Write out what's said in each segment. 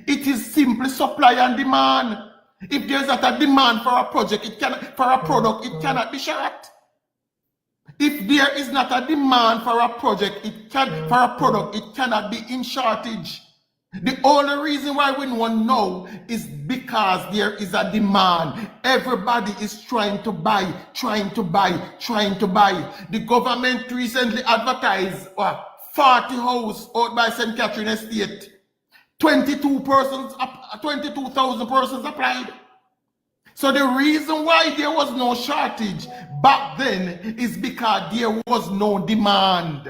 It is simply supply and demand. If there's not a demand for a project, it cannot, for a product, it cannot be short. If there is not a demand for a project, for a product, it cannot be in shortage. The only reason why we don't know is because there is a demand. Everybody is trying to buy, trying to buy, trying to buy. The government recently advertised 40 houses out by St. Catherine Estate. 22,000 persons applied. So the reason why there was no shortage back then is because there was no demand.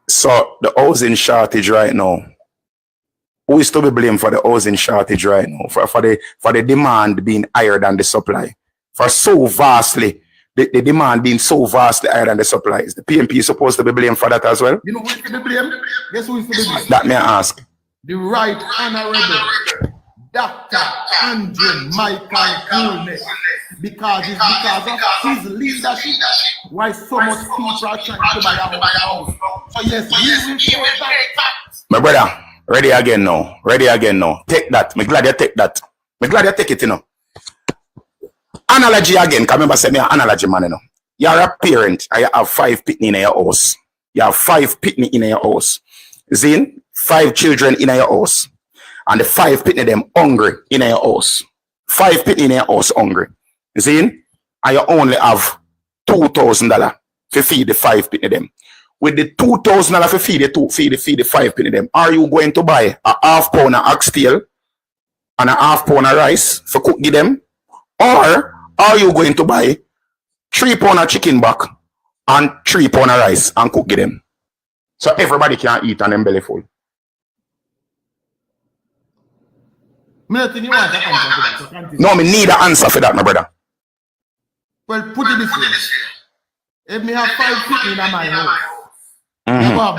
So the housing shortage right now, who is to be blamed for the housing shortage right now? For the demand being higher than the supply? For so vastly, the demand being so vastly higher than the supply. Is the PNP supposed to be blamed for that as well? You know who is to be blamed? Guess who is to be blamed? That may I ask. The Right Honorable Dr. Andrew Michael Coolness. Because it's because of his leadership why so much people are trying to buy a house. So yes, we will take that. My brother, ready again now. Ready again now. Take that. I'm glad you take that. I'm glad you take it, you know. Analogy again, because remember, say me an analogy man, you know. You're a parent and you have 5 pitney in your house. You have 5 pitney in your house. See? 5 children in your house. And the 5 pitney them hungry in your house. 5 pitney in your house hungry. See? And you only have $2,000 to feed the 5 pitney them. With the $2,000 to feed the 5 pitney them, are you going to buy a half pound of oxtail and a half pound of rice for cook them? Or are you going to buy 3 pounds of chicken back and 3 pounds of rice and cook them? So everybody can eat and them belly full. No, me need an answer for that, my brother. Well, put it this way. If me have 5 people in my house, No,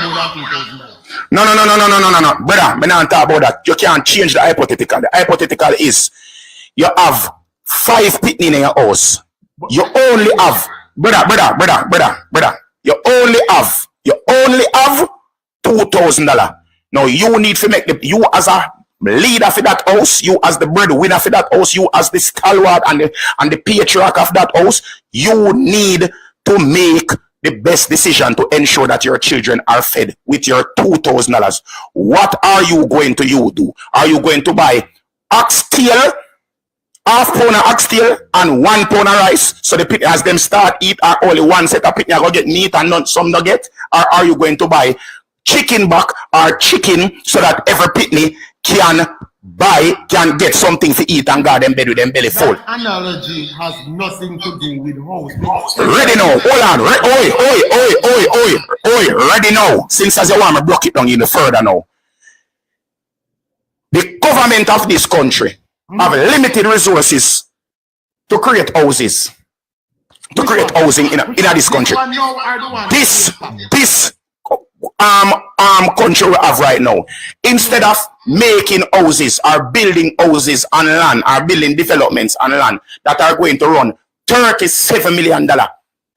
brother, me not talk about that. You can't change the hypothetical. The hypothetical is you have 5 pitney in your house. You only have, brother. You only have $2,000. Now you need to make you as a leader for that house, you as the breadwinner for that house, you as the stalwart and the patriarch of that house, you need to make the best decision to ensure that your children are fed with your $2,000. What are you going to do? Are you going to buy oxtail, half pound of oxtail and 1 pound of rice, so the pitney as them start eat are only one set of pitney go get meat and not some nugget? Or are you going to buy chicken back or chicken so that every pitney can get something to eat and guard them bed with them belly full? That analogy has nothing to do with house. Ready now, hold on. Ready now. Since as you want me block it down even further now. The government of this country have limited resources to create houses. To create housing in this country. This country we have right now, instead of making houses or building houses on land or building developments on land that are going to run $37 million,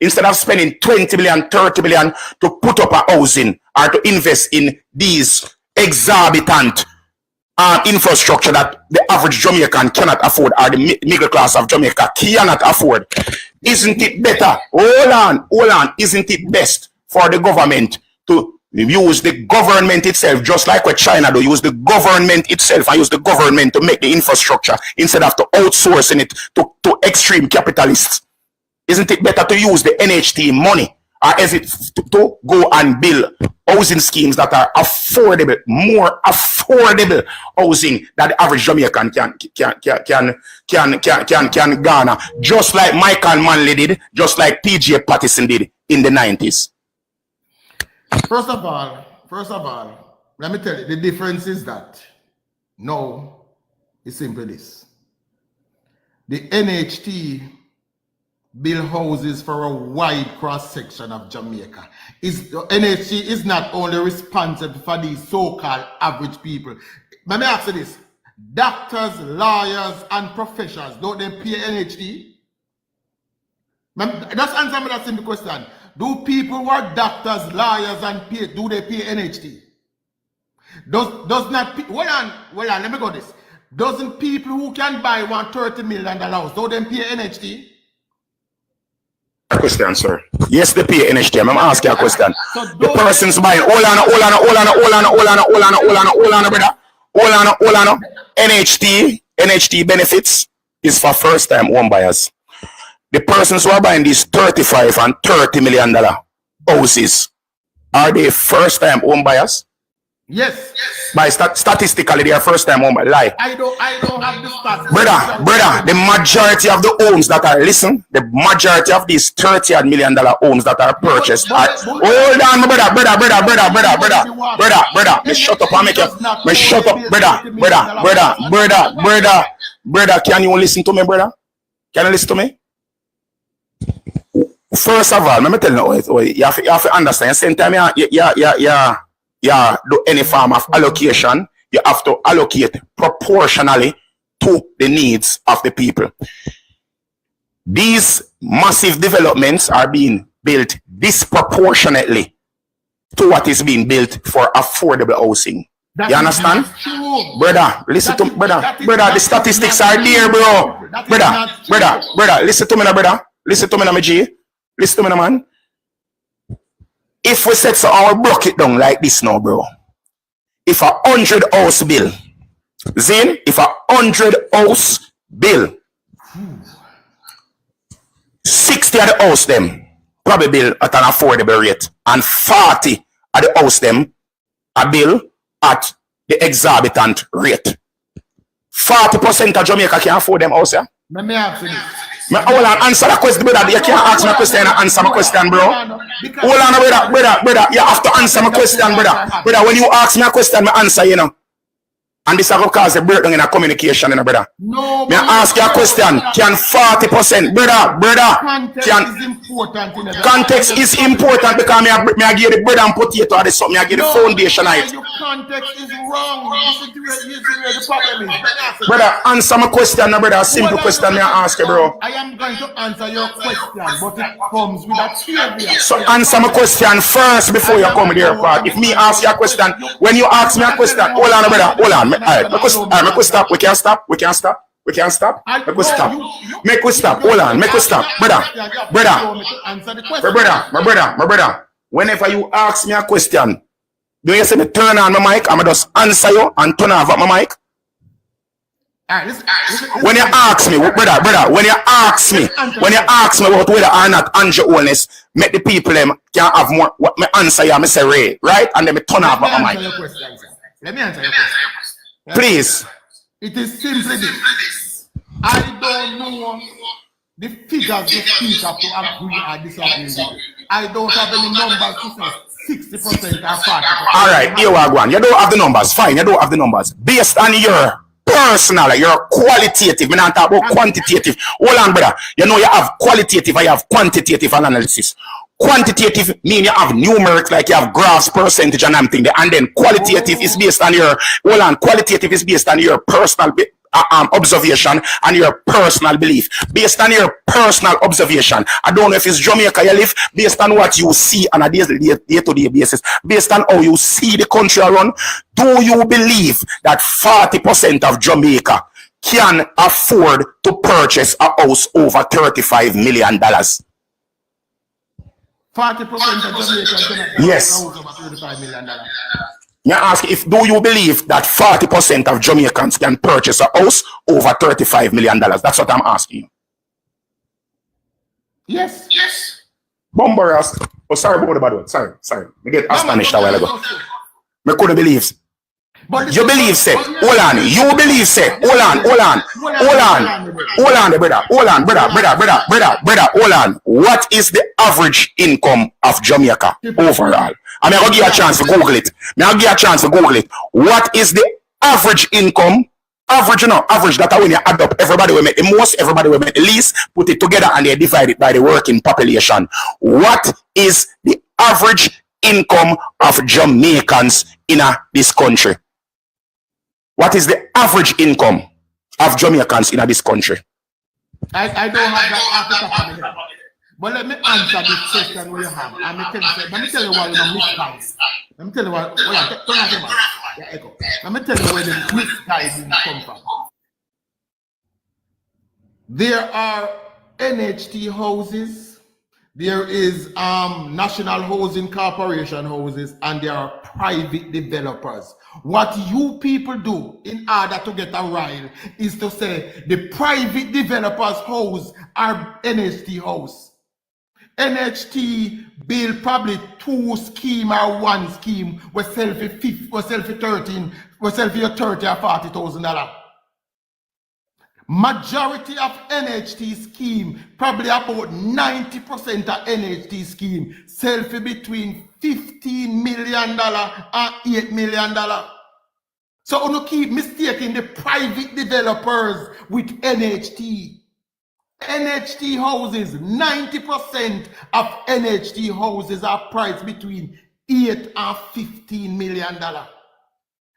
instead of spending 20 million, 30 million to put up a housing or to invest in these exorbitant infrastructure that the average Jamaican cannot afford or the middle class of Jamaica cannot afford, isn't it better? Hold on, isn't it best for the government to use the government itself, just like what China do, use the government itself and use the government to make the infrastructure instead of to outsourcing it to extreme capitalists? Isn't it better to use the NHT money, or is it to go and build housing schemes that are affordable, more affordable housing that the average Jamaican can garner, just like Michael Manley did, just like PJ Patterson did in the 90s? First of all, let me tell you, the difference is that no, it's simply this. The NHT build houses for a wide cross-section of Jamaica. NHT is not only responsible for these so-called average people. Let me ask you this. Doctors, lawyers, and professionals, don't they pay NHT? Just answer me that simple question. Do people who are doctors, lawyers, and do they pay NHT? Does not well on, let me go this. Doesn't people who can buy $130 million house, do they pay NHT? Question, sir. Yes, they pay NHT. I'm asking a question. So The person's buying. Hold on. NHT benefits is for first-time home buyers. The persons who are buying these $35 and $30 million houses, are they first-time home buyers? Yes. By statistically, they are first-time home buyers. Lie. I don't have the stats. Brother, the majority of the homes that are the majority of these $30 million homes that are purchased are. Hold on, brother. Me shut up and make you. Me shut up, brother. Can you listen to me, brother? Can you listen to me? First of all, let me tell you, you have to understand. Same time, do any form of allocation, you have to allocate proportionally to the needs of the people. These massive developments are being built disproportionately to what is being built for affordable housing. You understand? Brother, listen to me, brother. The statistics are there, bro. Brother, listen to me now, brother. Listen to me now, my G. Listen to me now, man. If we set so our broke it down like this now, bro. If a 100 house bill, Zane, if a 100 house bill, 60 of the house them probably bill at an affordable rate, and 40 of the house them a bill at the exorbitant rate. 40% of Jamaica can afford them house, yeah? Let me ask you this. Hold on, answer the question, brother. You can't ask me a question and answer my question, bro. Hold on, brother. You have to answer my question, brother. Brother, when you ask me a question, I answer, you know. And this will cause a breakdown in a communication, you know, brother. No, me ask you a question. Can 40%, brother, context is important because me I give the bread and potato or the something, I give the foundation of it. Your context is wrong. This is where the problem is. Brother, answer my question, brother. A simple question me I ask you, bro. I am going to answer your question, but it comes with a caveat. So answer my question first before you come with your part. If me ask you a question, when you ask me a question, hold on, brother, hold on. Alright, make us stop. We can't stop. Make us stop. Hold on. Make us stop. Brother. Whenever you ask me a question, do you say me turn on my mic? I'm just answer you and turn off my mic. When you ask me, brother, when you ask me about whether or not Andrew Wellness make the people them can have more, what me answer you, I say Ray, right? And then me turn off my mic. Let me answer your question. Please. It is simply this. I don't know the figures you speak up to agree or disagree. I don't have any numbers to say 60% or 40%. Alright, here we are going. You don't have the numbers. Fine, you don't have the numbers. Based on your personal, your qualitative, me not talk about quantitative. Hold on, brother. You know you have qualitative, I have quantitative analysis. Quantitative mean you have numeric, like you have graphs, percentage, and I'm thinking. And then qualitative is based on your, qualitative is based on your personal observation and your personal belief. Based on your personal observation, I don't know if it's Jamaica you live, based on what you see on a day-to-day basis, based on how you see the country around, do you believe that 40% of Jamaica can afford to purchase a house over $35 million? 40% of Jamaica yes. $35 million. I ask do you believe that 40% of Jamaicans can purchase a house over $35 million? That's what I'm asking you. Yes. Bomberas. Oh, sorry about the bad word. Sorry. I get astonished a while ago. I couldn't believe. You believe, say, hold on. You believe, say, hold on, brother, hold on. What is the average income of Jamaica overall? I mean, I'll give you a chance to Google it. What is the average income? Average that when you add up, everybody will make the most, everybody will make the least, put it together and they divide it by the working population. What is the average income of Jamaicans in this country? What is the average income of Jamaicans in this country? I don't have that off the top of my head. But let me answer this question where you have. Let me tell you why you're misguided. Let me tell you why. Let me tell you where the misguiding come from. There are NHT houses, there is National Housing Corporation houses, and there are private developers. What you people do in order to get a rile is to say the private developers' house are NHT house. NHT build probably 2 scheme or 1 scheme we sell for 50, we sell for 13, we sell for $30,000 or $40,000. Majority of NHT scheme, probably about 90% of NHT scheme, sell for between $15 million and $8 million. So you keep mistaking the private developers with NHT. NHT houses, 90% of NHT houses are priced between $8 and $15 million.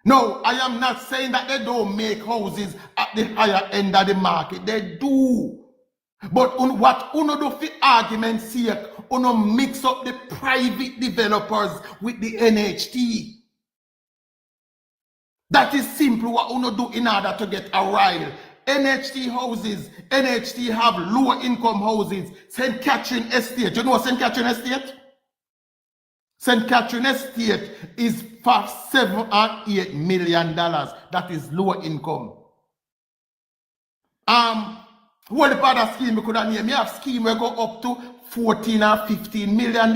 No, I am not saying that they don't make houses at the higher end of the market. They do. But what uno do for argument's sake, uno mix up the private developers with the NHT. That is simply what uno do in order to get a rile. NHT houses, NHT have lower income houses. St. Catherine Estate, you know St. Catherine Estate? St. Catherine Estate is for $7 and $8 million. That is lower income. What the other scheme we could have named? We have scheme we go up to $14 or $15 million.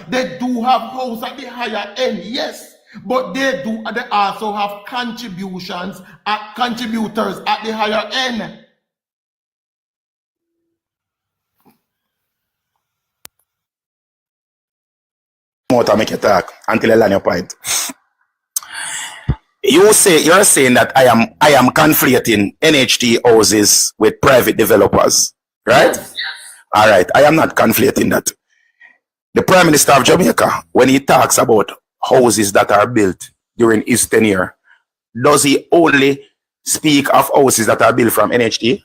They do have house at the higher end, yes. But they also have contributors at the higher end. More to make you talk until I learn your point. You're saying that I am conflating NHT houses with private developers, right? Yes. All right, I am not conflating that. The Prime Minister of Jamaica, when he talks about houses that are built during his tenure, does he only speak of houses that are built from NHT?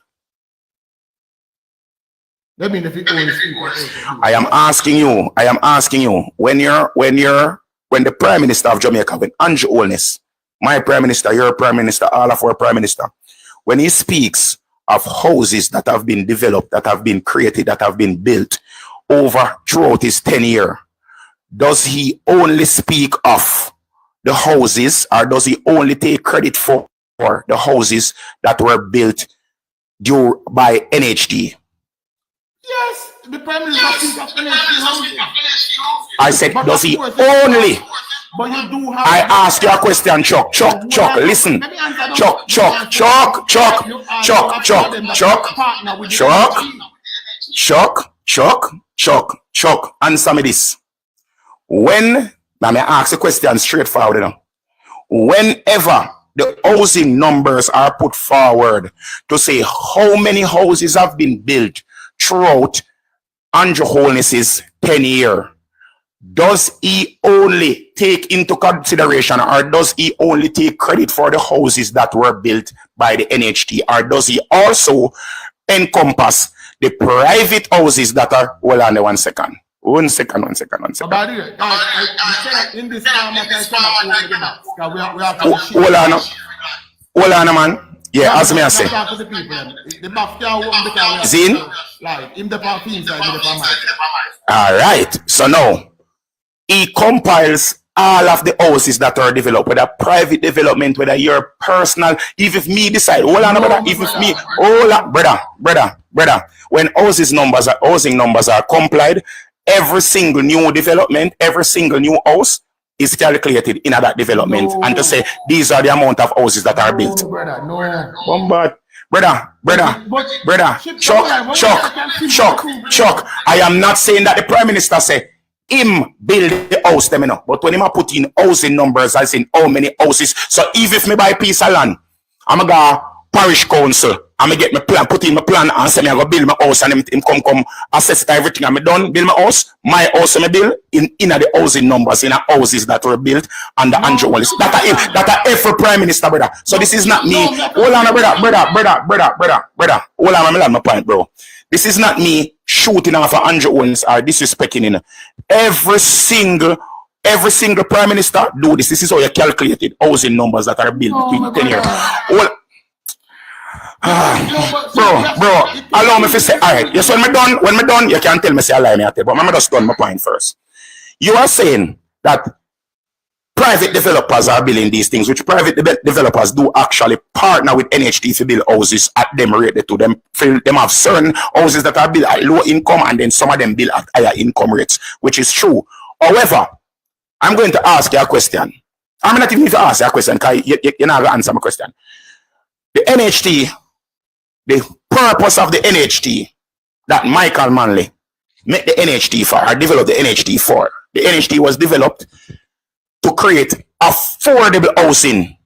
That means if he only speak I am asking you, when the Prime Minister of Jamaica, when Andrew Holness, my Prime Minister, your Prime Minister, all of our Prime Minister, when he speaks of houses that have been developed, that have been created, that have been built throughout his tenure, does he only speak of the houses, or does he only take credit for the houses that were built by NHT? Yes, the Prime Minister speaks of NHT houses. I said, does he only? But you do have. I ask you a question, Chuck, listen. Chuck, answer me this. Let me ask the question straightforward, you know. Whenever the housing numbers are put forward to say how many houses have been built throughout Andrew Holness's tenure, does he only take into consideration, or does he only take credit for the houses that were built by the NHT, or does he also encompass the private houses that are, hold on one second. One second. In this hold on, man. Yeah, as me I say. Zin? All right. So now, he compiles all of the houses that are developed, whether private development, whether your personal, if me decide, hold on, brother, when housing numbers are complied, every single new development, every single new house is calculated in that development, and to say these are the amount of houses that are built. Brother, Chuck. I am not saying that the Prime Minister say him build the house, them, you know, but when him put in housing numbers, as in how many houses. So if me buy a piece of land, I'm going to parish council, I'm going to get my plan, put in my plan, and say me I go build my house, and him come assess everything. I'm done build my house I build in the housing numbers, in the houses that were built under Andrew Holness. That are every Prime Minister, brother. So this is not me. Hold on, brother. Hold on, let me land my point, bro. This is not me shooting off a Andrew Owens or disrespecting him. Every single prime minister do this. This is how you calculated housing numbers that are built between 10 years. Well, bro, allow me to say, all right. Yes, when me done, you can tell me say I lie me at it, but I'm just done my point first. You are saying that private developers are building these things, which private developers do actually partner with NHT to build houses at them rated to them. Them have certain houses that are built at low income, and then some of them built at higher income rates, which is true. However, I'm going to ask you a question. I'm not even going to ask you a question because you're not going to answer my question. The NHT, the purpose of the NHT that Michael Manley made the NHT for, or developed the NHT for, the NHT was developed to create affordable housing,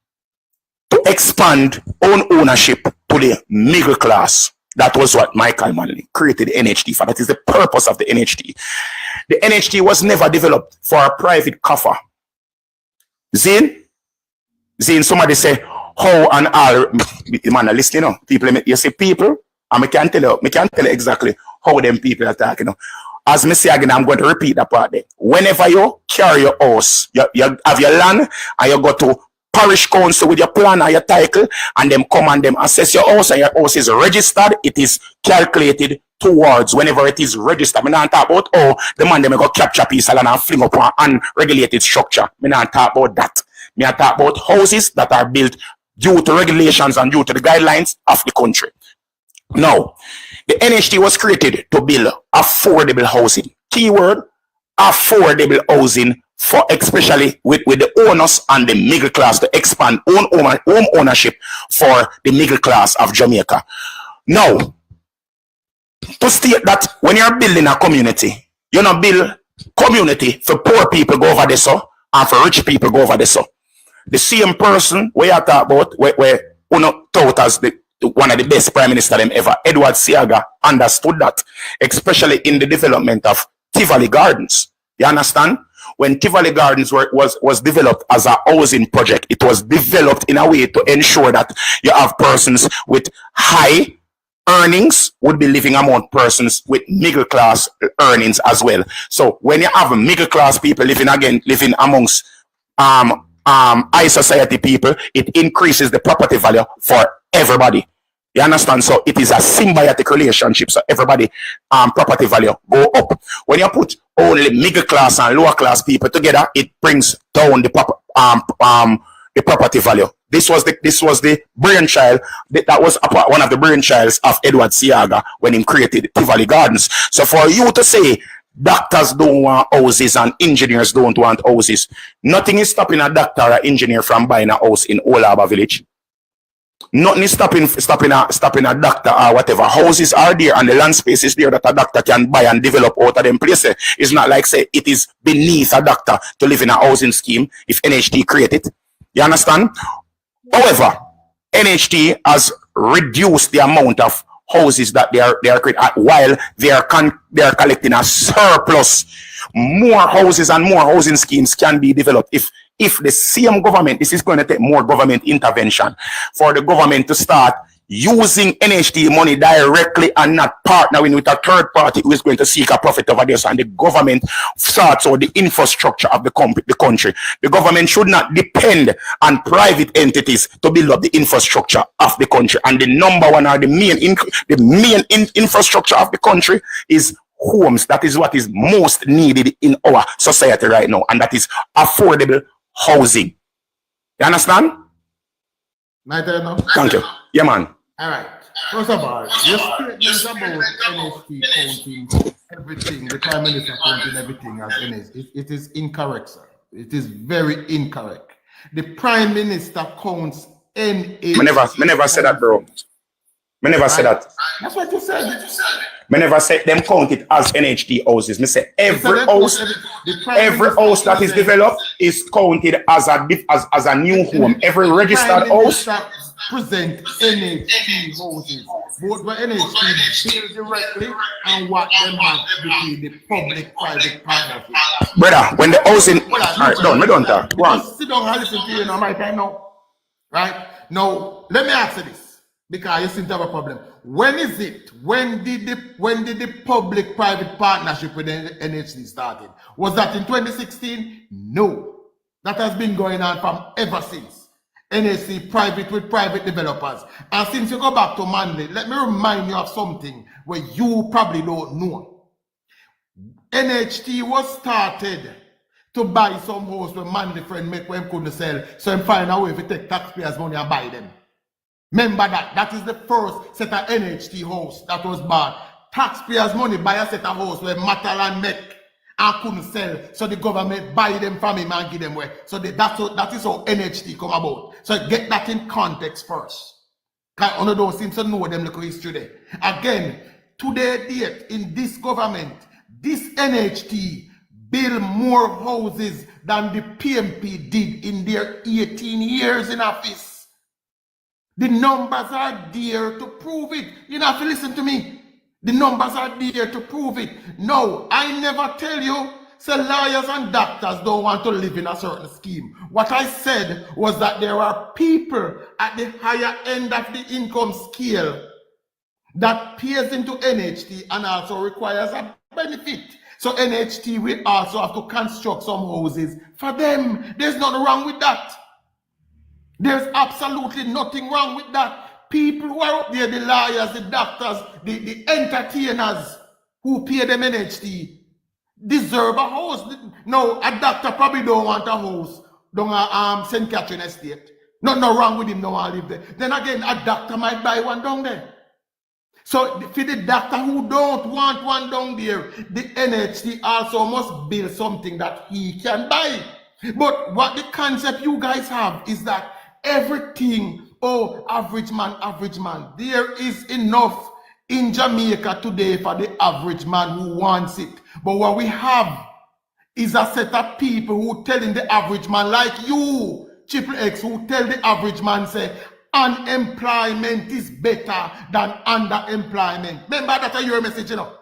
to expand own ownership to the middle class. That was what Michael Manley created the NHT for. That is the purpose of the NHT. The NHT was never developed for a private coffer. Zane, somebody say, how and all, man, listen, you know, people, you see people, and I can't tell you exactly how them people are talking, you know. As me say again, I'm going to repeat that part there. Whenever you carry your house, you have your land, and you go to parish council with your plan and your title, and them come and them assess your house, and your house is registered, it is calculated towards whenever it is registered. Me not talk about the man them go capture piece of land and fling up an unregulated structure. Me not talk about that. Me not talk about houses that are built due to regulations and due to the guidelines of the country. Now, the NHT was created to build affordable housing. Keyword, affordable housing, for especially with the owners and the middle class, to expand home ownership for the middle class of Jamaica. Now, to state that when you're building a community, you don't build community for poor people go over there so, and for rich people go over there so. The same person where you talk about, where Uno thought as one of the best prime minister them ever, Edward Seaga, understood that, especially in the development of Tivoli Gardens. You understand? When Tivoli Gardens was developed as a housing project, it was developed in a way to ensure that you have persons with high earnings would be living among persons with middle class earnings as well. So when you have middle class people living amongst high society people, it increases the property value for everybody. You understand? So it is a symbiotic relationship. So everybody property value go up. When you put only middle class and lower class people together, it brings down the property value. This was the brainchild that was one of the brainchilds of Edward Seaga when he created Tivoli Gardens. So for you to say doctors don't want houses and engineers don't want houses, nothing is stopping a doctor or engineer from buying a house in Old Harbour Village. Nothing is stopping a doctor or whatever. Houses are there and the land space is there that a doctor can buy and develop out of them places. It's not like say it is beneath a doctor to live in a housing scheme if NHT create it. You understand? However, NHT has reduced the amount of houses that they are creating while they are collecting a surplus. More houses and more housing schemes can be developed if the same government, this is going to take more government intervention for the government to start using NHT money directly and not partnering with a third party who is going to seek a profit over this, and the government starts or the infrastructure of the country. The government should not depend on private entities to build up the infrastructure of the country. And the number one or the main infrastructure of the country is homes. That is what is most needed in our society right now, and that is affordable housing. You understand? Thank you. Yeah, man. All right. First of all, your statement about NHT counting everything, the Prime Minister counting everything as NHT, it is incorrect, sir. It is very incorrect. The Prime Minister counts NHT. I never said that, bro. I never said that. That's what you said. I never said them count it as NHT houses. I say every house that is developed is counted as a new home. Every registered house present NHT houses, both by NHT build directly and what them have between the public-private partnership. Brother, when the housing, alright, don't talk. Sit down and listen to you now, my time now. Right now, let me ask you this. because you seem to have a problem. When is it? When did the public-private partnership with the NHD started? Was that in 2016? No. That has been going on from ever since. NHD private with private developers. And since you go back to Manley, let me remind you of something where you probably don't know. NHT was started to buy some house when Manley friend make when couldn't sell, so him find a way to take taxpayers' money and buy them. Remember that. That is the first set of NHT house that was bought. Taxpayers' money buy a set of house where Matalan make and couldn't sell, so the government buy them from him and give them away. So that is how NHT come about. So get that in context first. Because one of those seems to know them local history there. Again, today date in this government, this NHT build more houses than the PNP did in their 18 years in office. The numbers are there to prove it. You don't have to listen to me. The numbers are there to prove it. No, I never tell you, say lawyers and doctors don't want to live in a certain scheme. What I said was that there are people at the higher end of the income scale that pays into NHT and also requires a benefit. So NHT will also have to construct some houses for them. There's nothing wrong with that. There's absolutely nothing wrong with that. People who are up there, the lawyers, the doctors, the entertainers who pay them NHT deserve a house. No, a doctor probably don't want a house down St. Catherine Estate. Nothing wrong with him, no one live there. Then again, a doctor might buy one down there. So for the doctor who don't want one down there, the NHT also must build something that he can buy. But what the concept you guys have is that everything, oh, average man. There is enough in Jamaica today for the average man who wants it. But what we have is a set of people who telling the average man, like you, Triple X, who tell the average man, say, unemployment is better than underemployment. Remember that your message, you know?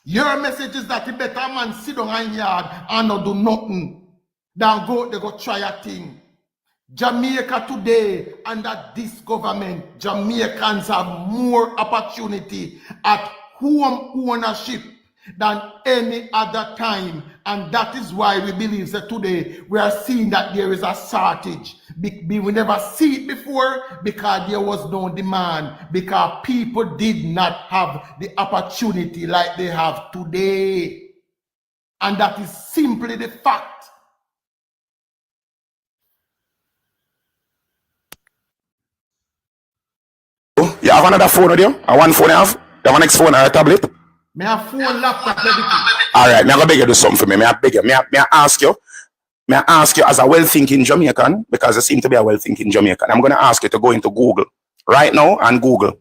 Your message is that the better man sit down in yard and not do nothing than they go try a thing. Jamaica today, under this government, Jamaicans have more opportunity at home ownership than any other time. And that is why we believe that today we are seeing that there is a shortage. We never see it before because there was no demand, because people did not have the opportunity like they have today. And that is simply the fact. You have another phone with you? Or one phone you have? You have a next phone or a tablet? Me have phone, laptop, everything. Alright, me I go beg you do something for me. Me I beg you. Me I ask you as a well-thinking Jamaican, because you seem to be a well-thinking Jamaican. I'm going to ask you to go into Google right now and Google.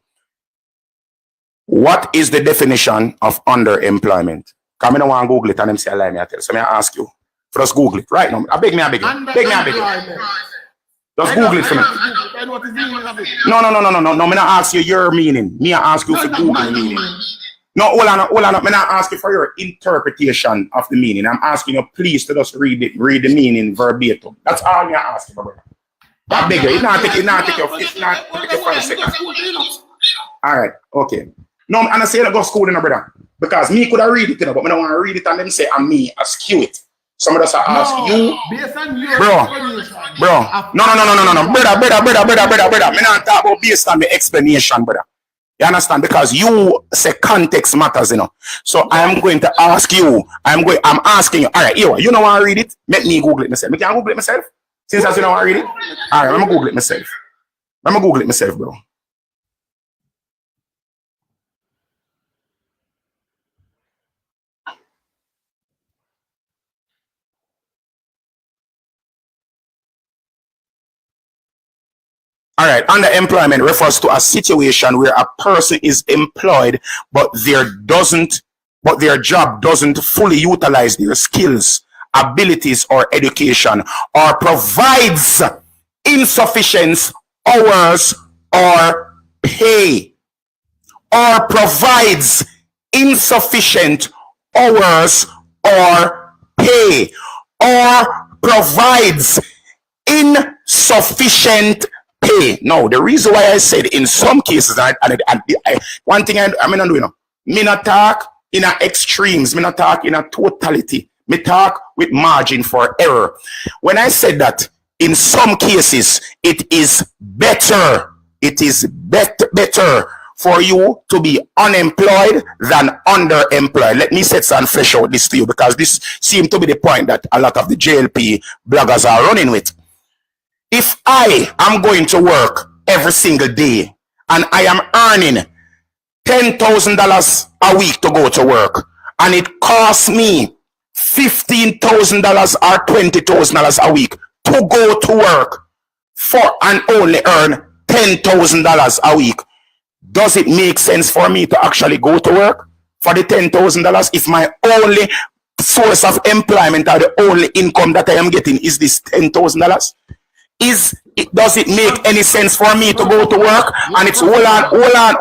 What is the definition of underemployment? Come in and want to Google it and them say a lie me I tell. So me I ask you. First Google it right now. I beg you. Beg me, I beg you. Just Google it for me. What is the meaning of it? No. Me not ask you your meaning. Me I ask you for Google meaning. No, hold on. Me not ask you for your interpretation of the meaning. I'm asking you please to just read the meaning verbatim. That's all me I ask you, brother. I beg you. It's not take you 5 seconds. Alright, okay. No, and I say I go to school, brother. Because me could have read it, but I don't want to read it and them say I'm me, I skew it. Somebody else ask you, based on your bro. No. Brother. Me not talk about based on the explanation, brother. You understand? Because you say context matters, you know. So I'm going to ask you. I'm asking you. All right, you know want to read it? Let me Google it myself. Me can Google it myself. Since I don't want to read it. All right, I'm gonna Google it myself. Bro. All right, underemployment refers to a situation where a person is employed, but their job doesn't fully utilize their skills, abilities, or education, or provides insufficient hours or pay, or provides insufficient hours or pay, or provides insufficient pay. No, the reason why I said in some cases, one thing I mean, you know, me not talk in a extremes, me not talk in a totality. Me talk with margin for error. When I said that in some cases, it is better for you to be unemployed than underemployed. Let me set and flesh out this to you, because this seems to be the point that a lot of the JLP bloggers are running with. If I am going to work every single day and I am earning $10,000 a week to go to work, and it costs me $15,000 or $20,000 a week to go to work for and only earn $10,000 a week, does it make sense for me to actually go to work for the $10,000 if my only source of employment or the only income that I am getting is this $10,000? Does it make any sense for me to go to work? And it's hold on, brother, I'm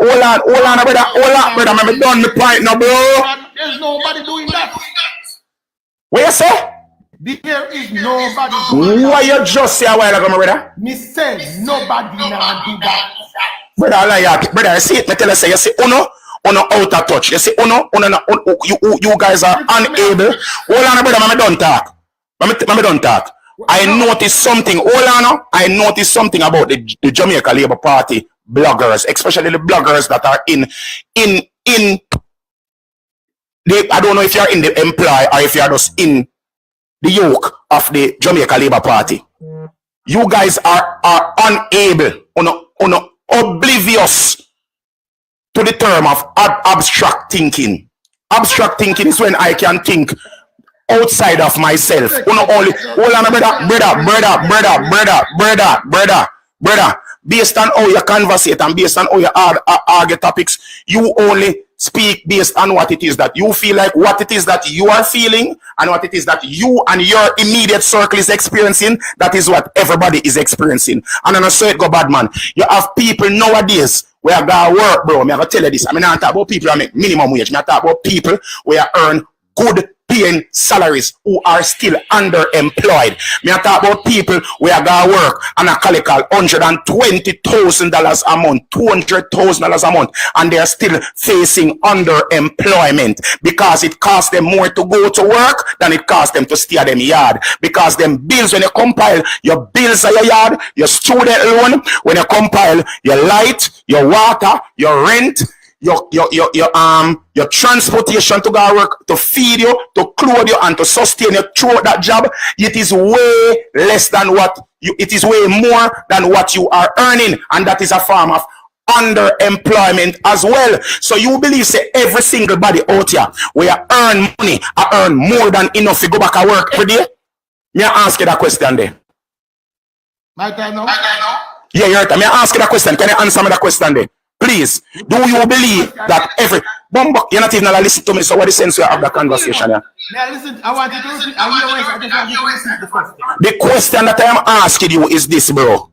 done the point now, bro. There's nobody doing that. What you say? There is nobody doing that. What you just say a while ago, my brother? Me say nobody now do that. Brother, I see it. Me tell you, say, you see, uno out of touch. You see, you guys are unable. Hold on, brother, I'm done talk. I'm done talk. I noticed something. Hold on, I noticed something about the Jamaica Labour Party bloggers, especially the bloggers that are in the, I don't know if you're in the employ or if you're just in the yoke of the Jamaica Labour Party. You guys are unable, oblivious to the term of abstract thinking. Abstract thinking is when I can think outside of myself. Only, hold on, brother. Based on how you conversate and based on how you argue topics, you only speak based on what it is that you feel like, what it is that you are feeling, and what it is that you and your immediate circle is experiencing. That is what everybody is experiencing. And I say it go bad, man. You have people nowadays where I work, bro. I'm going to tell you this. I mean, I talk about people who make minimum wage. I talk about people where earn good paying salaries who are still underemployed. Me I talk about people where I go work and I collect $120,000 a month, $200,000 a month, and they are still facing underemployment because it costs them more to go to work than it costs them to stay at them yard. Because them bills, when you compile your bills at your yard, your student loan, when you compile your light, your water, your rent, your transportation to go work, to feed you, to clothe you, and to sustain you throughout that job, it is way less than what you, it is way more than what you are earning, and that is a form of underemployment as well. So you believe say every single body out here where you earn money, I earn more than enough to go back and work every day? May I ask you that question there? My time now? Yeah, you're right. May I ask you that question? Can you answer me that question there? Please, do you believe that every Bumbo, you're not even listen to me, so what is the sense you have the conversation here? Now listen, I want you to listen. I just want you to listen to the question. The question that I am asking you is this, bro.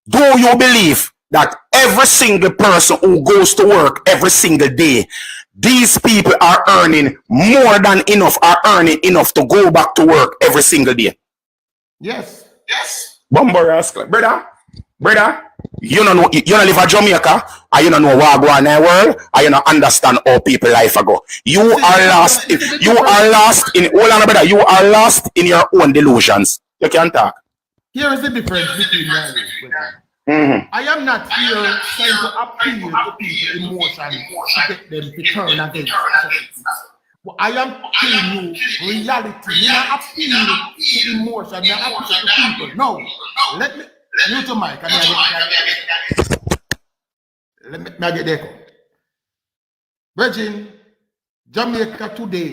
Do you believe that every single person who goes to work every single day, these people are earning more than enough, are earning enough to go back to work every single day? Yes. Bumbo rascal. Brother, you don't live in Jamaica, and you don't know what go on in the world, and you don't understand how people life ago. You are lost. You are lost in. Hold on, brother. You are lost in your own delusions. You can't talk. Here is the difference between me. I am not here trying to appeal to people's emotions to get them to turn against us. I am telling you reality. I'm not appealing to emotion. I'm appealing to people. No, let me. Mute your mic. Let me get there. Virgin, Jamaica today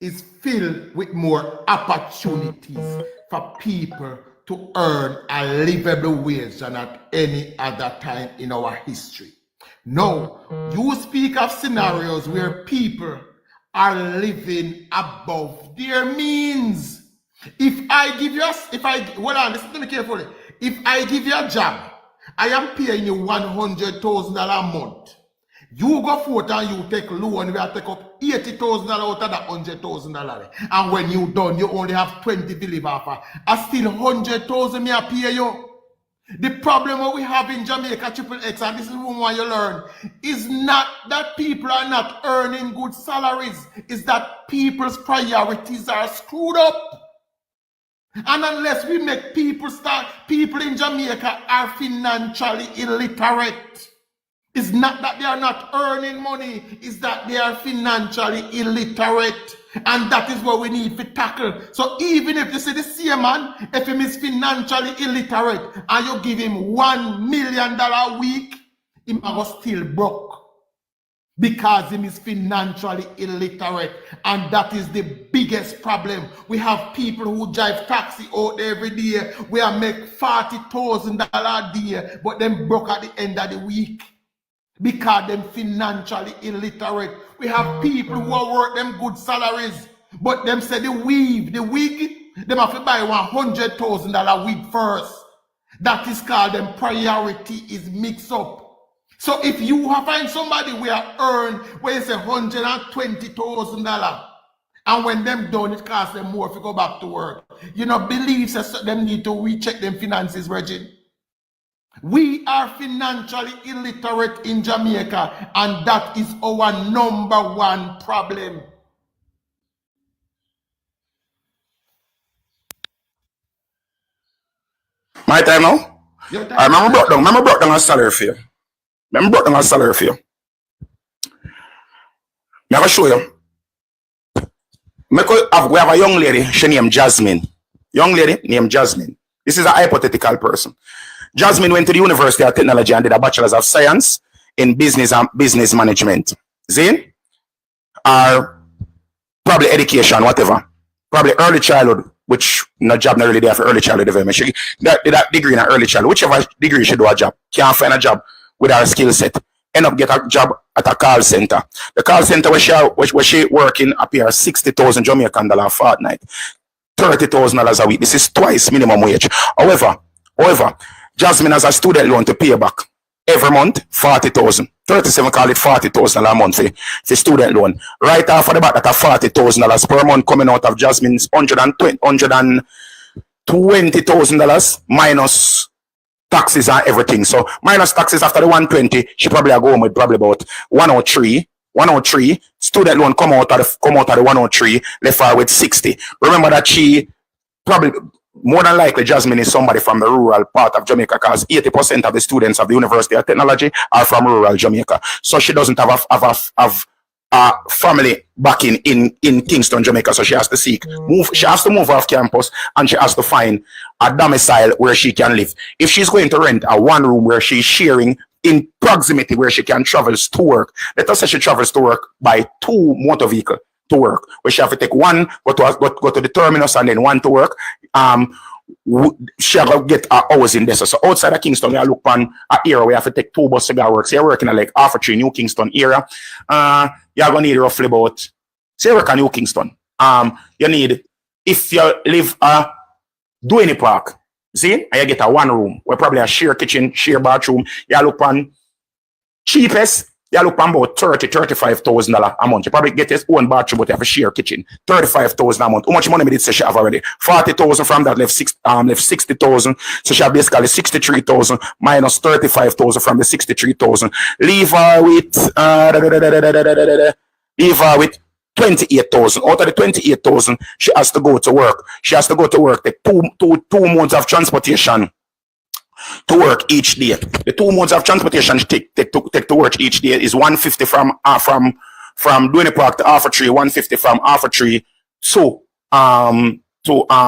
is filled with more opportunities for people to earn a livable wage than at any other time in our history. Now, you speak of scenarios where people are living above their means. If I give you, hold on, listen to me carefully. If I give you a job, I am paying you $100,000 a month. You go forth and you take loan, we have take up $80,000 out of that $100,000. And when you done, you only have 20 to live off. I still $100,000 me I pay you. The problem what we have in Jamaica, Triple X, and this is what you learn, is not that people are not earning good salaries, is that people's priorities are screwed up. And unless we make people in Jamaica are financially illiterate. It's not that they are not earning money, it's that they are financially illiterate. And that is what we need to tackle. So even if you see the same man, if he is financially illiterate and you give him $1 million a week, he will still broke. Because he is financially illiterate. And that is the biggest problem. We have people who drive taxi out every day. We are make $40,000 a day, but then broke at the end of the week. Because them financially illiterate. We have people who are work them good salaries, but them say the wig, them have to buy $100,000 wig first. That is called them priority is mixed up. So if you find somebody where you say $120,000, and when them done, it costs them more if you go back to work. You know, believe that them need to recheck them finances, Reggie. We are financially illiterate in Jamaica, and that is our #1 problem. My time now? I remember brought down a salary for you. I'm going to show you. We have a young lady, she named Jasmine. Young lady named Jasmine. This is a hypothetical person. Jasmine went to the University of Technology and did a Bachelor's of Science in Business and Business Management. Zane? Or probably education, whatever. Probably early childhood, which no job not really there for early childhood development. She did that degree in early childhood. Whichever degree she do a job. Can't find a job with her skill set. End up get a job at a call center. The call center where she working appear 60,000 Jamaican dollar a fortnight. $30,000 a week. This is twice minimum wage. However, Jasmine has a student loan to pay back every month, 40,000. 37 call it $40,000 a month for student loan. Right after the back, that $40,000 per month coming out of Jasmine's $120,000 minus taxes and everything. So minus taxes after the 120, she probably go home with probably about 103. Student loan come out of the 103, left her with 60. Remember that she probably more than likely Jasmine is somebody from the rural part of Jamaica, because 80% of the students of the University of Technology are from rural Jamaica. So she doesn't have a family back in Kingston, Jamaica. So she has to she has to move off campus, and she has to find a domicile where she can live. If she's going to rent a one room where she's sharing in proximity where she can travel to work, let us say she travels to work by 2 motor vehicles to work, where she have to take one, go to the terminus, and then one to work. She will get a house in there. So outside of Kingston, you look on an area where you have to take 2 buses to go work. So you're working at like Half-a-Tree, New Kingston area. You're going to need roughly about, say you work at New Kingston. You need, if you live Duane Park, see, and you get a one room, where probably a share kitchen, share bathroom, you look on cheapest, you look on about $35,000 a month. You probably get your own bathroom, but you have a share kitchen. $35,000 a month. How much money did she have already? 40,000 from that left 60,000. So she have basically 63,000 minus 35,000 from the 63,000. Leave her with 28,000. Out of the 28,000, she has to go to work. She has to go to work, take two modes of transportation to work each day. The 2 modes of transportation she take to work each day is 150 from Duane Park to Half-a-Tree, 150 from Half-a-Tree to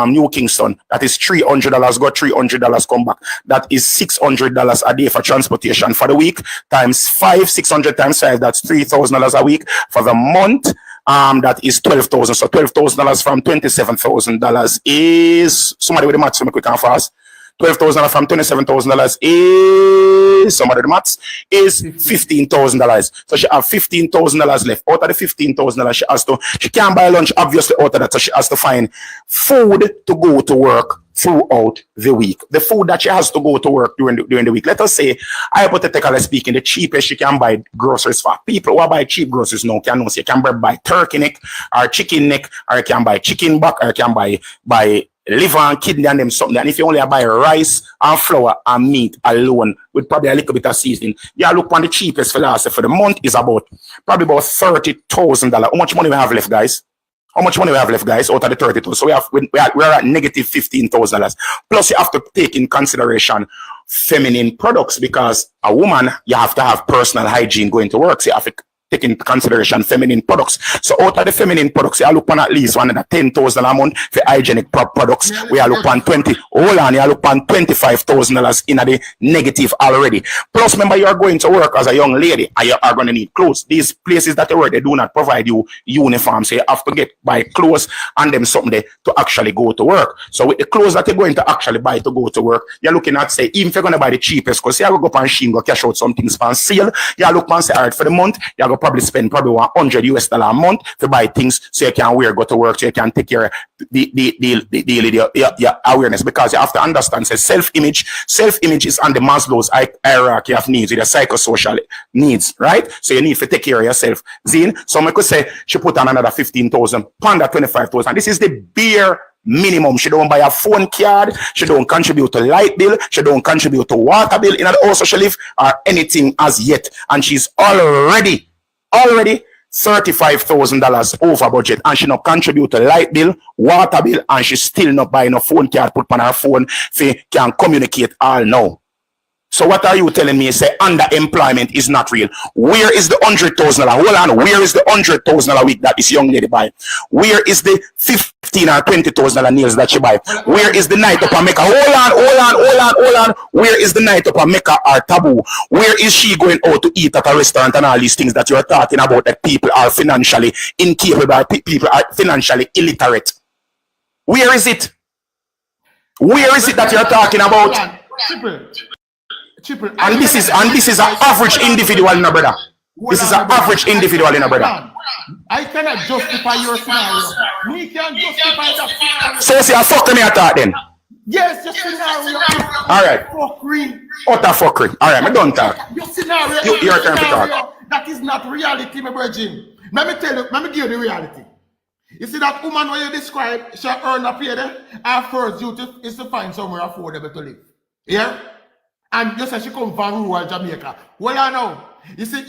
New Kingston. That is $300 go, $300 come back. That is $600 a day for transportation for the week. Times 5, 600 times 5, that's $3,000 a week. For the month, that is $12,000. So $12,000 from $27,000 is, somebody with the maths, quick and fast. $12,000 from $27,000 is, somebody the maths, is $15,000. So she have $15,000 left. Out of the $15,000, she can't buy lunch, obviously, out of that. So she has to find food to go to work throughout the week. The food that she has to go to work during the week. Let us say, hypothetically speaking, the cheapest she can buy groceries for. People who buy cheap groceries now can know. So you can buy turkey neck or chicken neck, or you can buy chicken back, or you can buy liver and kidney and them something. And if you only buy rice and flour and meat alone with probably a little bit of seasoning, you look on the cheapest philosophy for the month is probably about $30,000. How much money we have left, guys? How much money we have left, guys, out of the 32? So we're at negative $15,000. Plus, you have to take in consideration feminine products, because a woman, you have to have personal hygiene going to work. So you have to take into consideration feminine products. So out of the feminine products, you look on at least $10,000 a month for hygienic products. We are look on $25,000 in the negative already. Plus, remember, you are going to work as a young lady and you are going to need clothes. These places that you work, they do not provide you uniform. So you have to buy clothes and them something there to actually go to work. So with the clothes that you're going to actually buy to go to work, you're looking at, say, even if you're going to buy the cheapest, because you go up on Shein, go cash out some things for sale, you look and say, all right, for the month, you go probably spend probably $100 a month to buy things so you can go to work, so you can take care of the awareness, because you have to understand, say, self-image is on the Maslow's hierarchy of needs, with the psychosocial needs, right? So you need to take care of yourself. Zine, so I could say she put on another 15,000, under 25,000. This is the bare minimum. She don't buy a phone card, she don't contribute to light bill, she don't contribute to water bill in the house she live or anything as yet, and she's already $35,000 over budget, and she not contribute to light bill, water bill, and she still not buy no phone card put on her phone so can communicate all now. So what are you telling me? Say underemployment is not real. Where is the $100,000? Hold on. Where is the $100,000 a week that this young lady buy? Where is the $15,000 or $20,000 nails that she buy? Where is the night up a Mecca? Hold on. Where is the night up a Mecca or Taboo? Where is she going out to eat at a restaurant and all these things that you're talking about, that people are financially incapable, people are financially illiterate? Where is it? Where is it that you're talking about? And this is an average individual in a brother. This is an average individual in a brother. I cannot justify your scenario. We can justify that scenario. So you see a fuck me attack then? Yes, your scenario. Alright. Fuckery. Utter fuckery. Alright, me don't talk. Your scenario. Your turn to talk. That is not reality, my virgin. Let me tell you, let me give you the reality. You see that woman where you describe, she earn a pay there, her first duty is to find somewhere affordable to live. Yeah? And you say she come from rural Jamaica. Well, I know. You see,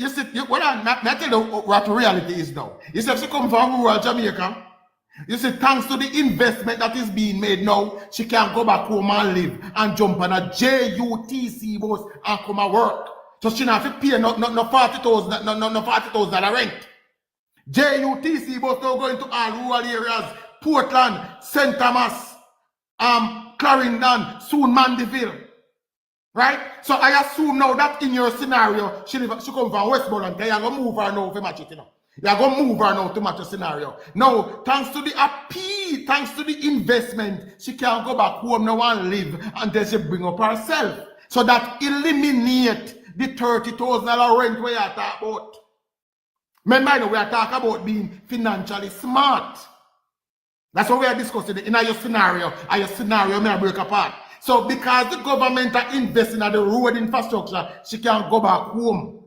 well, I tell you what reality is now. You say she come from rural Jamaica. You see, thanks to the investment that is being made now, she can go back home and live and jump on a JUTC bus and come and work. So she not have to pay no $40,000 rent. JUTC bus now going to all rural areas, Portland, St. Thomas, Clarendon, soon Mandeville. Right? So I assume now that in your scenario, she come from Westmoreland, you're going to move her now to match it, you know. You're going to move her now to match the scenario. Now, thanks to the appeal, thanks to the investment, she can go back home now and live, and then she bring up herself. So that eliminate the $30,000 rent we are talking about. Remember, we are talking about being financially smart. That's what we are discussing in your scenario. And your scenario may break apart. So because the government are investing in the road infrastructure, she can go back home.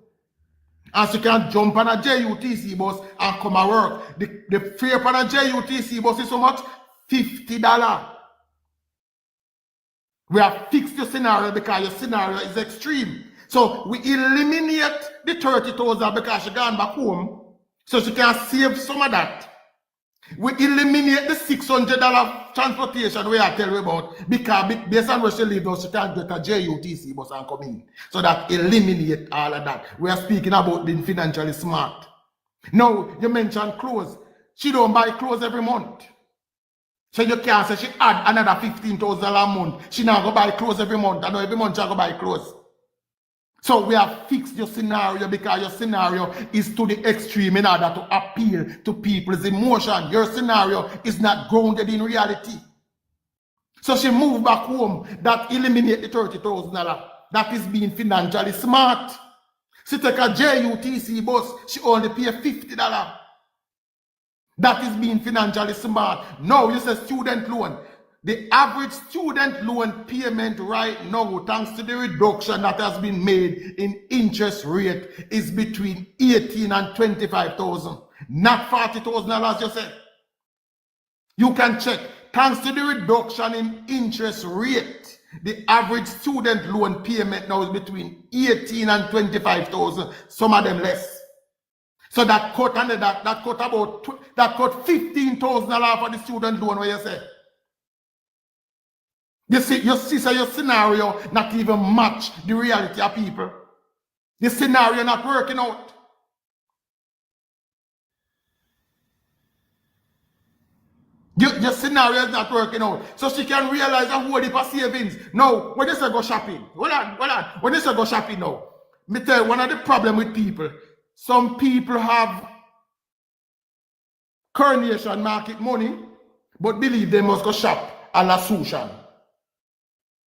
And she can jump on a JUTC bus and come and work. The fare on a JUTC bus is so much? $50. We have fixed your scenario because your scenario is extreme. So we eliminate the $30,000 because she gone back home. So she can save some of that. We eliminate the $600 transportation we are telling you about because based on where she lives, she can get a JUTC bus and come in. So that eliminate all of that. We are speaking about being financially smart. Now, you mentioned clothes. She don't buy clothes every month. So you can't say she add another $15,000 a month. She now go buy clothes every month. I know every month she go buy clothes. So we have fixed your scenario because your scenario is to the extreme in order to appeal to people's emotion. Your scenario is not grounded in reality. So she moved back home. That eliminate the $30,000. That is being financially smart. She take a JUTC bus, she only pay $50. That is being financially smart. Now you say student loan. The average student loan payment right now, thanks to the reduction that has been made in interest rate, is between $18,000 and $25,000. Not $40,000, you say. You can check. thanks to the reduction in interest rate, the average student loan payment now is between 18 and 25,000. Some of them less. So that cut under that cut $15,000 for the student loan. What you say? You see, so your scenario not even match the reality of people. The scenario not working out. Your scenario is not working out. So she can realize and hold it for savings. No, when they say go shopping, hold on. When they say go shopping now, me tell you, one of the problem with people, some people have coronation market money, but believe they must go shop a la Sushan.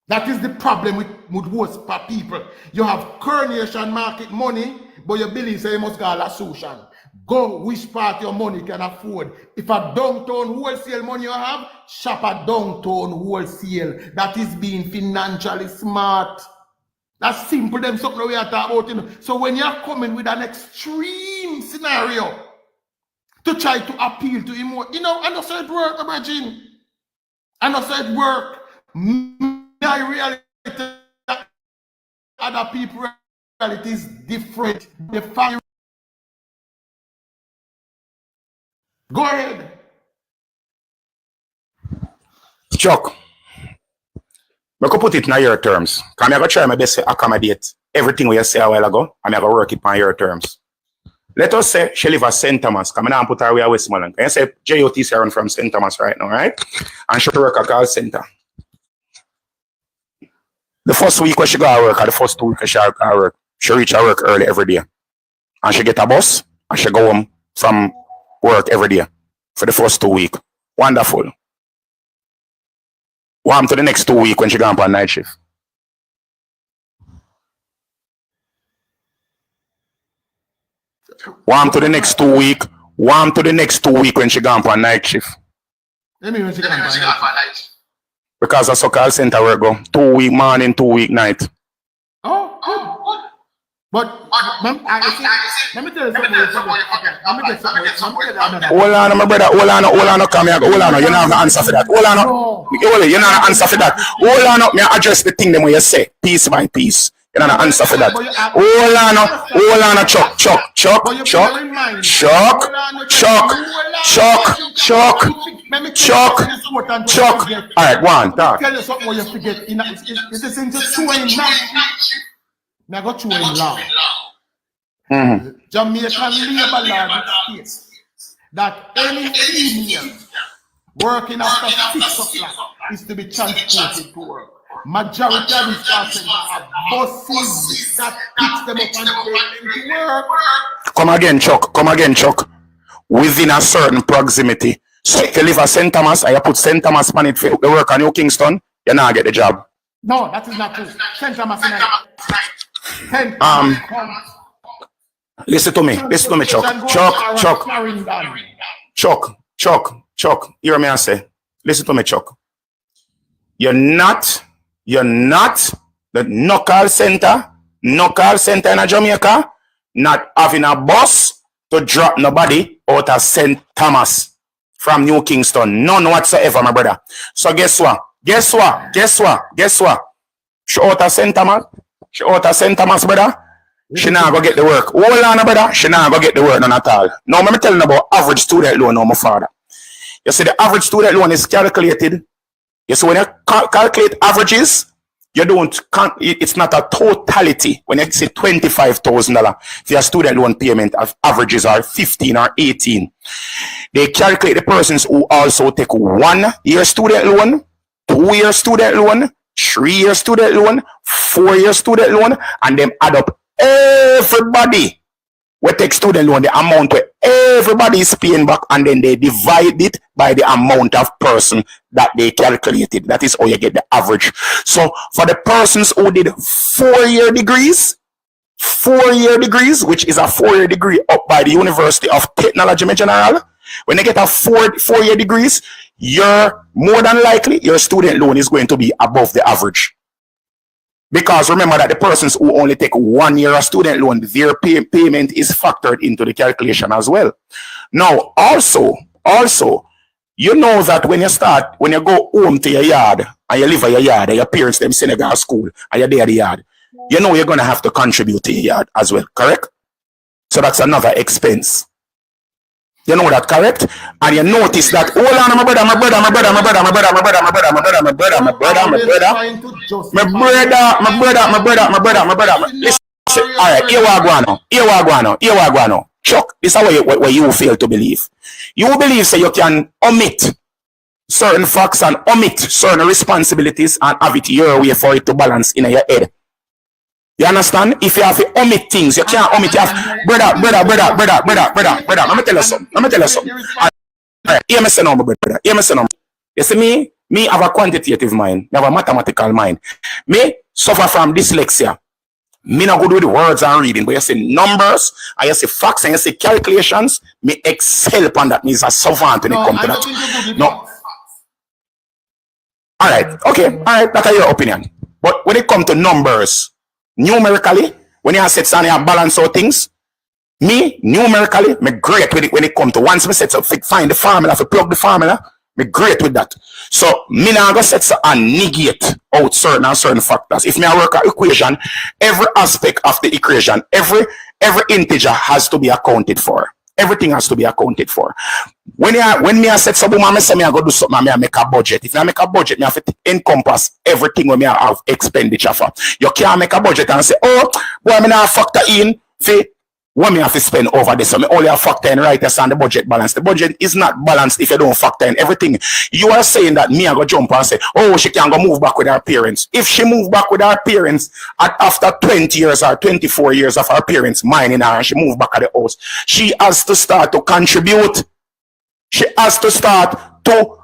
That is the problem with most people. You have coronation market money, but you believe say you must go a la Sushan. Go which part your money can afford. If a downtown wholesale money you have, shop a downtown wholesale. That is being financially smart. That's simple, them something we are talking about. You know. So when you're coming with an extreme scenario to try to appeal to him, you know, I know say it work, imagine. I know say it work. My reality, other people's reality is different. The family. Go ahead. Chuck, I could put it in your terms. I'm going to try my best to accommodate everything we say a while ago. I'm going to work it on your terms. Let us say she live at St. Thomas. Come on, put her away at Westmoreland. Can you say JOT run from St. Thomas right now, right? And she work at call center. The first week when she go to work, or the first 2 weeks she go to work, she reach her work early every day. And she get a bus, and she go home from work every day for the first 2 weeks. Wonderful. Warm to the next 2 weeks when she go on night shift. Warm to the next 2 weeks. Warm to the next 2 weeks when she go on night shift. When she go on night shift. Because that's how call center work go. 2 week morning, 2 week night. Oh, good. But let me tell you something. Hold on, my brother. Hold on, come here. Hold on, you don't have to answer for that. Hold on, you don't have to answer for that. Hold on, me address the thing them when you say piece by piece. You don't have to answer for that. Hold on, Chuck. All right, go on, talk. Tell you something what you forget. It is into chewing now. I got chewing law. Jamaican labor law states that any female working after 6 o'clock is to be transported to work. Majority of these call centers have buses that pick them up and take them to work. Come again, Chuck. Within a certain proximity. So if you live at St. Thomas and you put St. Thomas on it for the work on New Kingston, you not get the job. No, that is not true. St. Thomas is not. Listen to me, Chuck. Hear me I say. Listen to me, Chuck. You're not the no call center in Jamaica, not having a bus to drop nobody out of St. Thomas from New Kingston. None whatsoever, my brother. So guess what? She out of St. Thomas, brother. She not go get the work. Hold on, brother. She not go get the work none at all. Now, let me tell you about average student loan, my father. You see, the average student loan is calculated. You see, when you calculate averages, you don't, it's not a totality. When you say $25,000 for your student loan payment, averages are 15 or 18. They calculate the persons who also take 1 year student loan, 2 year student loan, 3 year student loan, 4 year student loan, and then add up everybody we take student loan, the amount where everybody is paying back, and then they divide it by the amount of person that they calculated. That is how you get the average. So for the persons who did 4 year degrees, which is a 4 year degree up by the University of Technology General, when they get a 4 year degrees, you're more than likely your student loan is going to be above the average. Because remember that the persons who only take 1 year of student loan, their payment is factored into the calculation as well. Now, also, You know that when you go home to your yard, and you live at your yard, and your parents, them send you to school, and you're there at the yard, you know you're going to have to contribute to your yard as well, correct? So that's another expense. You know that, correct? And you notice that, hold on, my brother. Listen, all right, here we go. Chuck, this is what you fail to believe. You believe so you can omit certain facts and omit certain responsibilities and have it your way for it to balance in your head. You understand? If you have to omit things, you can't omit. You have, brother. Let me tell you something. All right, hear me say no, brother. Hear me say no. You see me have a quantitative mind. I have a mathematical mind. Me suffer from dyslexia. Me not good with the words and reading, but you see numbers, and you see facts, and you see calculations. Me excel upon that. Me is a savant when it comes to that. No. All right, okay, all right, that's your opinion. But when it comes to numbers, numerically, when you have sets and you have balance out things, me numerically, me great with it when it comes to once me sets up, find the formula, if you plug the formula, me great with that. So me now go sets and negate out certain factors. If me I work an equation, every aspect of the equation, every integer has to be accounted for. Everything has to be accounted for. When me I set something, I say me I go do something, I make a budget. If I make a budget, me have to encompass everything when me I have expenditure for. You can't make a budget and say, oh, boy, me now factor in for what me have to spend over this. So me only have factor in right on the budget balance. The budget is not balanced if you don't factor in everything. You are saying that me I go jump and say, oh, she can go move back with her parents. If she move back with her parents after 20 years or 24 years of her parents mining her and she move back at the house, she has to start to contribute. She has to start to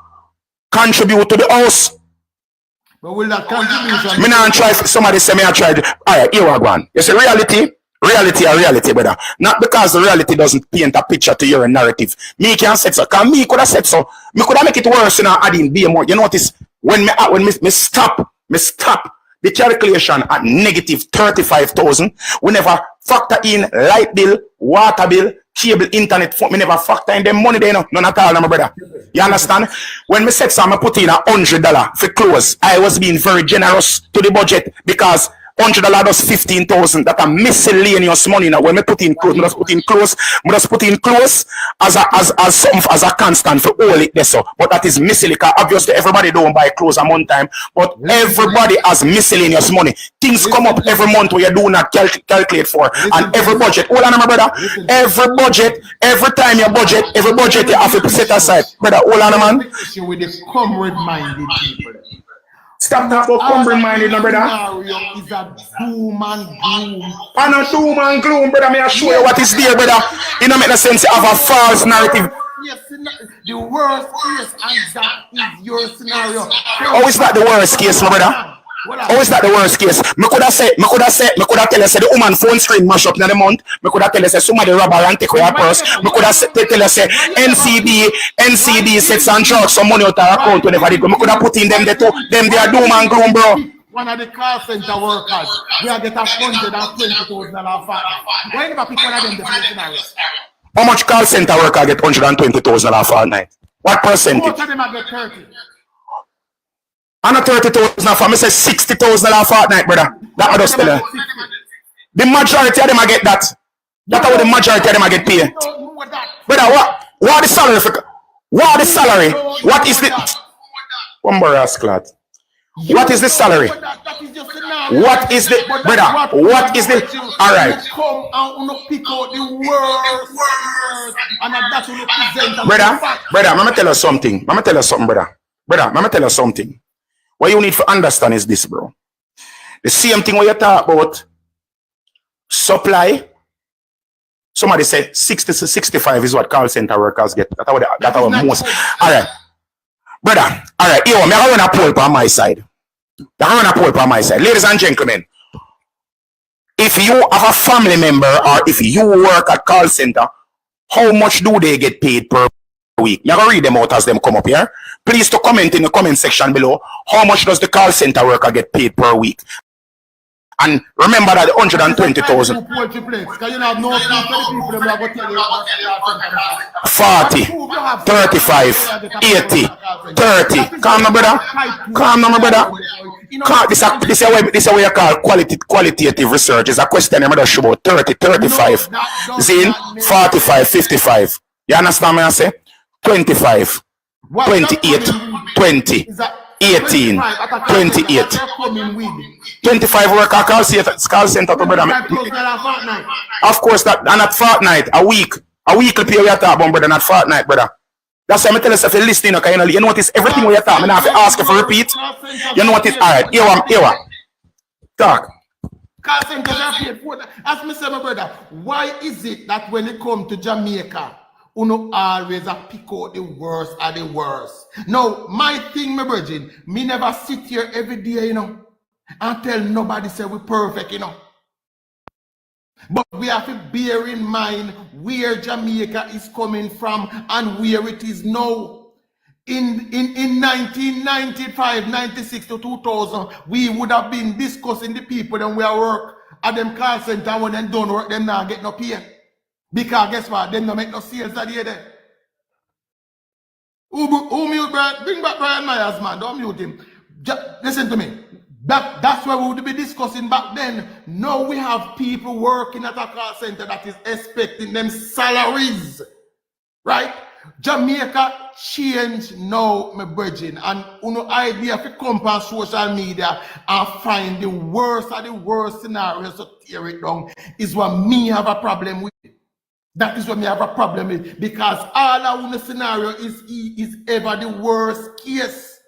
contribute to the house. But will that contribution? Me not try. Somebody say me I tried. All right, here we go. You see reality. Reality, brother. Not because the reality doesn't paint a picture to your narrative. Me can say so. Cause me could have said so. Me could have make it worse and adding be more. You notice when me stop the calculation at negative 35,000. We never factor in light bill, water bill, cable, internet. Me never factor in them money there, none at all, my brother. You understand? When me said so, I put in $100 for clothes. I was being very generous to the budget because $100 does 15,000. That a miscellaneous money. Now when me put in clothes, me just put in clothes as a constant for all it there. So, but that is miscellaneous. Obviously, everybody don't buy clothes at one time, but everybody has miscellaneous money. Things come up every month where you do not calculate for, and every budget. Hold on, my brother. Every budget, every time you budget, every budget you have to set aside, brother. Hold on, man. With the comrade-minded people. Stop talking about comrade-minded, no, brother. Is a doom and gloom. And a doom and gloom, brother. Me I show you what is there, brother. It don't make no sense. You have a false narrative. Yes, the worst case, and that is your scenario. Oh, it's not the worst case, my brother. Oh, it's not the worst case. Me could have tell you say the woman phone screen mash up in the month. Me could have tell you say somebody rob her and take away her purse. Me could have tell you say NCB sets and charge some money out of her account whenever they go. Me could have put in them they are doom and gloom, bro. One of the call center workers, we are getting $120,000 fine. Why never pick one of them the same scenario? How much call center worker get $120,000 for a night? What percentage? Most of them are get 30. And a 30,000 for me say $60,000 a fortnight, brother. That I just tell you. The majority of them I get that. That's how the majority of them I get paid. Brother, what the salary for? What the salary? What is the one more rascal? What is the salary? What is the brother? What is the all right? Brother, I'm gonna tell you something. Brother. What you need to understand is this, bro. The same thing when you talk about supply. Somebody said 60 to 65 is what call center workers get. That's our most. All right, brother. All right, yo, I'm going to run a poll on my side. Ladies and gentlemen, if you have a family member or if you work at call center, how much do they get paid per week? You're going to read them out as them come up here. Please to comment in the comment section below. How much does the call center worker get paid per week? And remember that the 120,000. 40, 35, 80, 30. Calm down, brother. Calm down, brother. This is what you call qualitative research. It's a question I'm sure about 30, 35. Zin, 45, 55. You understand me? I say 25, 28, 20. 18, 28, 25 work at call center to brother. Of course, that and at fortnight, a weekly pay we are talking about, brother, not fortnight, brother. That's why I tell you if you're listening, okay, you notice everything we are talking. I have to ask you for repeat. You notice, all right, here, talk. Call centers are paid for. Ask me, my brother, why is it that when it comes to Jamaica, you always pick out the worst of the worst? Now, my thing, my virgin, me never sit here every day, and tell nobody say we're perfect, But we have to bear in mind where Jamaica is coming from and where it is now. In 1995, 96 to 2000, we would have been discussing the people that we are work at them call center. When they don't work, them now get no pay. Because guess what? Them no make no sales that day there. Who mute Brian? Bring back Brian Myers, man. Don't mute him. Listen to me. That's what we would be discussing back then. Now we have people working at a call center that is expecting them salaries. Right? Jamaica change now, my virgin. And idea if you come on social media and find the worst of the worst scenarios to tear it down is what me have a problem with. That is what me have a problem with, because all our scenario is ever the worst case,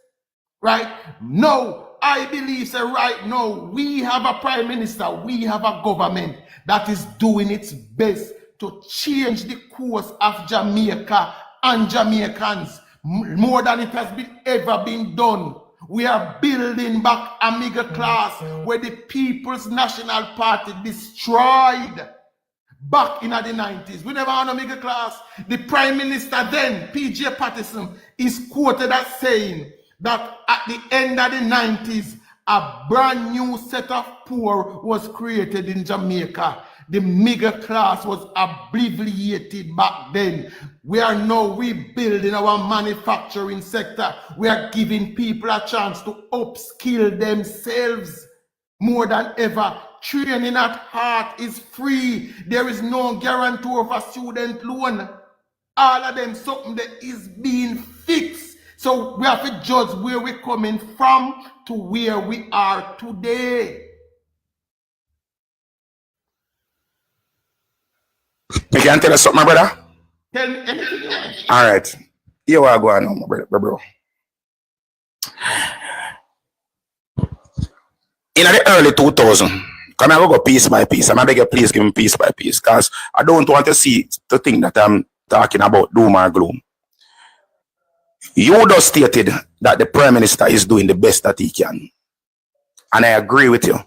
right? No, I believe that right now we have a prime minister, we have a government that is doing its best to change the course of Jamaica and Jamaicans more than it has ever been done. We are building back a middle class where the People's National Party destroyed. Back in the 90s, we never had a middle class. The Prime Minister then, P.J. Patterson, is quoted as saying that at the end of the 90s, a brand new set of poor was created in Jamaica. The middle class was abbreviated back then. We are now rebuilding our manufacturing sector. We are giving people a chance to upskill themselves more than ever. Training at heart is free. There is no guarantee of a student loan. All of them, something that is being fixed. So we have to judge where we're coming from to where we are today. You can tell us something, my brother? Tell me anything you want. All right. Here we are going on, my brother, bro. In the early 2000s, come here, go piece by piece. I'm beg you, please give me piece by piece, because I don't want to think that I'm talking about doom or gloom. You just stated that the Prime Minister is doing the best that he can. And I agree with you.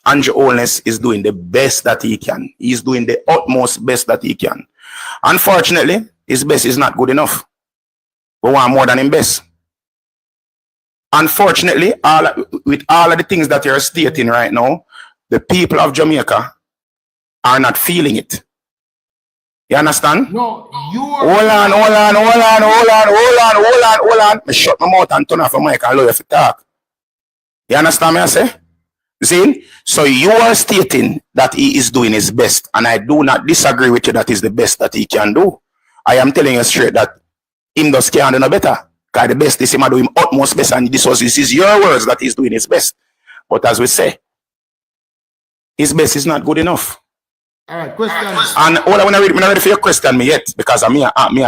Andrew Holness is doing the best that he can. He's doing the utmost best that he can. Unfortunately, his best is not good enough. We want more than his best. Unfortunately, with all of the things that you're stating right now, the people of Jamaica are not feeling it. You understand? No, you are. Hold on. I shut my mouth and turn off the mic and allow you to talk. You understand me, I say? See? So you are stating that he is doing his best, and I do not disagree with you that is the best that he can do. I am telling you straight that him just can't do no better. Because the best is him do him utmost best, and this is your words that he's doing his best. But as we say, his best is not good enough. All right, question. And all I want to read, I'm not ready for your question me yet, because I'm me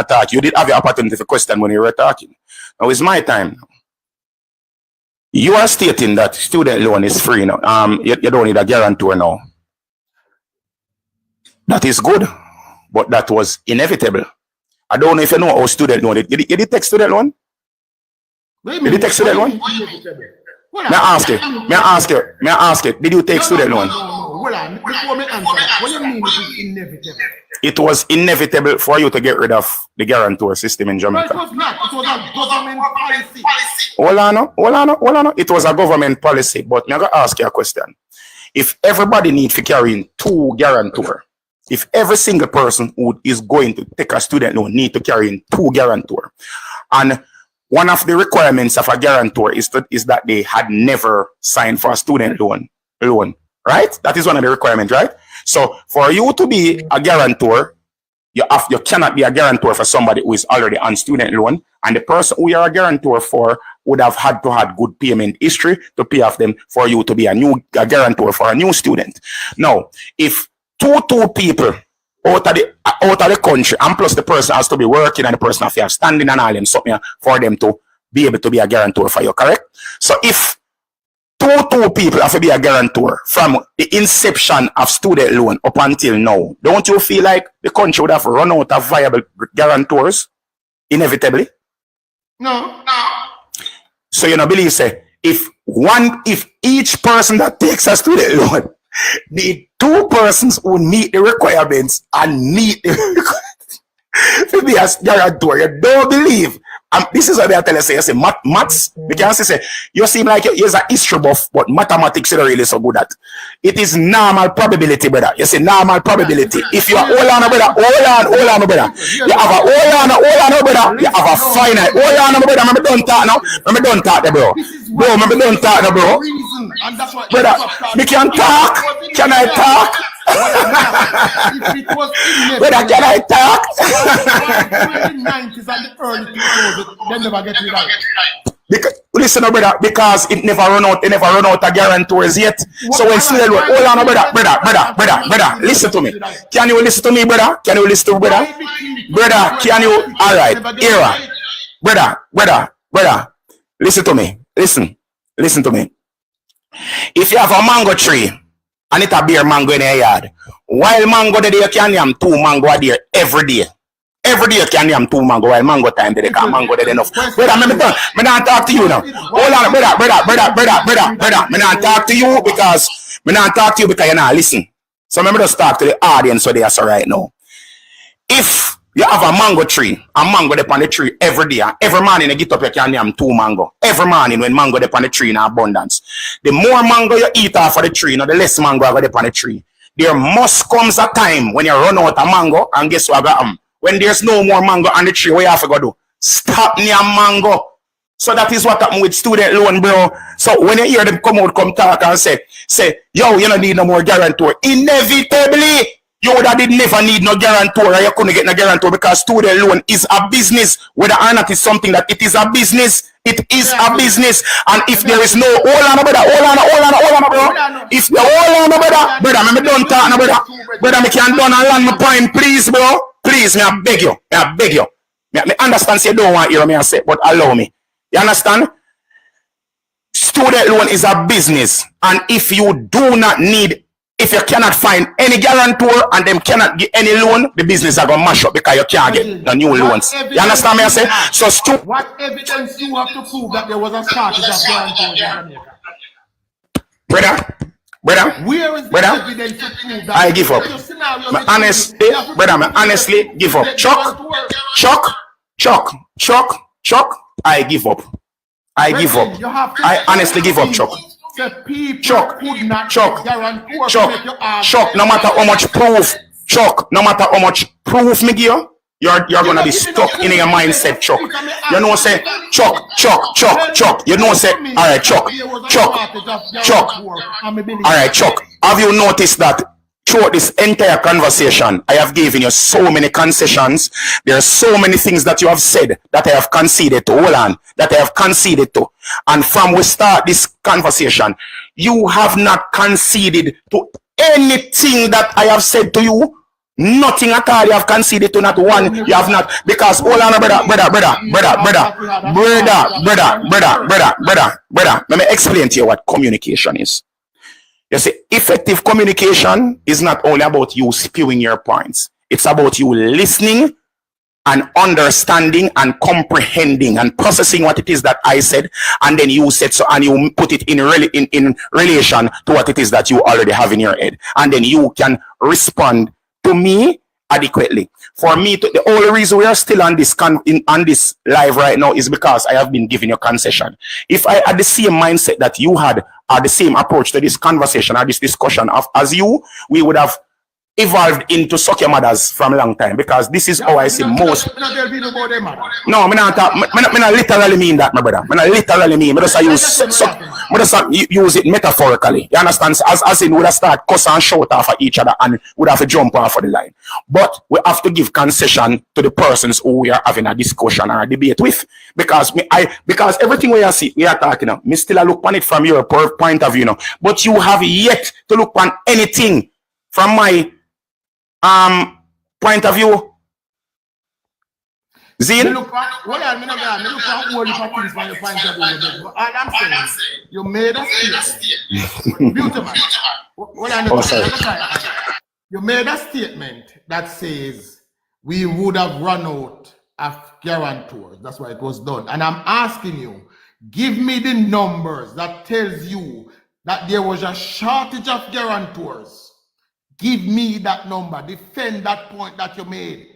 talk. You did have your opportunity to question when you were talking. Now it's my time. You are stating that student loan is free now. You don't need a guarantor now. That is good, but that was inevitable. I don't know if you know how student loan. You did take student loan? Did you take student loan? May I ask you, did you take student loan? Hold on, before me answer that, what do you mean it is inevitable? It was inevitable for you to get rid of the guarantor system in Jamaica. No, it was not. It was a government policy. Hold on. It was a government policy, but I'm going to ask you a question. if everybody needs to carry in 2 guarantor, if every single person who is going to take a student loan need to carry in 2 guarantor, and one of the requirements of a guarantor is that they had never signed for a student loan, right? That is one of the requirements, right? So for you to be a guarantor, you cannot be a guarantor for somebody who is already on student loan, and the person who you are a guarantor for would have had to have good payment history to pay off them for you to be a guarantor for a new student. Now, if two people out of the country, and plus the person has to be working and the person has to have standing and all them something for them to be able to be a guarantor for you, correct? So if two people have to be a guarantor from the inception of student loan up until now, don't you feel like the country would have run out of viable guarantors inevitably? No. So you know, believe say if each person that takes a student loan need 2 persons who meet the requirements and meet the requirements to be a guarantor, you don't believe. This is what I tell you, say maths, because say you seem like you're a history buff, but mathematics you're really so good at. It is normal probability, brother. You say normal probability. If you are hold on, brother. You have a hold on, brother. You have a finite. Hold on, brother. Remember don't talk now. Remember don't talk there, bro. Bro, remember don't talk now, bro. Brother, me can talk. Can I talk? Brother, can I talk? In the 90s and the early 2000s, they never get rid of it. Because, listen, brother, because it never run out of guarantors yet. So when student loan, hold on, brother, listen to me. Can you listen to me, brother? Can you listen to me, brother? Brother, can you? All right, era, brother, listen to me. Listen to me. If you have a mango tree and it a bear mango in your yard, while mango there you can yam 2 mango a day every day. Every day you can yam 2 mango while mango time there can't mango there enough. Brother, me not talk to you now. Hold on, brother. Me not talk to you because you're not listen. So let me just talk to the audience so they are so right now. If you have a mango tree, a mango there on the tree every day, every morning you get up you can yam 2 mango. Every morning when mango there on the tree in abundance. The more mango you eat off of the tree, the less mango you there on the tree. There must comes a time when you run out of mango, and guess what when there's no more mango on the tree, what you have to go do? Stop near mango. So that is what happened with student loan, bro. So when you hear them come talk and say, yo, you don't need no more guarantor. Inevitably, you would have never need no guarantor, or you couldn't get no guarantor because student loan is a business. Whether or not it's something that it is a business, it is a business. And if there is no, hold on, brother. If the hold on, brother, me don't talk, brother, me can't done and land my point, please, bro. Please, me I beg you. Me understand say you don't want to hear me say, but allow me. You understand? Student loan is a business, and if you cannot find any guarantor and them cannot get any loan, the business are gonna mash up because you can't get the new loans. You understand me? I say so. What evidence you have to prove that there was a shortage of guarantors in Jamaica? Brother, where is the evidence to prove that? I give up. I honestly give up. Chuck. I give up. I honestly give up, Chuck. Chuck. No matter how much proof me give you, you're gonna be stuck in your mindset, Chuck. You know say Chuck. You know say alright, Chuck. Alright, Chuck. Have you noticed that throughout this entire conversation, I have given you so many concessions. There are so many things that you have said that I have conceded to. Hold on, that I have conceded to. And from we start this conversation, you have not conceded to anything that I have said to you. Nothing at all you have conceded to, not one. You have not, because hold on, brother. Let me explain to you what communication is. You see, effective communication is not only about you spewing your points. It's about you listening and understanding and comprehending and processing what it is that I said, and then you said so, and you put it in relation to what it is that you already have in your head, and then you can respond to me adequately. For me, the only reason we are still on this on this live right now is because I have been giving you concession. If I had the same mindset that you had, or the same approach to this conversation or this discussion as you, we would have evolved into suck your mothers from a long time, because this is how I see most. No, I not literally mean that, my brother. I not literally mean. I just use it metaphorically. You understand? As in, we would have start cuss and shout off at each other and would have to jump off of the line. But we have to give concession to the persons who we are having a discussion or a debate with, because because everything we are talking about, me still look on it from your point of view, but you have yet to look on anything from my point of view. Zin? All I'm saying, you made a statement. Beautiful. You made a statement that says we would have run out of guarantors. That's why it was done. And I'm asking you, give me the numbers that tells you that there was a shortage of guarantors. Give me that number. Defend that point that you made.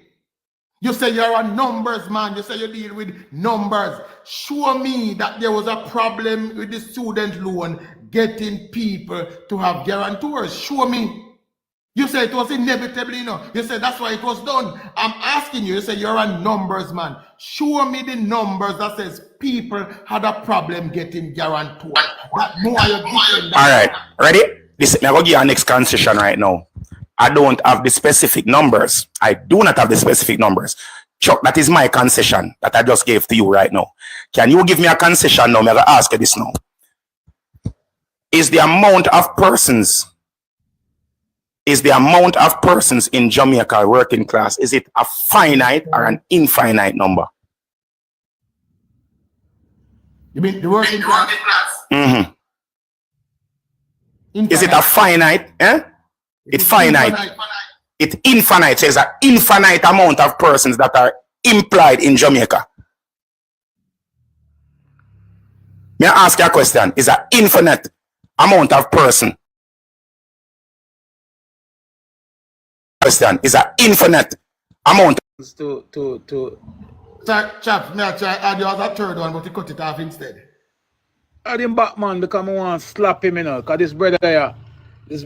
You say you're a numbers man. You say you deal with numbers. Show me that there was a problem with the student loan getting people to have guarantors. Show me. You say it was inevitable, You say that's why it was done. I'm asking you. You say you're a numbers man. Show me the numbers that says people had a problem getting guarantors. That more you defend. All right. Ready? Listen, I'm going to give you our next concession right now. I don't have the specific numbers. I do not have the specific numbers. Chuck, that is my concession that I just gave to you right now. Can you give me a concession now? I'm going to ask you this now. Is the amount of persons in Jamaica working class, is it a finite or an infinite number? You mean the working class? Mm-hmm. Is it a finite? It's finite. It's infinite. There's an infinite amount of persons that are implied in Jamaica. May I ask you a question? Is an infinite amount of person? Question is an infinite amount to chap, me I try add you as a third one, but you cut it off instead. I didn't Batman because I want to slap him, because this brother here, this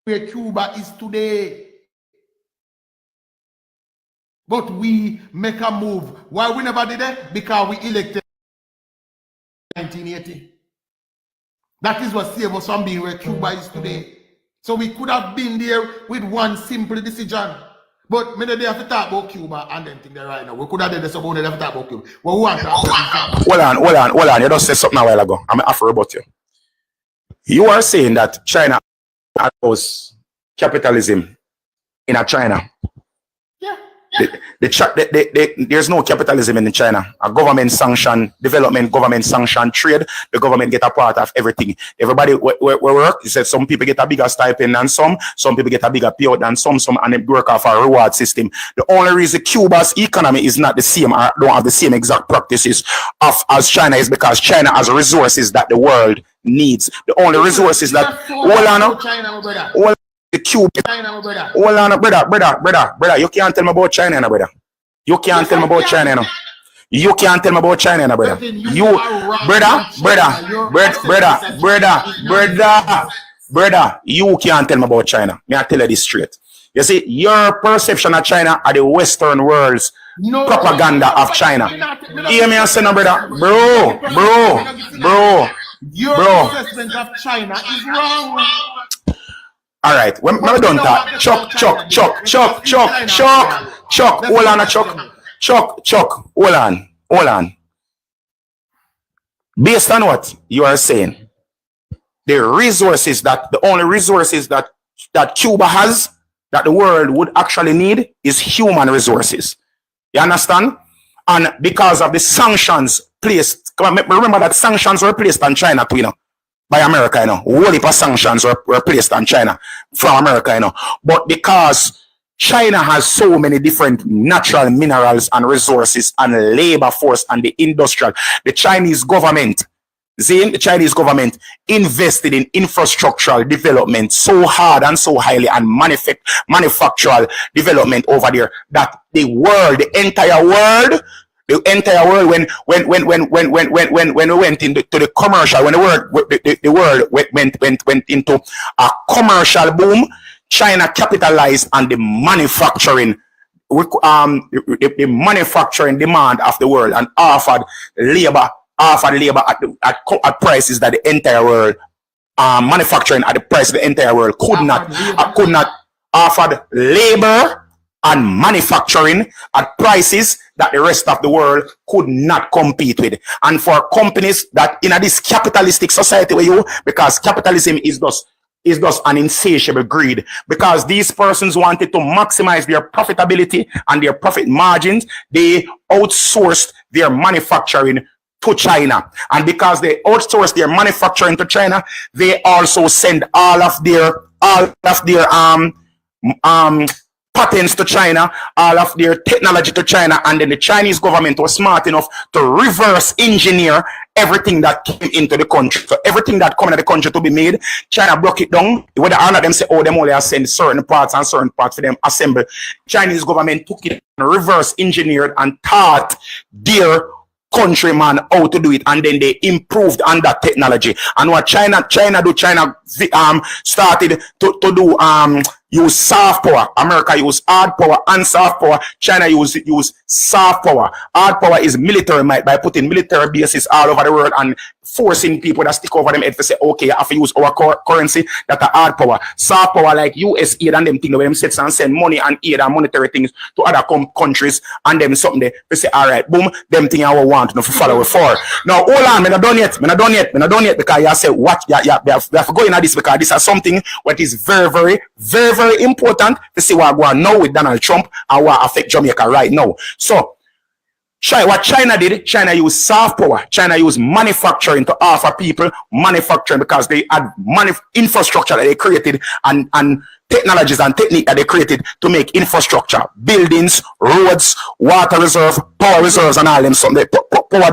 where Cuba is today. But we make a move. Why we never did it? Because we elected in 1980. That is what saved us from being where Cuba is today. So we could have been there with one simple decision. But maybe they have to talk about Cuba and then think they're right now. We could have done this about they have to talk about Cuba. Well, who want to talk about Hold on. You just said something a while ago. I'm after about you. You are saying that China allows capitalism in China. Yeah. There's no capitalism in China. A government sanction development, government sanction trade. The government get a part of everything. Everybody work. He said some people get a bigger stipend than some people get a bigger payout than some, and they work off a reward system. The only reason Cuba's economy is not the same, or don't have the same exact practices as China, is because China has resources that the world needs. The only resources that the Cuba. Hold on, brother. You can't tell me about China, no, brother. You can't tell me about China, no. You can't tell me about China, no, brother. You, brother. You can't tell me about China. May I tell you this straight? You see, your perception of China are the Western world's propaganda of China. Hear me and say, no, brother. Bro. Your assessment of China is wrong. All right, when we done that, Chuck. Hold on, Chuck. Hold on. Based on what you are saying, the only resources that Cuba has, that the world would actually need, is human resources. You understand? And because of the sanctions placed, remember that sanctions were placed on China too, by America, whole heap of sanctions were placed on China from America, But because China has so many different natural minerals and resources and labor force and the industrial, the Chinese government invested in infrastructural development so hard and so highly, and manufactural development over there, that the entire world, when we went into the commercial, when the world went into a commercial boom, China capitalized on the manufacturing, the manufacturing demand of the world, and offered labor at prices that the entire world, manufacturing at the price the entire world could not offer labor and manufacturing at prices that the rest of the world could not compete with. And for companies that in this capitalistic society because capitalism is thus an insatiable greed, because these persons wanted to maximize their profitability and their profit margins, they outsourced their manufacturing to China. And because they outsource their manufacturing to China, they also send all of their patents to China, all of their technology to China, and then the Chinese government was smart enough to reverse engineer everything that came into the country. So everything that come into the country to be made, China broke it down. Whether or not them say, them only send certain parts for them assemble. Chinese government took it and reverse engineered and taught their countryman how to do it, and then they improved on that technology. And what China started to do use soft power. America use hard power and soft power. China use soft power. Hard power is military might, by putting military bases all over the world and forcing people that stick over them head to say, okay, you have to use our currency. That's a hard power. Soft power like US aid and them things where them sets and send money and aid and monetary things to other countries, and them something they say, all right, boom, them thing I want to follow it for. Now hold on, I'm not done yet because you say what we have to go into this, because this is something what is very, very, very, very important to see what going on now with Donald Trump and what affect Jamaica right now. So what China did, China used soft power. China used manufacturing to offer people manufacturing, because they had infrastructure that they created and technologies and technique that they created to make infrastructure, buildings, roads, water reserve, power reserves, and all them something. Power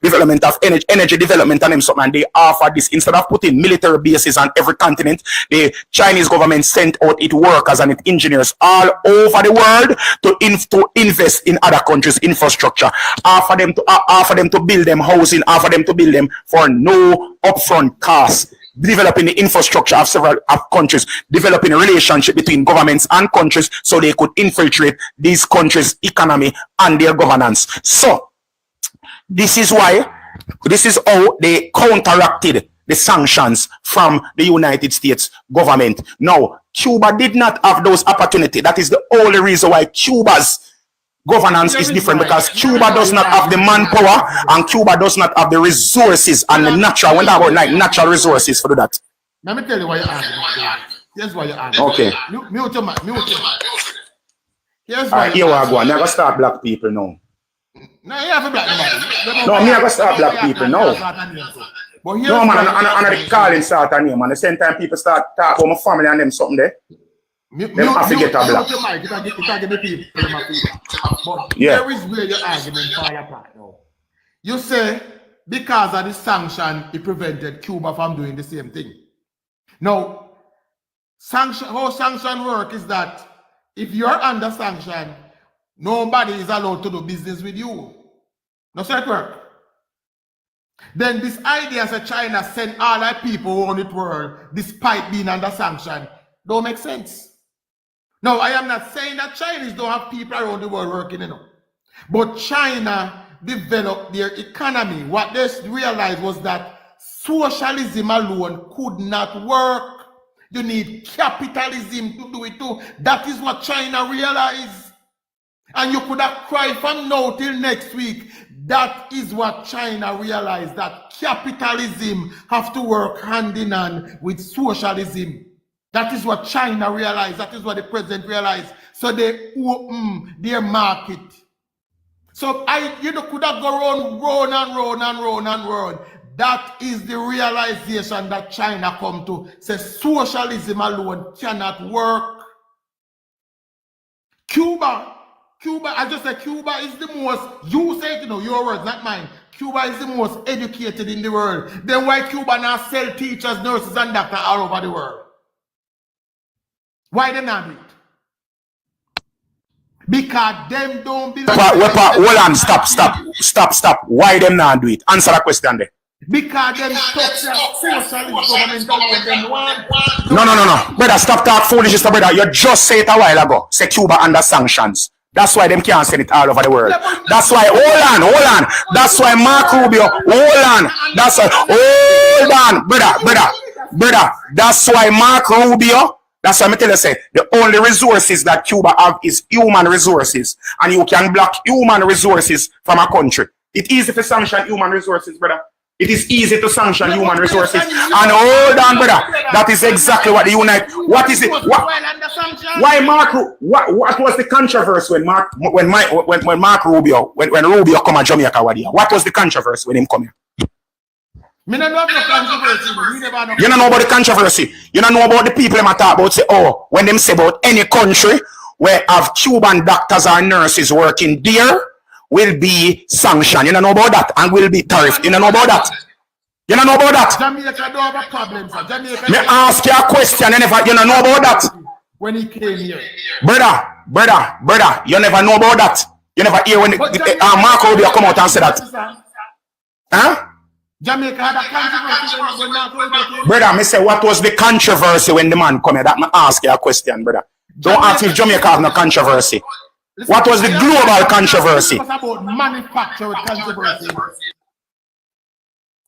development of energy development and them something. And they offer this instead of putting military bases on every continent. The Chinese government sent out its workers and its engineers all over the world to invest in other countries' infrastructure. Offer them to build them housing. Offer them to build them for no upfront cost. developing the infrastructure of several countries, developing a relationship between governments and countries so they could infiltrate these countries' economy and their governance. So, this is how they counteracted the sanctions from the United States government. Now, Cuba did not have those opportunities. That is the only reason why Cuba's governance is different, because Cuba does not have the manpower and Cuba does not have the resources and the natural, when I go like natural resources for that. Let me tell you why you're arguing. Here's why you're arguing. Okay. Mute your mic. Here's All why right, here we go. I'm going to start black people now. No, you have a black man. No, I'm going to start black people now. No, man, I'm calling start a name, man. The same time people start talking about my family and them something there. Them have to get a black. But here is where your argument fall apart now. You say because of the sanction, it prevented Cuba from doing the same thing. Now, how sanction work is that if you're under sanction, nobody is allowed to do business with you. No such work. Then this idea that China send all our people around the world despite being under sanction don't make sense. Now, I am not saying that Chinese don't have people around the world working, you know. But China developed their economy. What they realized was that socialism alone could not work. You need capitalism to do it too. That is what China realized. And you could have cried from now till next week. That is what China realized, that capitalism have to work hand in hand with socialism. That is what China realized. That is what the president realized. So they open their market. So you could have gone round. That is the realization that China come to. Say socialism alone cannot work. Cuba, I just said Cuba is the most, you say it, you know, your words, not mine. Cuba is the most educated in the world. Then why Cuba now sell teachers, nurses, and doctors all over the world? Why they not do it? Because them don't believe. Hold on, stop. Why them not do it? Answer that question there. Because them socialist government don't them want. No. Brother, stop talk foolishness, brother. You just said it a while ago. Say Cuba under sanctions. That's why them can't send it all over the world. That's why, hold on. That's why Mark Rubio, hold on. Hold on, brother. That's why Mark Rubio, that's why I tell you, say, the only resources that Cuba have is human resources. And you can block human resources from a country. It's easy to sanction human resources, brother. It is easy to sanction human resources. And hold on, brother. That is exactly what the United. What is it? Why Mark? What was the controversy when Mark Rubio when Rubio come to Jamaica? What was the controversy when him come here? Me don't know the controversy. You don't know about the controversy. You don't know about the people them talk about. Say, oh, when them say about any country where have Cuban doctors or nurses working there, will be sanctioned. You don't know about that, and will be tariffed. You don't know about that. You don't know about that. Jamaica don't have a problem, sir. Jamaica. Me ask you a question. You don't know about that. When he came here, brother, you never know about that. You never hear when Marco Rubio come out and say that. Huh? Jamaica had a controversy when Marco Rubio. Brother, me say what was the controversy when the man come here? That me ask you a question, brother. Don't ask if Jamaica have no controversy. What was the global controversy? It was about manufactured controversy.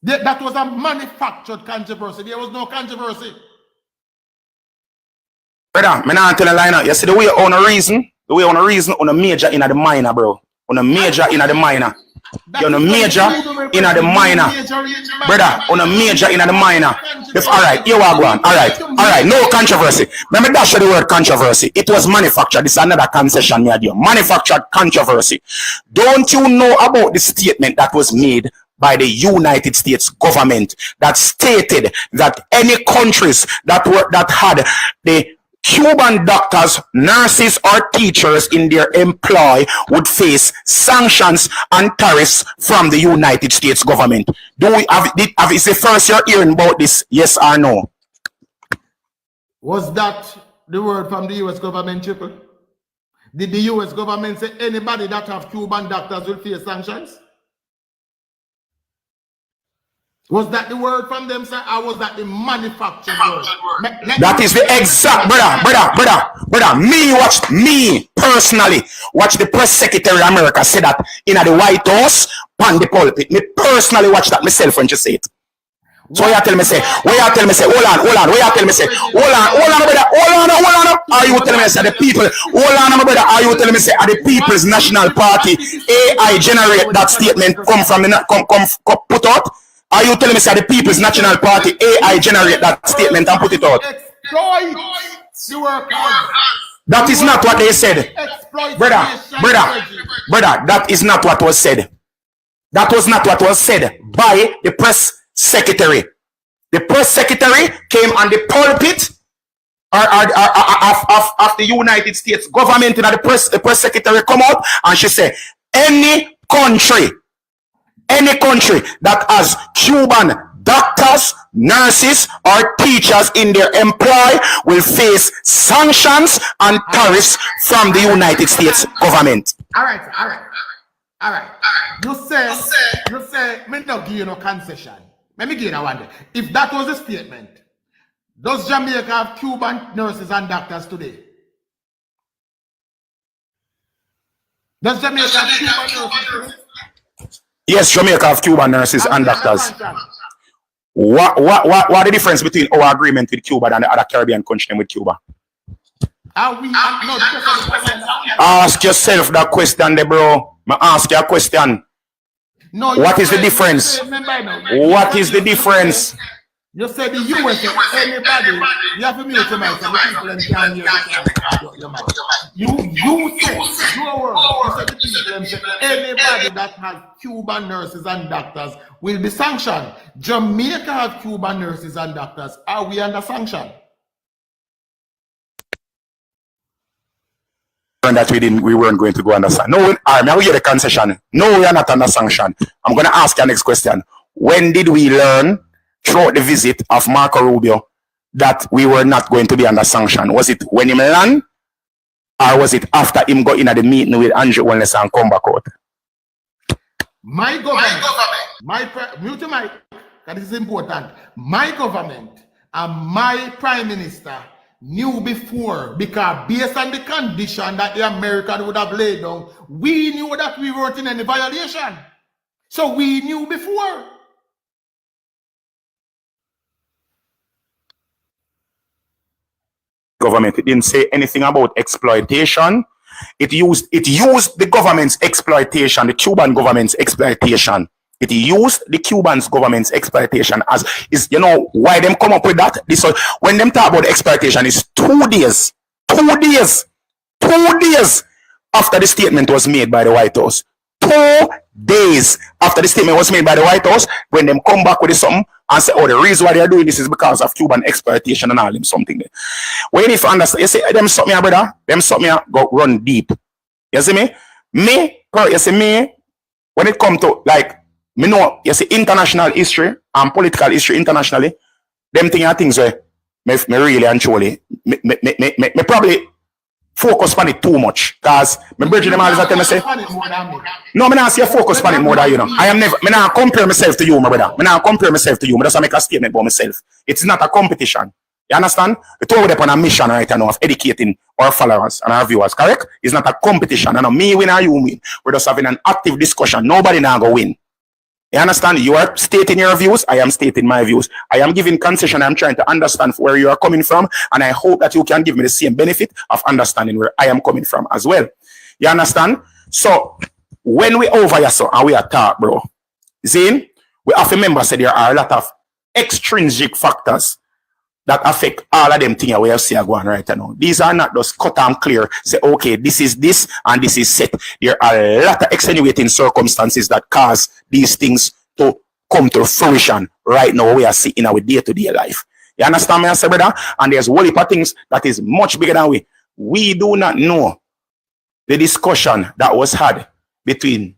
That was a manufactured controversy. There was no controversy. Brother, me not tell a line out. You see the way you own a reason on a major in the minor, bro. On a major in the minor. You're on a major in the minor. Brother, on a major in the minor. Alright, here we go on. Alright, no controversy. Remember dash the word controversy. It was manufactured. This is another concession me do. Manufactured controversy. Don't you know about the statement that was made by the United States government that stated that any countries that had the Cuban doctors, nurses, or teachers in their employ would face sanctions and tariffs from the United States government? Is the first you're hearing about this? Yes or no? Was that the word from the U.S. government, Triple? Did the U.S. government say anybody that have Cuban doctors will face sanctions? Was that the word from them, sir, or was that the manufactured word? That is the exact, brother. Me personally watch the press secretary of America say that in the White House on the pulpit. Me personally watch that myself when she say it. So where you tell me say, hold on, where you tell me say, hold on, brother, hold on. Are you telling me say the people, hold on, my brother, are you telling me say are the People's National Party AI generate that statement come from the put out? Are you telling me say the People's National Party AI generate that statement and put it out? That is not what they said. Brother, that is not what was said. That was not what was said by the press secretary. The press secretary came on the pulpit of the United States government, and the press secretary come out and she said, any country that has Cuban doctors, nurses, or teachers in their employ will face sanctions and tariffs from the United States government. All right. You say, me not give you no concession. Let me give you one day. If that was the statement, does Jamaica have Cuban nurses and doctors today? Does Jamaica have Cuban nurses today? Yes, Jamaica have Cuban nurses and doctors. What the difference between our agreement with Cuba and the other Caribbean country with Cuba? Ask yourself that question, bro. Ask you a question. No, what is the difference? What is the difference? You said the US, anybody, you have to mute your mic, so the people can hear your mic. You said, your word, you said the people say anybody that has Cuban nurses and doctors will be sanctioned. Jamaica have Cuban nurses and doctors. Are we under sanction? That we weren't going to go under sanction. No, now we get a concession. No, we are not under sanction. I'm going to ask you next question. When did we learn throughout the visit of Marco Rubio that we were not going to be under sanction? Was it when him land, or was it after him go in at the meeting with Andrew Wellness and come back out? My government, mute your mic, that is important. My government and my prime minister knew before, because based on the condition that the American would have laid down, we knew that we weren't in any violation. So we knew before. Government, it didn't say anything about exploitation. It used the government's exploitation, the Cuban government's exploitation. It used the Cuban government's exploitation as is, you know, why them come up with that? This was, when them talk about exploitation, is 2 days after the statement was made by the White House. 2 days after the statement was made by the White House, when them come back with something and say, oh, the reason why they're doing this is because of Cuban exploitation and all them something there. When you need to understand, you see, them something here, brother, them something here go run deep. You see me? You see me, when it come to, like, me know, you see, international history and political history internationally, them things where me really and truly, me probably focus on it too much. Because my bridge them always tell me say, no, me not say focus on it more than you know. I am never, me not compare myself to you, my brother. Me not compare myself to you. Me just make a statement about myself. It's not a competition. You understand? The two of them on a mission right now of educating our followers and our viewers, correct? It's not a competition. I know me win or you win. We're just having an active discussion. Nobody now go win. You understand? You are stating your views. I am stating my views. I am giving concession. I'm trying to understand where you are coming from. And I hope that you can give me the same benefit of understanding where I am coming from as well. You understand? So, when we over here, so, and we are talk, bro, Zane, we have to remember that there are a lot of extrinsic factors that affect all of them things we have seen going right now. These are not just cut and clear. Say, okay, this is this and this is set. There are a lot of extenuating circumstances that cause these things to come to fruition right now. We are seeing in our day-to-day life. You understand me, brother? And there's a whole heap of things that is much bigger than we. We do not know the discussion that was had between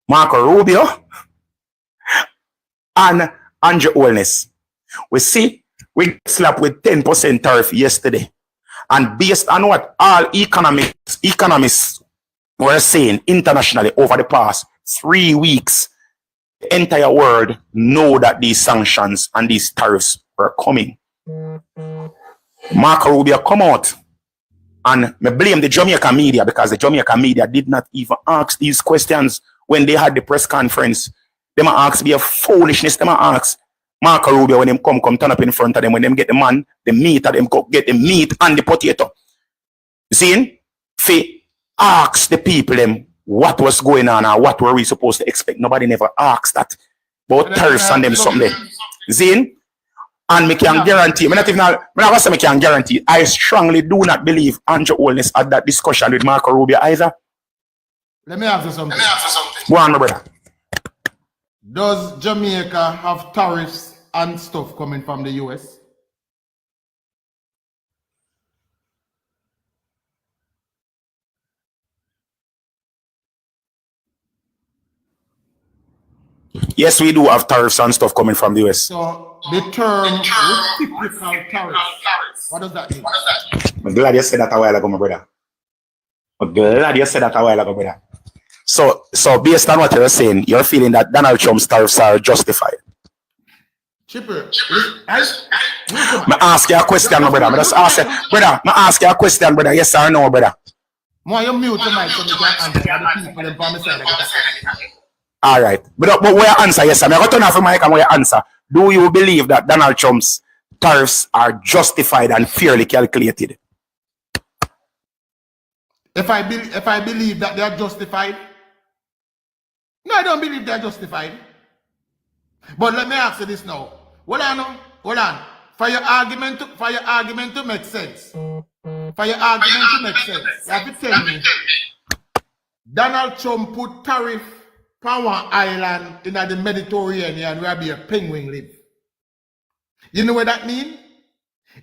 Marco Rubio and Andrew Wellness. We see we slapped with 10% tariff yesterday. And based on what all economists were saying internationally over the past 3 weeks, the entire world know that these sanctions and these tariffs were coming. Marco Rubio come out and me blame the Jamaican media because the Jamaican media did not even ask these questions when they had the press conference. They might ask be a foolishness. They might ask Marco Rubio when them come turn up in front of them, when them get the man, the meat, and them get the meat and the potato. See? Fi ask the people them what was going on or what were we supposed to expect. Nobody never asked that about tariffs and them something. See? And me can guarantee, me can guarantee, I strongly do not believe Andrew Holness had that discussion with Marco Rubio either. Let me ask you something. Go on, my brother. Does Jamaica have tariffs and stuff coming from the US? Yes, we do have tariffs and stuff coming from the US. So the term reciprocal tariffs, what does that mean? I'm glad you said that a while ago, my brother. I'm glad you said that a while ago, brother. So based on what you're saying, you're feeling that Donald Trump's tariffs are justified. Chipper, I ask you a question, my brother. I just ask you, brother. I ask you a question, brother. Yes or no, brother? More you mute your mic so you can answer the people in from the side. All right, but where you answer, yes, sir. I'm going to turn off the mic and where you answer. Do you believe that Donald Trump's tariffs are justified and fairly calculated? If I believe that they are justified, no, I don't believe they are justified. But let me ask you this now. Hold on. For your argument to make sense. You have to tell me. Donald Trump put tariff on one island in the Mediterranean where be a penguin live. You know what that means?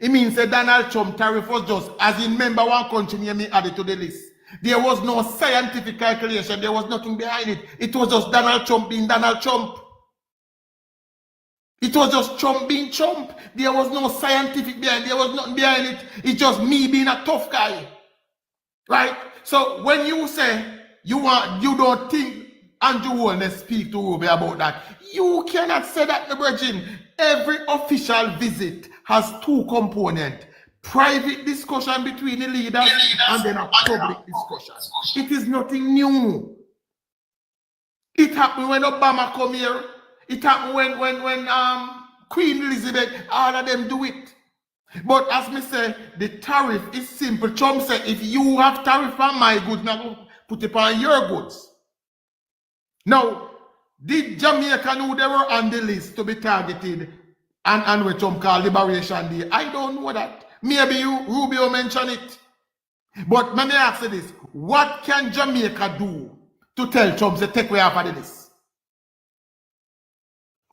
It means that Donald Trump tariff was just, as in member one country near me added to the list. There was no scientific calculation. There was nothing behind it. It was just Donald Trump being Donald Trump. It was just Trump being Trump. There was no scientific behind it. There was nothing behind it. It's just me being a tough guy. Right? So when you say you don't think Andrew Holness speak to Ruby about that, you cannot say that, Virgin. Every official visit has two components. Private discussion between the leaders and then a public discussion. It is nothing new. It happened when Obama come here. It happened when Queen Elizabeth, all of them do it. But as me say, the tariff is simple. Trump said, if you have tariff on my goods, now put it on your goods. Now, did Jamaica know they were on the list to be targeted and what Trump called Liberation Day? I don't know that. Maybe Rubio mentioned it. But let me ask you this. What can Jamaica do to tell Trump to take away off of the list?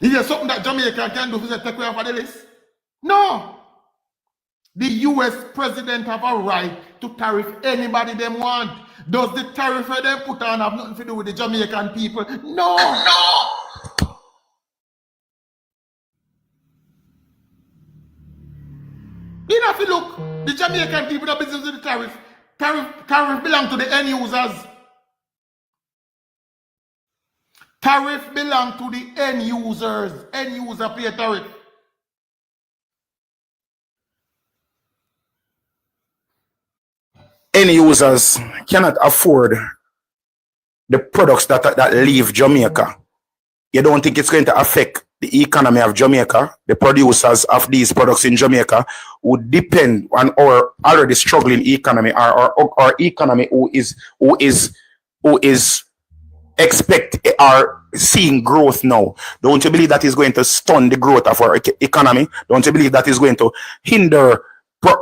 Is there something that Jamaica can do to take away off of the list? No. The US president have a right to tariff anybody they want. Does the tariff they put on have nothing to do with the Jamaican people? No. You have to look. The Jamaican people are business with the tariff. Tariff belong to the end users. Tariff belong to the end users. End user pay tariff. End users cannot afford the products that leave Jamaica. You don't think it's going to affect the economy of Jamaica? The producers of these products in Jamaica would depend on our already struggling economy, our economy who is seeing growth now. Don't you believe that is going to stun the growth of our economy? Don't you believe that is going to hinder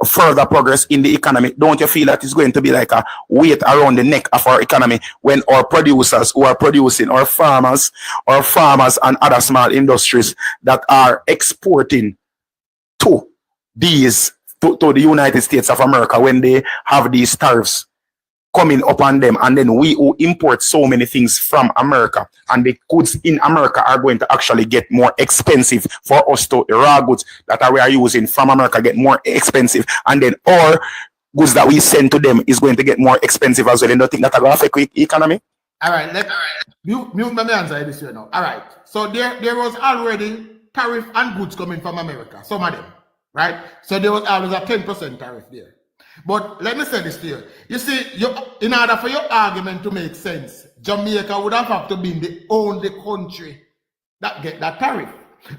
further progress in the economy? Don't you feel that it's going to be like a weight around the neck of our economy when our producers who are producing, our farmers and other small industries that are exporting to the United States of America, when they have these tariffs coming upon them, and then we who import so many things from America, and the goods in America are going to actually get more expensive for us to, the raw goods that we are using from America get more expensive, and then our goods that we send to them is going to get more expensive as well. And don't think that will affect the economy? All right, let me answer this here now. All right, so there was already tariff on goods coming from America, some of them, right? So there was always a 10% tariff there. But let me say this to you. You see, in order for your argument to make sense, Jamaica would have to be the only country that get that tariff.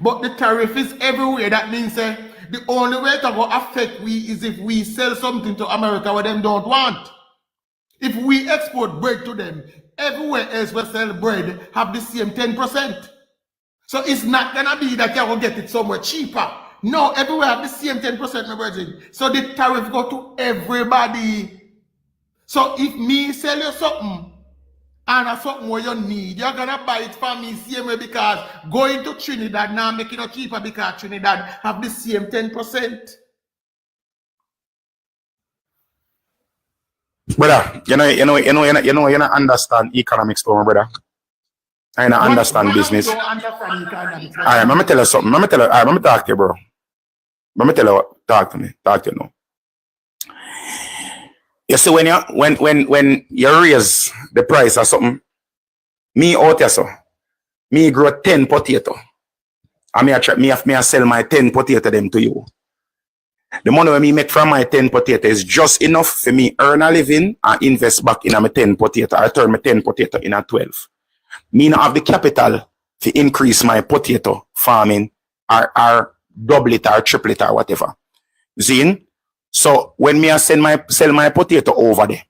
But the tariff is everywhere. That means the only way to go affect we is if we sell something to America what them don't want. If we export bread to them, everywhere else we sell bread have the same 10%. So it's not gonna be that you will get it somewhere cheaper. No, everywhere have the same 10%, my virgin. So the tariff go to everybody. So if me sell you something and something where you need, you're gonna buy it from me same way because going to Trinidad now making it cheaper because Trinidad have the same 10%. Brother, you don't understand economics, though, my brother. I don't understand business. All right, let me tell you something. Let me talk to you, bro. Let me tell you, talk to you now. You see, when you raise the price of something, me out here, so me grow 10 potato. And me sell my 10 potato them to you. The money when me make from my 10 potato is just enough for me earn a living and invest back in my 10 potato. I turn my 10 potato in a 12. Me not have the capital to increase my potato farming or double it or triple it or whatever. Zin? So when me sell my potato over there,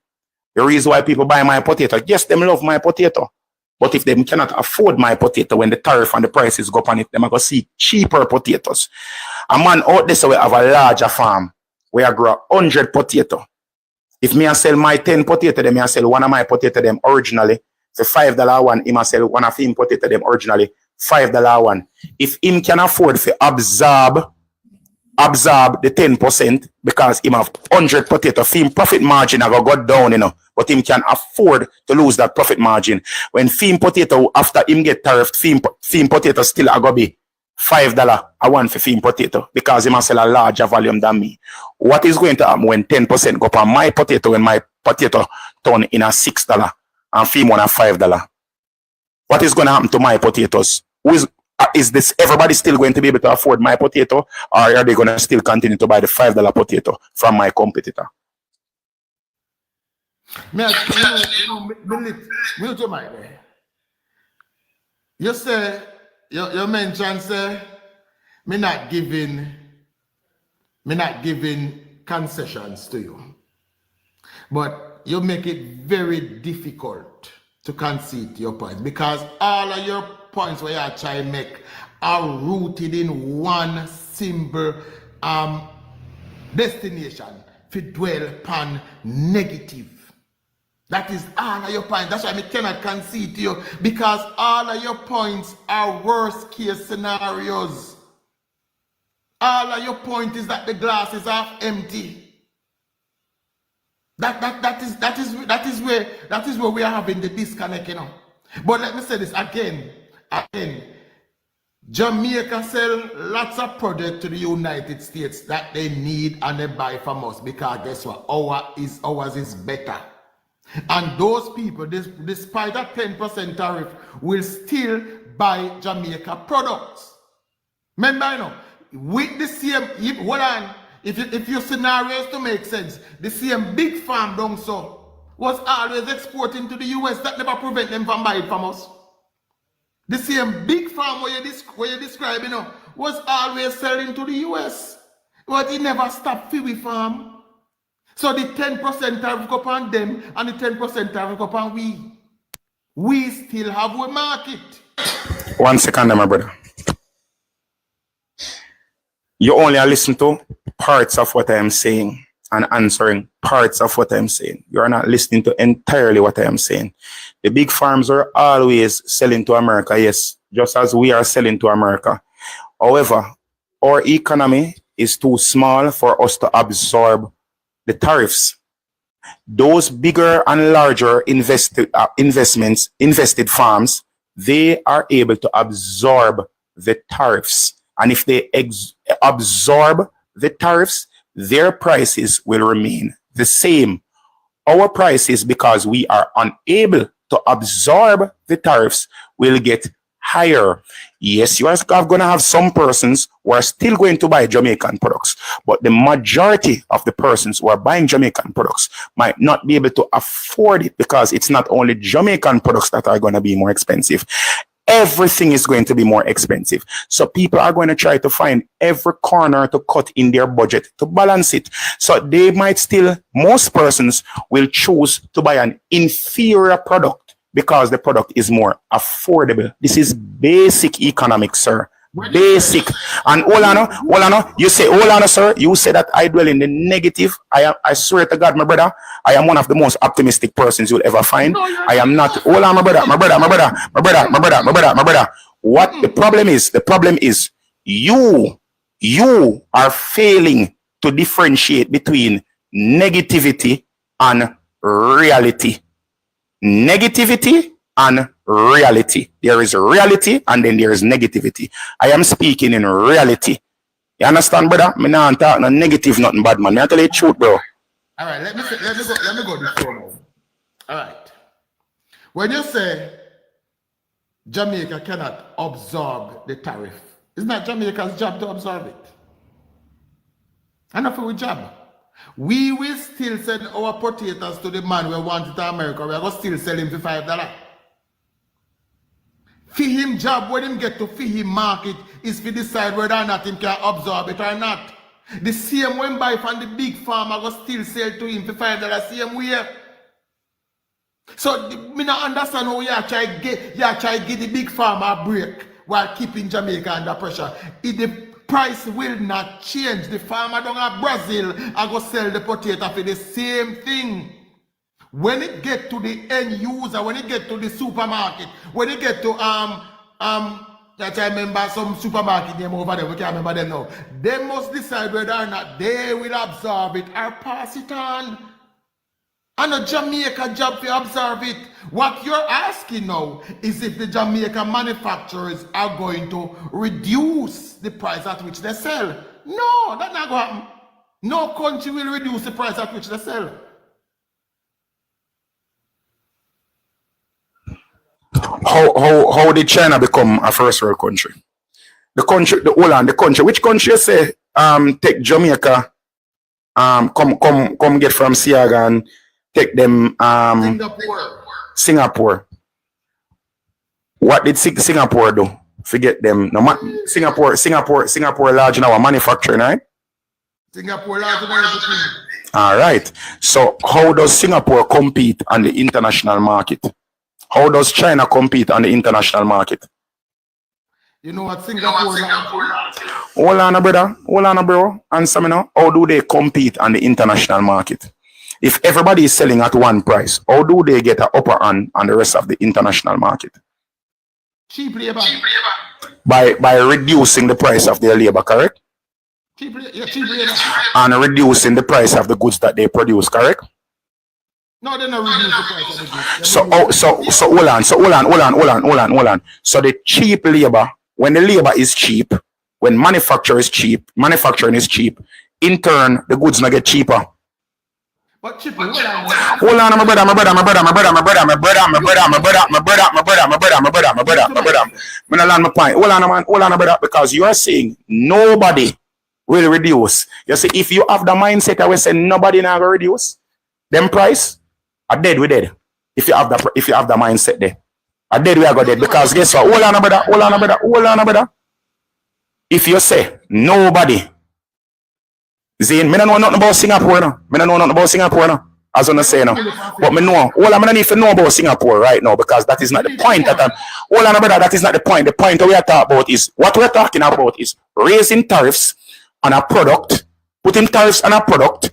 the reason why people buy my potato, yes, them love my potato. But if they cannot afford my potato when the tariff and the prices go up on it, they are going to see cheaper potatoes. A man out there so we have a larger farm where I grow 100 potato. If me sell my 10 potato, then I sell one of my potato them originally for $5 one. Him sell one of him potato them originally $5 one. If him can afford to absorb the 10% because him have 100 potato, him profit margin will go down, you know. But him can afford to lose that profit margin. When film potato, after him get tariffed, film potato still a go be $5 a one for film potato because he must sell a larger volume than me. What is going to happen when 10% go up on my potato when my potato turn in a $6 and film one a $5? What is going to happen to my potatoes? Is this everybody still going to be able to afford my potato, or are they going to still continue to buy the $5 potato from my competitor? You say, you mentioned, say, me not giving concessions to you. But you make it very difficult to concede your points because all of your points where you try to make are rooted in one simple destination to dwell upon negative. That is all of your points. That's why I cannot concede to you because all of your points are worst case scenarios. All of your point is that the glass is half empty. That is where we are having the disconnect, you know. But let me say this again. Jamaica sell lots of products to the United States that they need and they buy from us because guess what? Ours is better. And those people, despite that 10% tariff, will still buy Jamaica products. Remember, you know, with the same, hold on, if your scenario is to make sense, the same big farm down so was always exporting to the US. That never prevent them from buying from us. The same big farm where you describe, you know, was always selling to the US. But it never stopped for we farm. So the 10% tariff go upon them and the 10% tariff go upon we. We still have a market. 1 second, my brother. You only listen to parts of what I am saying and answering parts of what I am saying. You are not listening to entirely what I am saying. The big farms are always selling to America, yes, just as we are selling to America. However, our economy is too small for us to absorb the tariffs. Those bigger and larger invested farms, they are able to absorb the tariffs. And if they absorb the tariffs, their prices will remain the same. Our prices, because we are unable to absorb the tariffs will get higher. Yes, you are going to have some persons who are still going to buy Jamaican products, but the majority of the persons who are buying Jamaican products might not be able to afford it, because it's not only Jamaican products that are going to be more expensive. Everything is going to be more expensive. So people are going to try to find every corner to cut in their budget to balance it. So they might still, most persons will choose to buy an inferior product because the product is more affordable. This is basic economics, sir. Basic. And hold on, you say, hold on, sir, you say that I dwell in the negative. I swear to God, my brother, I am one of the most optimistic persons you'll ever find. No, I am not. Hold on, my brother. What the problem is you are failing to differentiate between negativity and reality. Negativity and reality. There is reality and then there is negativity. I am speaking in reality. You understand, brother? Me not talk no negative, nothing bad, man. I tell you the truth, bro. All right, let me go before now. All right. When you say Jamaica cannot absorb the tariff, it's not Jamaica's job to absorb it. Enough of a job. We will still send our potatoes to the man we want it in America. We are going to still sell him for $5. For him job, when him get to for him market, is to decide whether or not him can absorb it or not. The same when buy from the big farm, I go still sell to him for $5 same way. So me not understand how you try get the big farmer a break while keeping Jamaica under pressure. If the price will not change, the farmer down at Brazil I go sell the potato for the same thing. When it get to the end user, when it get to the supermarket, when it get to that I remember some supermarket name over there, we can't remember them now. They must decide whether or not they will absorb it or pass it on. And a Jamaica job to absorb it. What you're asking now is if the Jamaica manufacturers are going to reduce the price at which they sell. No, that's not going to happen. No country will reduce the price at which they sell. How did China become a first world country? The country, which country you say take Jamaica come get from Siaga and take them Singapore. What did Singapore do? Forget them. No, Singapore large now manufacturing, right? Singapore large everything. All right. So how does Singapore compete on the international market? How does China compete on the international market? You know what Singapore Hold on, brother. Hold on, bro. Answer me now. How do they compete on the international market? If everybody is selling at one price, how do they get an upper hand on the rest of the international market? Cheap labor. By reducing the price of their labor, correct? Cheap labor. And reducing the price of the goods that they produce, correct? No, they don't reduce the price of the goods. So hold on. So the cheap labor, when the labor is cheap, when manufacturing is cheap, in turn the goods not get cheaper. But cheap, hold on, my brother. Me not land my point. Hold on, brother, because you are saying nobody will reduce. You see, if you have the mindset I will say nobody now will reduce, them price are dead, we dead. If you have the mindset there, are dead, we are dead. Because guess what? Hold on, brother. If you say nobody, Zane, me don't know nothing about Singapore now. As I say now. But me know. All I need to know about Singapore right now, because that is not the point that that is not the point. The point that we are talking about is what we're talking about is raising tariffs on a product, putting tariffs on a product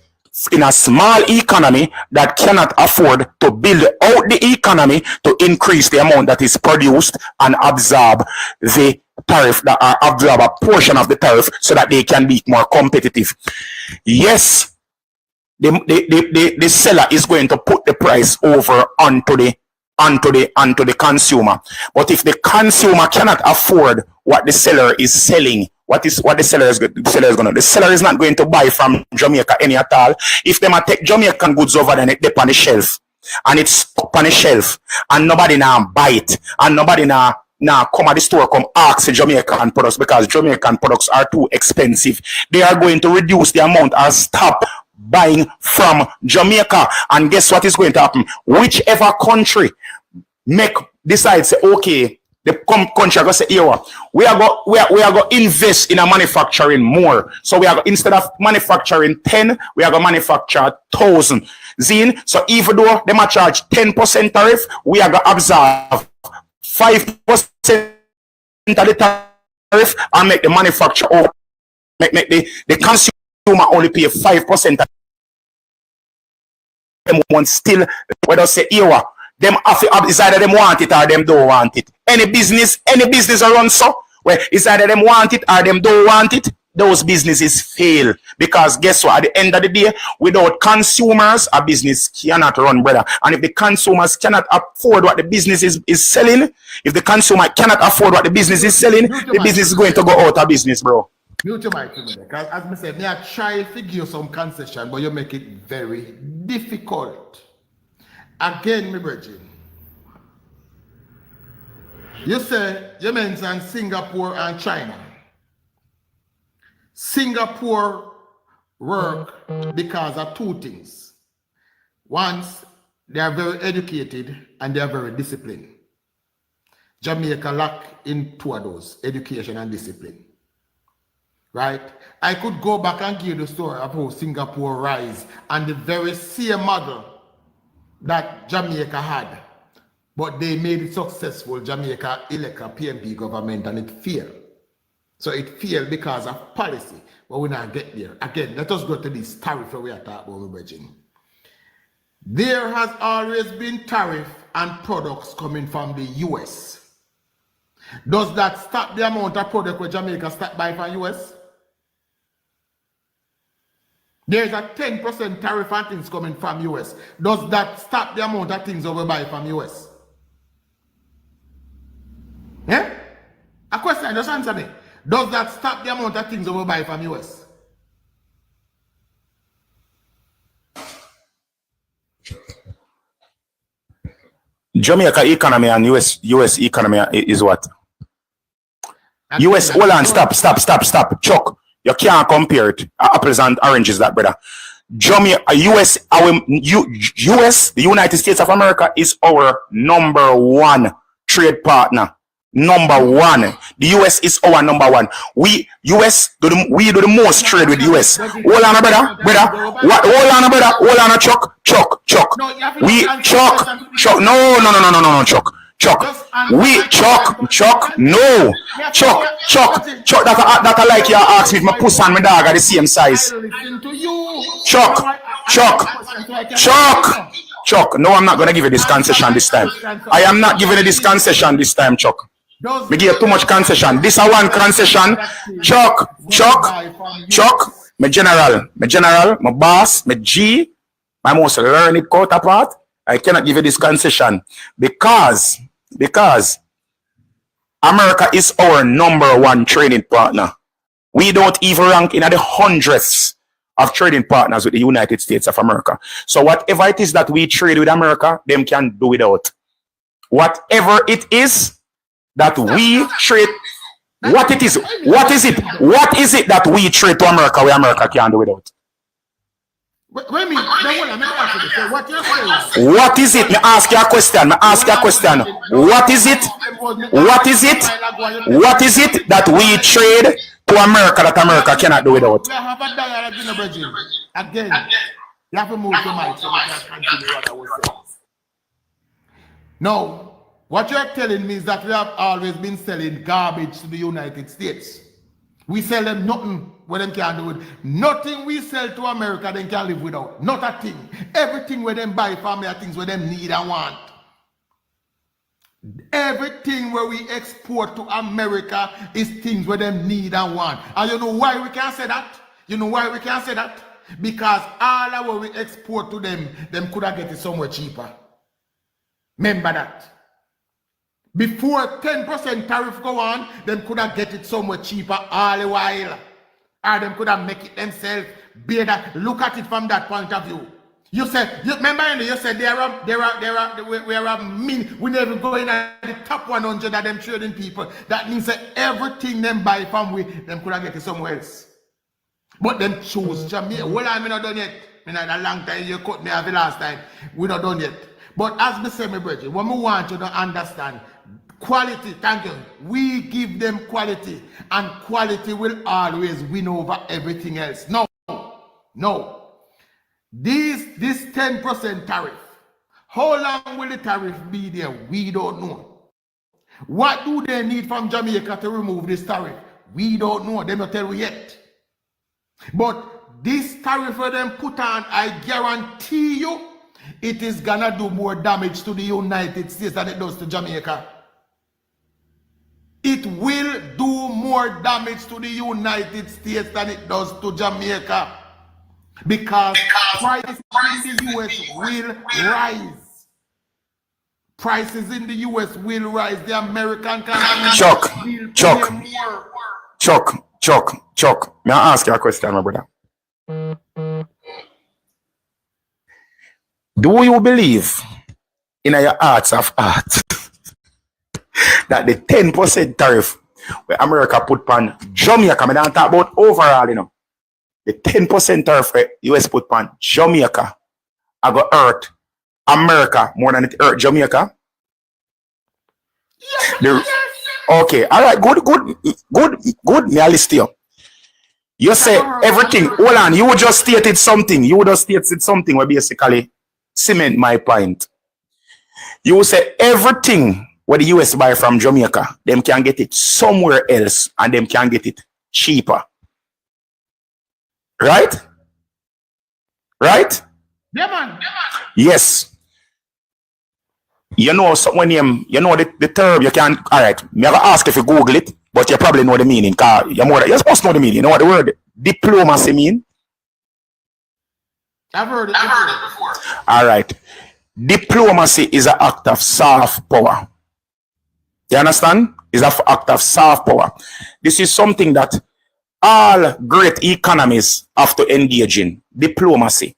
in a small economy that cannot afford to build out the economy to increase the amount that is produced and absorb the tariff, that absorb a portion of the tariff so that they can be more competitive. Yes, the seller is going to put the price over onto the consumer. But if the consumer cannot afford what the seller is selling, what the seller is going to? The seller is not going to buy from Jamaica any at all. If they might take Jamaican goods over, then it dip on the shelf. and it's stuck on the shelf and nobody now buy it and nobody now come at the store come ask Jamaican products because Jamaican products are too expensive, they are going to reduce the amount or stop buying from Jamaica. And guess what is going to happen? Whichever country decide say okay, the country are going to say, we are going to invest in a manufacturing more. So we are instead of manufacturing 10, we are going to manufacture 1,000. Zine, so even though they might charge 10% tariff, we are going to absorb 5% of the tariff and make the manufacturer over. Make the consumer only pay 5%. Them want still, whether say, them it's either them want it or them don't want it. Any business around so, where it's either them want it or them don't want it, those businesses fail. Because guess what? At the end of the day, without consumers, a business cannot run, brother. And if the consumers cannot afford what the business is selling, if the consumer cannot afford what the business is selling, the business is going to go out of business, bro. Mute your mic, because as I said, I try to give you some concession, but you make it very difficult. Again, my brethren, you say you mentioned Singapore and China. Singapore work because of two things. One, they are very educated and they are very disciplined. Jamaica lack in two of those, education and discipline. Right? I could go back and give the story of how Singapore rise and the very same model that Jamaica had, but they made it successful. Jamaica elect a PNP government and it failed. So it failed because of policy, but we not get there. Again, let us go to this tariff we are talking about, Virgin. There has always been tariff and products coming from the US. Does that stop the amount of product where Jamaica start buying from US? There is a 10% tariff on things coming from US. Does that stop the amount of things we buy from US? Yeah? A question, just answer me. Does that stop the amount of things we buy from US? Jamaica economy and US economy is what? US, hold on, stop. Chuck, you can't compare it. Apples and oranges, that brother. Jamaica, US, the United States of America is our number one trade partner. Number one. The US is our number one. We do the most trade with the US. Hold on, brother. Hold on, Chuck. We Chuck. No, Chuck. We Chuck. No. Chuck. That like you ask me if my pussy and my dog are the same size. Chuck. No, I'm not gonna give you this concession this time. I am not giving you this concession this time, Chuck. We give too much concession. This is one concession. Chuck, my general, my boss, my G, my most learned counterpart. I cannot give you this concession because America is our number one trading partner. We don't even rank in the hundreds of trading partners with the United States of America. So whatever it is that we trade with America, them can do without. Whatever it is that we trade, what is it that we trade to America where America can't do without? What is it? Me ask you a question. What is it that we trade to America that America cannot do without? We have a dialogue, again, you have to move the mic so we can continue what I was saying. No. What you're telling me is that we have always been selling garbage to the United States. We sell them nothing where them can't do it. Nothing we sell to America they can live without. Not a thing. Everything where them buy from me are things where them need and want. Everything where we export to America is things where them need and want. And you know why we can't say that? Because all of what we export to them could have get it somewhere cheaper. Remember that. Before 10% tariff go on, them could have get it somewhere cheaper all the while. Or them could have make it themselves better. Look at it from that point of view. You said, you remember, you said we never go in at the top 100 of them trading people. That means that everything them buy from we, them could have get it somewhere else. But them choose Jamaica. Well, I'm not done yet. A long time you cut me off the last time. We're not done yet. But as me say, my brother, what we want you to understand, quality, thank you. We give them quality, and quality will always win over everything else. No. This 10% tariff, how long will the tariff be there? We don't know. What do they need from Jamaica to remove this tariff? We don't know. They don't tell you yet. But this tariff for them put on, I guarantee you, it is gonna do more damage to the United States than it does to Jamaica. It will do more damage to the United States than it does to Jamaica. Because prices in the US will rise. Prices in the US will rise. The American economy will pay more. Chuck. May I ask you a question, my brother? Do you believe in your hearts of heart that the 10% tariff where America put on Jamaica, I don't talk about overall, you know, the 10% tariff where US put on Jamaica, I got hurt America more than it hurt Jamaica? Yes. Okay, all right, good. Me, I list you. You say everything. Hold on, you just stated something. Where basically cement my point. You say everything where the US buy from Jamaica, them can get it somewhere else and them can get it cheaper. Right? Yeah, man. Yes. You know when you know the term, you can, all right, never ask if you Google it, but you probably know the meaning, because you're supposed to know the meaning. You know what the word diplomacy mean? I've heard it before. All right. Diplomacy is an act of soft power. You understand? It's an act of soft power. This is something that all great economies have to engage in. Diplomacy.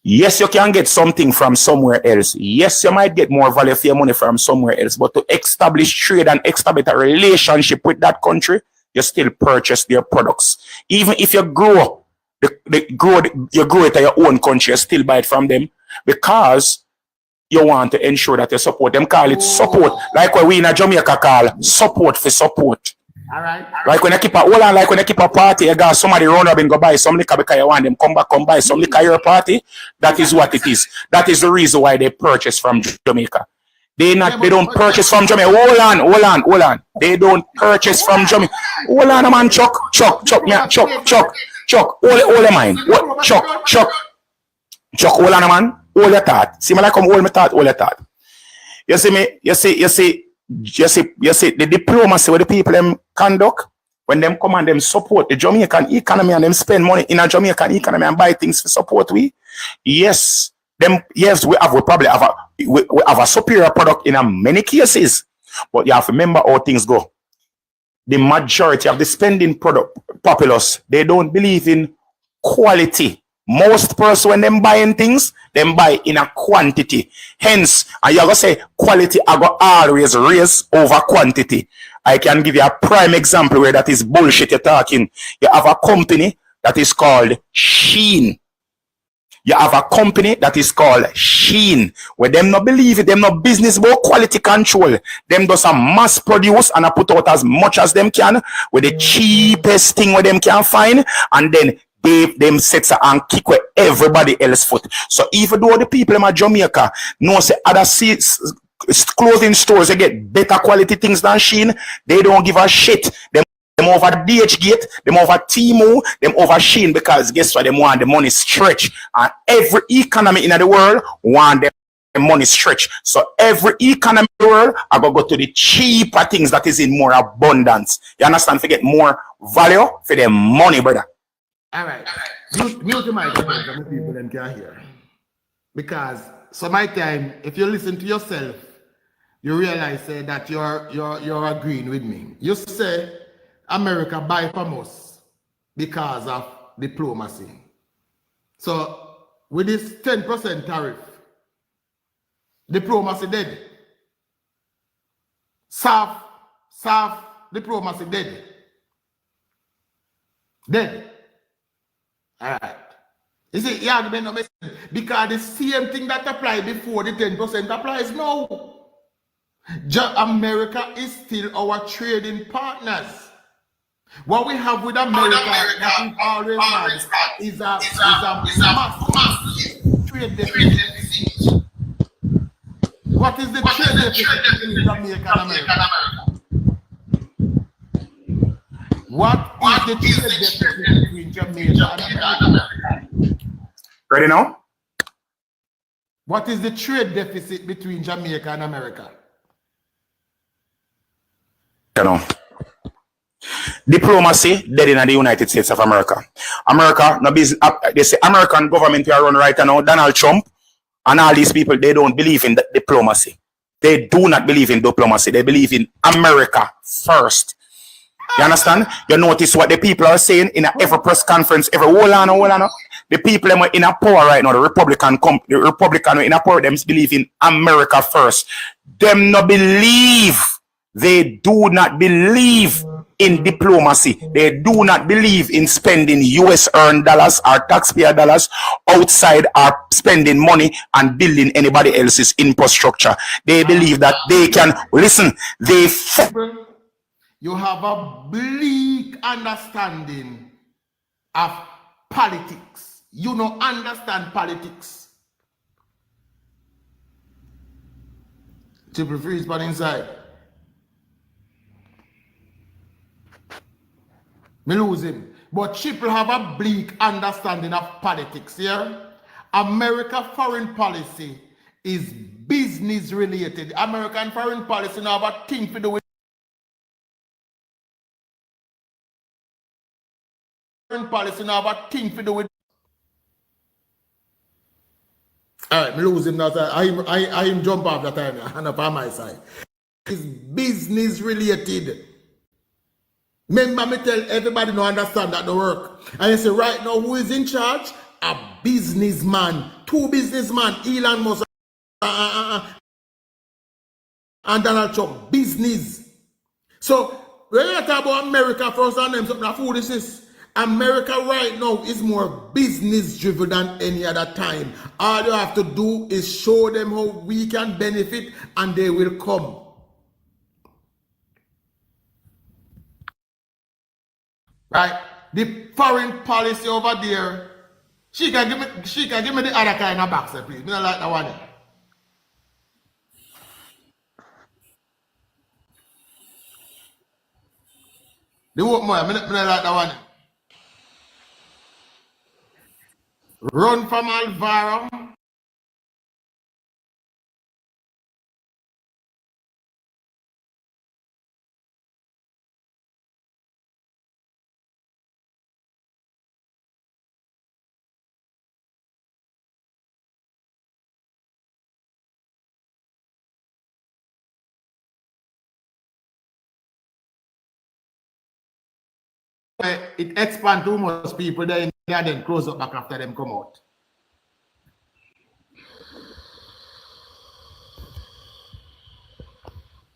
Yes, you can get something from somewhere else. Yes, you might get more value for your money from somewhere else. But to establish trade and establish a relationship with that country, you still purchase their products. Even if you grow it in your own country, you still buy it from them because you want to ensure that you support them. Call it support. Like what we in Jamaica call support for support. All right. Like when you keep a party, you got somebody run up and go buy some liquor because you want them come back and buy some liquor at your party. That is what it is. That is the reason why they purchase from Jamaica. They don't purchase from Jamaica. Hold on. They don't purchase from Jamaica. Hold on, man. Chuck. Hold your mind. Chuck. Hold on, man. Hold your thought. See me like come hold my thought. Hold your thought. You see me? You see. The diplomacy where the people them conduct when them come and them support the Jamaican economy and them spend money in a Jamaican economy and buy things for support we. Yes, we probably have a superior product in many cases, but you have to remember how things go. The majority of the spending populace, they don't believe in quality. Most person when them buying things, them buy in a quantity. Hence, and you gonna say quality I go always raise over quantity. I can give you a prime example where that is bullshit you're talking. You have a company that is called Sheen. Where them not believe it, them not business about quality control. Them does a mass produce and I put out as much as them can with the cheapest thing where them can find, and then them sets and kick where everybody else foot. So even though the people in Jamaica know say other clothing stores they get better quality things than Sheen, they don't give a shit. Them over DHgate, them over Timo, them over Sheen, because guess what? Them want the money stretch, and every economy in the world want them money stretch. So every economy in the world I go to the cheaper things that is in more abundance. You understand? To get more value for their money, brother. All right. Mute my comment so the people them can hear. Because so my time, if you listen to yourself, you realize that you're agreeing with me. You say America buy from us because of diplomacy. So with this 10% tariff, diplomacy dead. Soft diplomacy dead. Dead. All right. You see, the argument not make sense because the same thing that applied before the 10% applies now. America is still our trading partners. What we have with America that we've always had is a massive trade deficit. What is the trade deficit between Jamaica and America? What is the trade deficit between Jamaica and America? Ready now? What is the trade deficit between Jamaica and America? You know. Diplomacy dead in the United States of America. America, no business. They say American government we are run right now. Donald Trump and all these people, they don't believe in diplomacy. They do not believe in diplomacy. They believe in America first. You understand? You notice what the people are saying in every press conference, every hold on. The people in a power right now, the Republican in a power, them believe in America first. Them no believe. They do not believe in diplomacy. They do not believe in spending US earned dollars or taxpayer dollars outside or spending money and building anybody else's infrastructure. They believe that they can, listen, you have a bleak understanding of politics. You don't understand politics. Triple freeze but inside. Me lose him. But Triple have a bleak understanding of politics here. America foreign policy is business related. American foreign policy now have a thing to do with foreign policy now have a thing to do with. Alright, me lose him now. I him jump off that time and up on my side. It's business related. Remember me tell everybody no understand that the work. And you say right now who is in charge? A businessman. Two businessmen, Elon Musk and Donald Trump. Business. So when you talk about America first and them something food is America right now is more business driven than any other time. All you have to do is show them how we can benefit and they will come. Right? The foreign policy over there, she can give me the other kind of box, please. Me don't like that one. The work more, me don't like that one. Run from Alvaro. It expands too much people there and then close up back after them come out.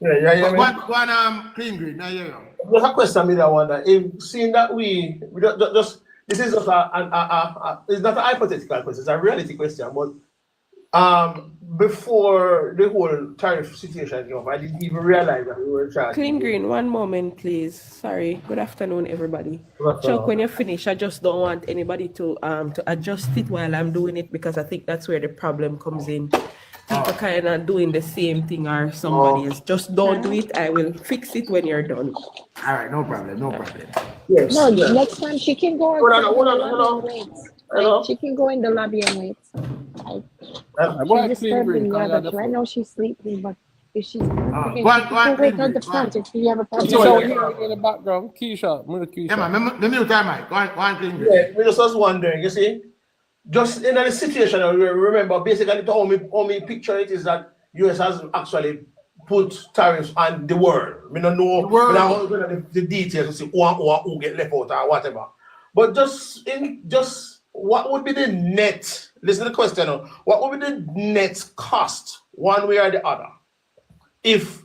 Yeah. One clean green. Now you. There's a question me that wonder. If seeing that we just this is just it's not a hypothetical question, it's a reality question, but before the whole tariff situation came up, I didn't even realize that we were charging. Clean green, one moment, please. Sorry. Good afternoon, everybody. Chuck, when you finish, I just don't want anybody to adjust it while I'm doing it because I think that's where the problem comes in. People kind of doing the same thing or somebody else. Just don't do it. I will fix it when you're done. All right, no problem, no problem. Yes. No, next time she can go Hold on. She can go in the lobby and wait. She's disturbing the other. Right now she's sleeping, but if she's wait at the front if you have a problem. So here in the background, Keisha, Yeah, man, the mute time, Mike. One clean green. Yeah, we just was wondering, you see, just in the situation, remember, basically, the only picture it is that US has actually put tariffs on the world. We don't know the details, to see who get left out or whatever. But just what would be the net? Listen to the question now. What would be the net cost, one way or the other, if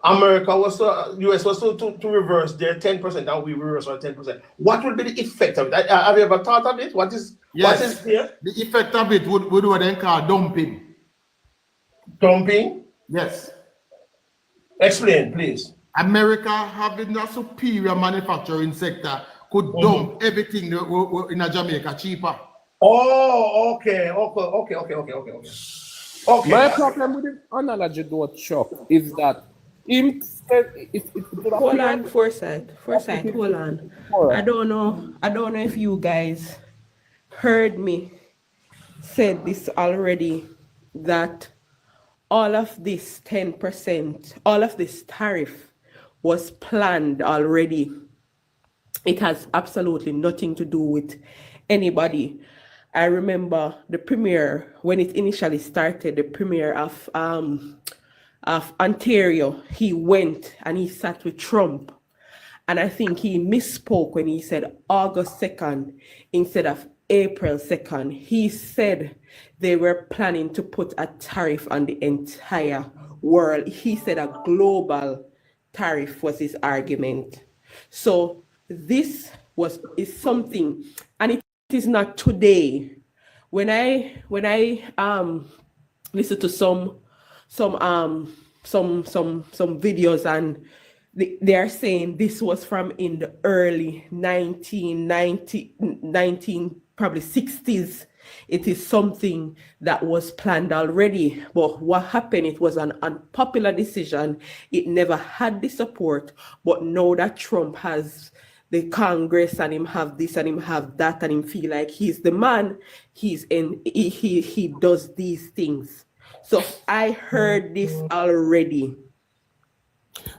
America was to, US was to reverse their 10% and we reverse our 10%? What would be the effect of it? Have you ever thought of it? What is here? The effect of it would what they call dumping. Dumping? Yes. Explain, please. America having a superior manufacturing sector could dump everything in a Jamaica cheaper. Oh, okay. My problem with the analogy, though, Chuck, is that hold on, Foresight, hold on. I don't know if you guys heard me said this already, that all of this 10%, all of this tariff was planned already. It has absolutely nothing to do with anybody. I remember the premier, when it initially started, the premier of Ontario, he went and he sat with Trump. And I think he misspoke when he said August 2nd instead of April 2nd. He said they were planning to put a tariff on the entire world. He said a global tariff was his argument. So this is something, and it is not today. When I listen to some videos, and they are saying this was from in the early 19 probably 60s. It is something that was planned already. But what happened, it was an unpopular decision. It never had the support. But now that Trump has the Congress and him have this and him have that and him feel like he's the man, he does these things. So I heard this already.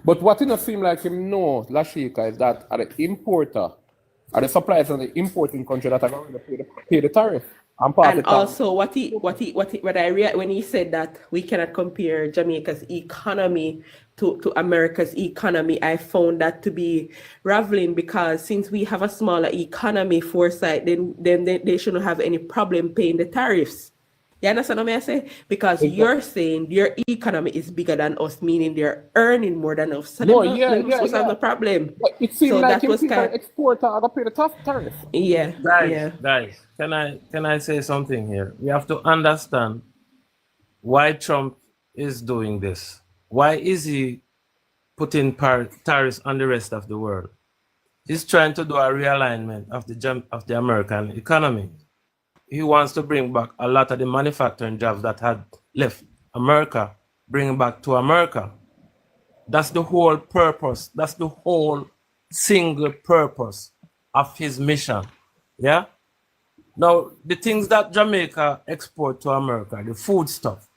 But what it not seem like him know, Lashika, is that are the importer, are the suppliers and the importing country that are going to pay the tariff. And also when he said that we cannot compare Jamaica's economy to America's economy, I found that to be raveling, because since we have a smaller economy, Foresight, then they shouldn't have any problem paying the tariffs. You understand what I say? Because you're saying your economy is bigger than us, meaning they're earning more than us. So that's the problem. But it seems like that was kind of exporter are gonna pay the tough tariff. Yeah. Guys, can I say something here? We have to understand why Trump is doing this. Why is he putting tariffs on the rest of the world? He's trying to do a realignment of the American economy. He wants to bring back a lot of the manufacturing jobs that had left America, bring back to America. That's the whole purpose. That's the whole single purpose of his mission. Yeah? Now, the things that Jamaica export to America, the food stuff,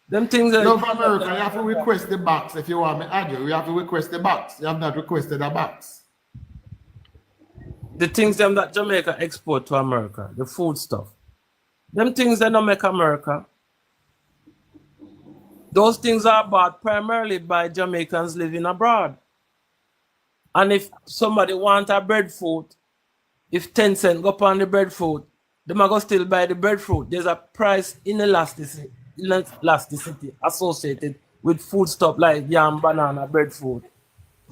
them things that... No, for America, you have to request the box if you want me to argue. You have to request the box. You have not requested a box. The things them that Jamaica export to America, the food stuff, them things that don't make America, those things are bought primarily by Jamaicans living abroad. And if somebody wants a breadfruit, if 10 cents go up on the breadfruit, they might go still buy the breadfruit. There's a price inelasticity associated with food stuff like yam, banana, breadfruit.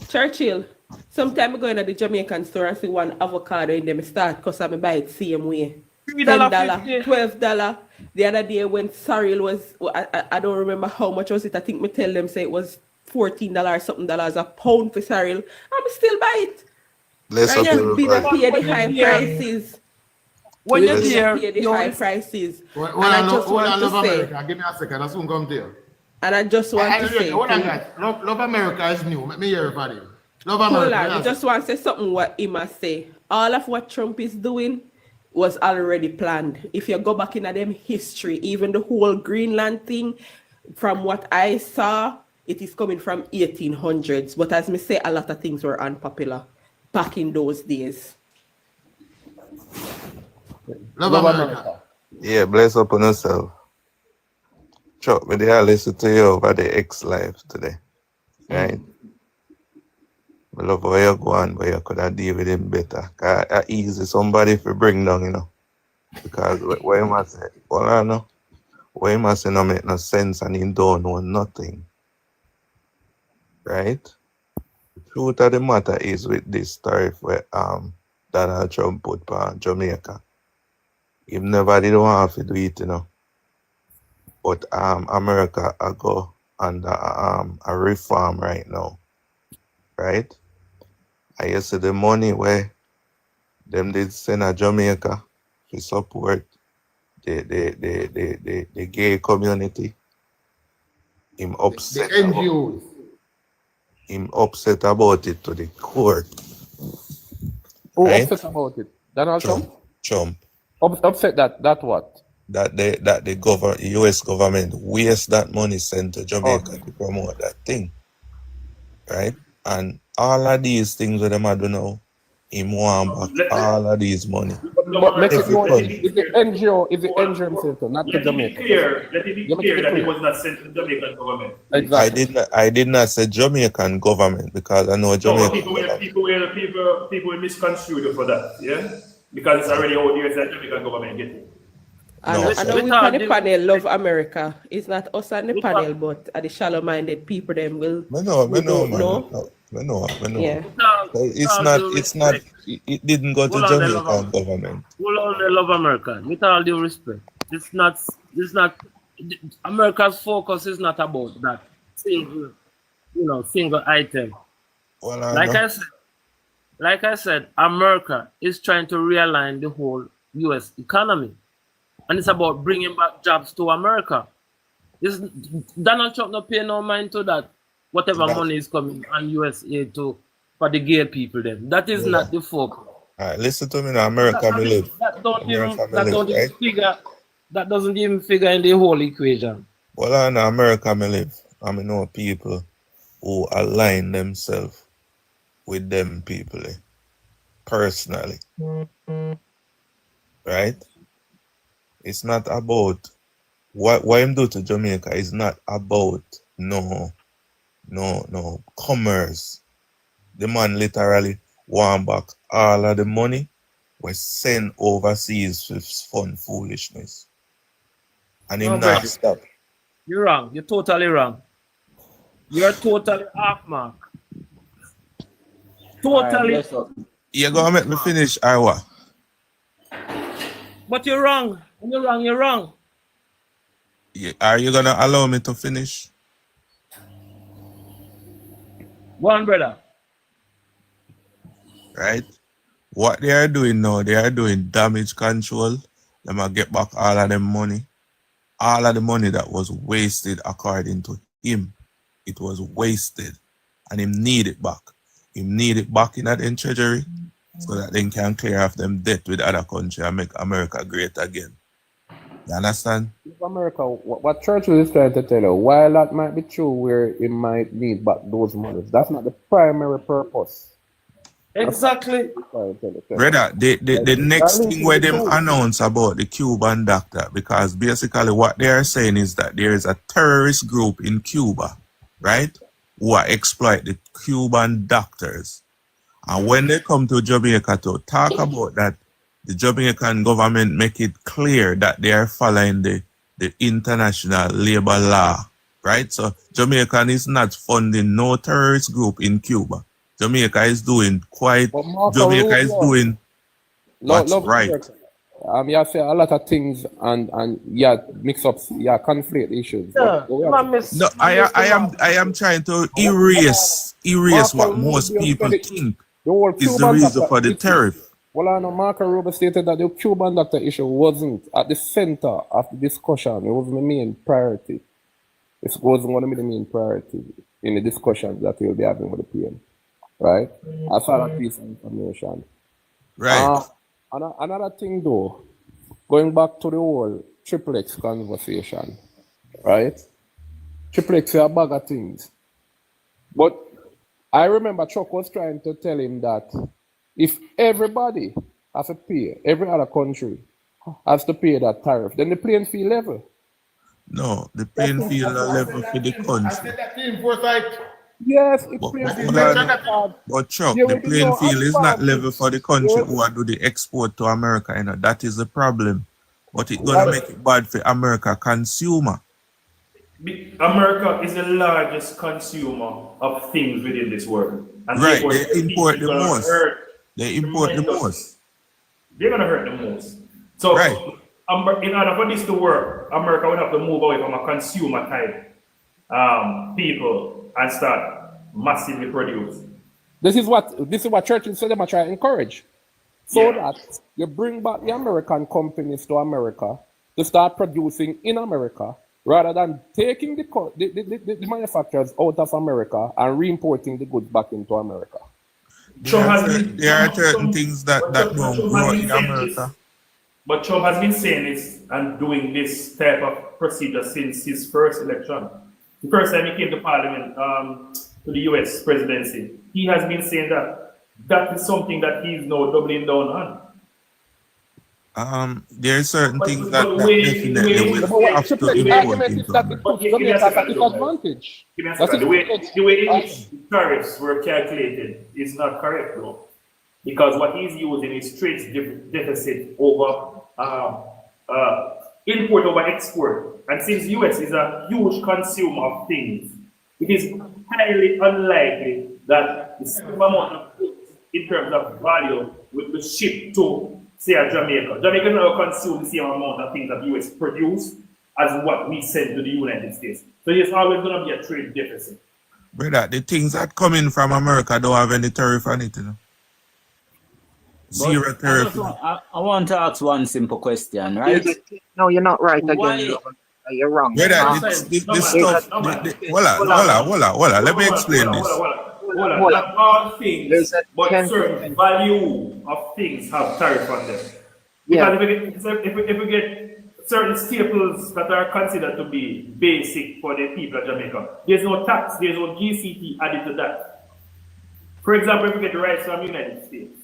Churchill, sometimes I go into the Jamaican store and see one avocado in them start because I buy it same way. $10, $12. The other day when sorrel was, I don't remember how much was it. I think me tell them say it was $14 something a pound for sorrel. I'm still buy it. Let's pay the high prices. When you're there, pay the high prices. When I love America, give me a second. I soon come there. And I just want to say, Love America is new. Let me hear it from you. Love hold America. on, I just want to say something what he must say. All of what Trump is doing was already planned. If you go back in them history, even the whole Greenland thing, from what I saw, it is coming from 1800s. But as me say, a lot of things were unpopular back in those days. Love America. Yeah, bless up on yourself. Chuck, but I listen to you over the X Live today. Right? I love how you go on, but you could have deal with him better. Cause I easy somebody if you bring down, you know. Because what you must say, well, I know. What you must say no make no sense and he don't know nothing. Right? The truth of the matter is with this tariff where Donald Trump put on Jamaica. He never did want to do it, you know. But America I go under a reform right now. Right? I you see the money where them did send a Jamaica to support the gay community. Him upset. The NGOs. Him upset about it to the court. Who Right? upset about it? Donald Trump? Trump. Upset that what? That the US government waste that money sent to Jamaica to promote that thing. Right? And all of these things that them are doing now, him want back all of these money. But make it Every known, country. is the NGO himself, not to Jamaica. Let it be clear that it was not sent to the Jamaican government. Exactly. I did not say Jamaican government because I know No, Jamaican but people will misconstrue you for that, yeah? Because it's already out there that Jamaican government getting. I know we on the panel love America. It's not us on the panel, but the shallow-minded people them will. Yeah. It's not. It didn't go to Jamaican government. Hold on, they love America. With all due respect, it's not. America's focus is not about that single item. Well, like I said, America is trying to realign the whole U.S. economy, and it's about bringing back jobs to America. Donald Trump not pay no mind to that. Whatever money is coming on U.S. aid for the gay people, then that is not the focus. All right, listen to me now. America may live. That doesn't even figure in the whole equation. Well, I know America may live. I mean, know people who align themselves with them people personally. Right? It's not about what him do to Jamaica is not about no commerce. The man literally want back all of the money was sent overseas with fun foolishness. And him not stop. You're wrong. You're totally wrong. You're totally off mark. Totally. You're gonna make me finish, Iowa. But you're wrong. You're wrong. Are you gonna allow me to finish? One brother. Right? What they are doing now, they are doing damage control. They might get back all of them money. All of the money that was wasted according to him. It was wasted. And him need it back. Him need it back in that treasury so that they can clear off them debt with other country and make America great again. You understand? America, what Churchill is trying to tell you, while that might be true where it might need back those monies, that's not the primary purpose. Exactly. Brother, the next thing where them announce about the Cuban doctor, because basically what they are saying is that there is a terrorist group in Cuba, right, who are exploit the Cuban doctors. And when they come to Jamaica to talk about that, the Jamaican government make it clear that they are following the international labor law, right? So Jamaica is not funding no terrorist group in Cuba. Jamaica is doing Jamaica is doing what's right. You say a lot of things and mix up, conflate issues. No, I am trying to erase what most people think is the reason for the tariff. Well, I know Marco Rubio stated that the Cuban doctor issue wasn't at the center of the discussion. It wasn't the main priority. It wasn't going to be the main priority in the discussions that we'll be having with the PM. Right? I saw that piece of information. Right. Another thing though, going back to the whole Triple X conversation, right? Triple X is a bag of things. But I remember Chuck was trying to tell him that if everybody has to pay, every other country has to pay that tariff, then the playing field level. No, the playing field are level for the country. I said that to him, Forsyth. Yes, it But, plays but, a hold major on. part. But Chuck, There the will be playing no field is not level advantage. for the country who are do the export to America. You know, that is the problem. But it's gonna make it bad for America consumer. America is the largest consumer of things within this world. And Right, therefore, they import the gonna most. hurt They import the tremendous. most. They're going to hurt the most. So, Right. in order for this to work, America would have to move away from a consumer type people and start massively produce. This is what churches say them are trying to encourage. So Yeah. that you bring back the American companies to America to start producing in America rather than taking the manufacturers out of America and re-importing the goods back into America. There are certain things that don't grow in America. But Trump has been saying this and doing this type of procedure since his first election. The first time he came to Parliament, to the US presidency, he has been saying that is something that he's now doubling down on. There are certain things that the way- definitely the way- will the way- have to The import argument is into that it America. puts Jamaica at a disadvantage. Give me a That's second. it. The way in which tariffs were calculated is not correct, though, because what he's using is trade deficit over import over export, and since US is a huge consumer of things, it is highly unlikely that the same amount of goods in terms of value will be shipped to, say, Jamaica. Jamaica now consume the same amount of things that US produce as what we send to the United States. So there's always going to be a trade deficit. Brother, the things that come in from America don't have any tariff on it, you know. Zero tariff. I want to ask one simple question, right? No, you're not right again. Why- You're wrong. Brother, this stuff. Voila. Let me explain this. Hold on. Not all things, but certain value of things have tariff on them. Because if we get certain staples that are considered to be basic for the people of Jamaica, there's no tax, there's no GCT added to that. For example, if we get rice from the United States,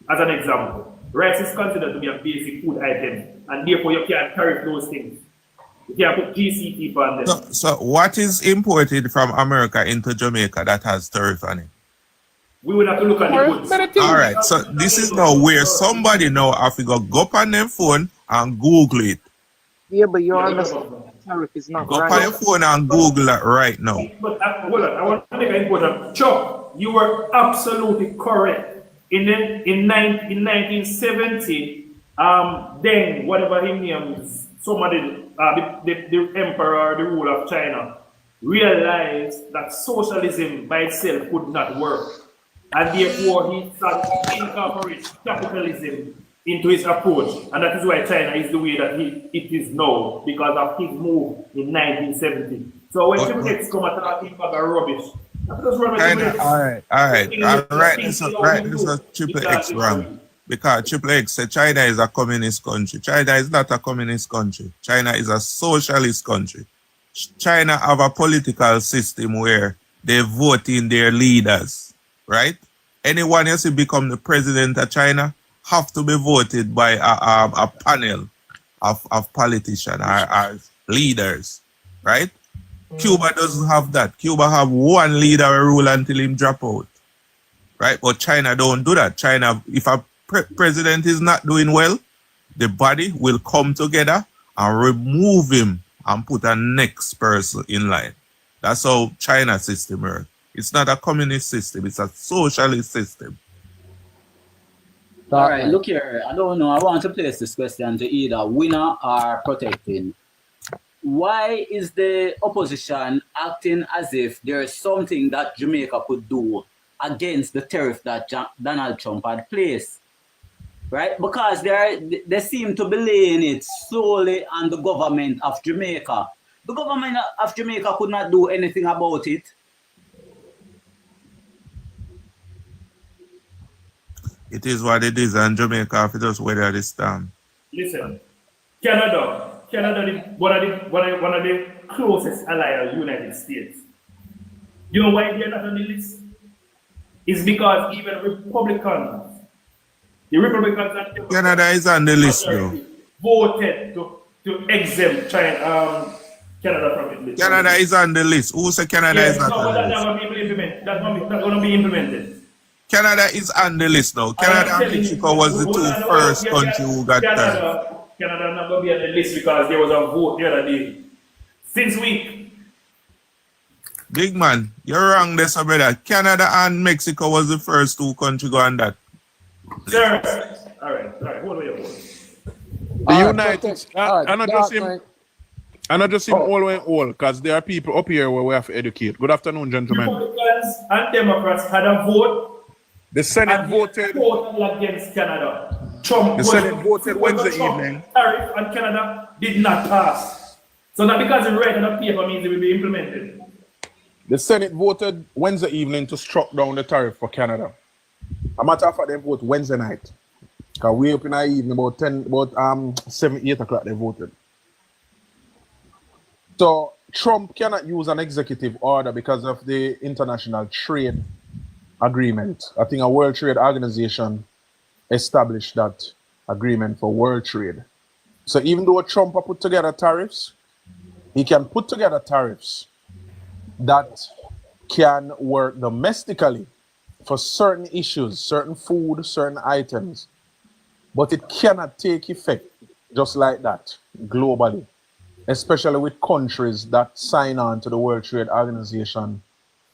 as an example, rice is considered to be a basic food item, and therefore you can't tariff those things. You can't put GCT on them. So what is imported from America into Jamaica that has tariff on it? We would have to look at the goods. All right, so this is now where somebody now have to go up on their phone and Google it. Yeah, but you're understanding tariff is not Go right. up on your phone and Google it right now. But hold on, I want to make an important. Chuck, you were absolutely correct. In 1970, then whatever his name is, somebody, the emperor, the ruler of China, realized that socialism by itself could not work, and therefore he started to incorporate capitalism into his approach, and that is why China is the way that it is now, because of his move in 1970. So when people come and talk about rubbish, All right. This is Triple X wrong. Because Triple X said China is a communist country. China is not a communist country. China is a socialist country. China have a political system where they vote in their leaders, right? Anyone else who become the president of China have to be voted by a panel of politicians or leaders, right? Cuba doesn't have that. Cuba have one leader who rule until him drop out, right? But China don't do that. China, if a president is not doing well, the body will come together and remove him and put a next person in line. That's how China's system works. It's not a communist system. It's a socialist system. All right, look here. I don't know. I want to place this question to either winner or protecting. Why is the opposition acting as if there is something that Jamaica could do against the tariff that Donald Trump had placed? Right? Because they seem to be laying it solely on the government of Jamaica. The government of Jamaica could not do anything about it. It is what it is, and Jamaica have to just weather this storm. Listen, Canada is one of the closest allies of the United States. You know why they're not on the list? It's because even the Republicans and Canada is on the list, though. voted to exempt China, Canada from it. Canada is on the list. Who said Canada is not no, on but the that's list? not going to be implemented. That's not going to be implemented. Canada is on the list now. Canada and Mexico was the two first country who got tariff. Canada not going to be on the list because there was a vote the other day. Since week. Big man, you're wrong there, so brother. Canada and Mexico was the first two countries go on that. Sir. All right. Hold on. The United States, and not just him all and all, because there are people up here where we have to educate. Good afternoon, gentlemen. Republicans and Democrats had a vote. The Senate voted against Canada. Trump the Senate voted Wednesday evening. Tariff and Canada did not pass. So not because it's right on the paper means it will be implemented. The Senate voted Wednesday evening to struck down the tariff for Canada. A matter of fact, they voted Wednesday night. Because we up in the evening about 7, 8 o'clock they voted. So Trump cannot use an executive order because of the international trade agreement. I think a World Trade Organization established that agreement for world trade. So even though Trump put together tariffs, he can put together tariffs that can work domestically for certain issues, certain food, certain items, but it cannot take effect just like that globally, especially with countries that sign on to the World Trade Organization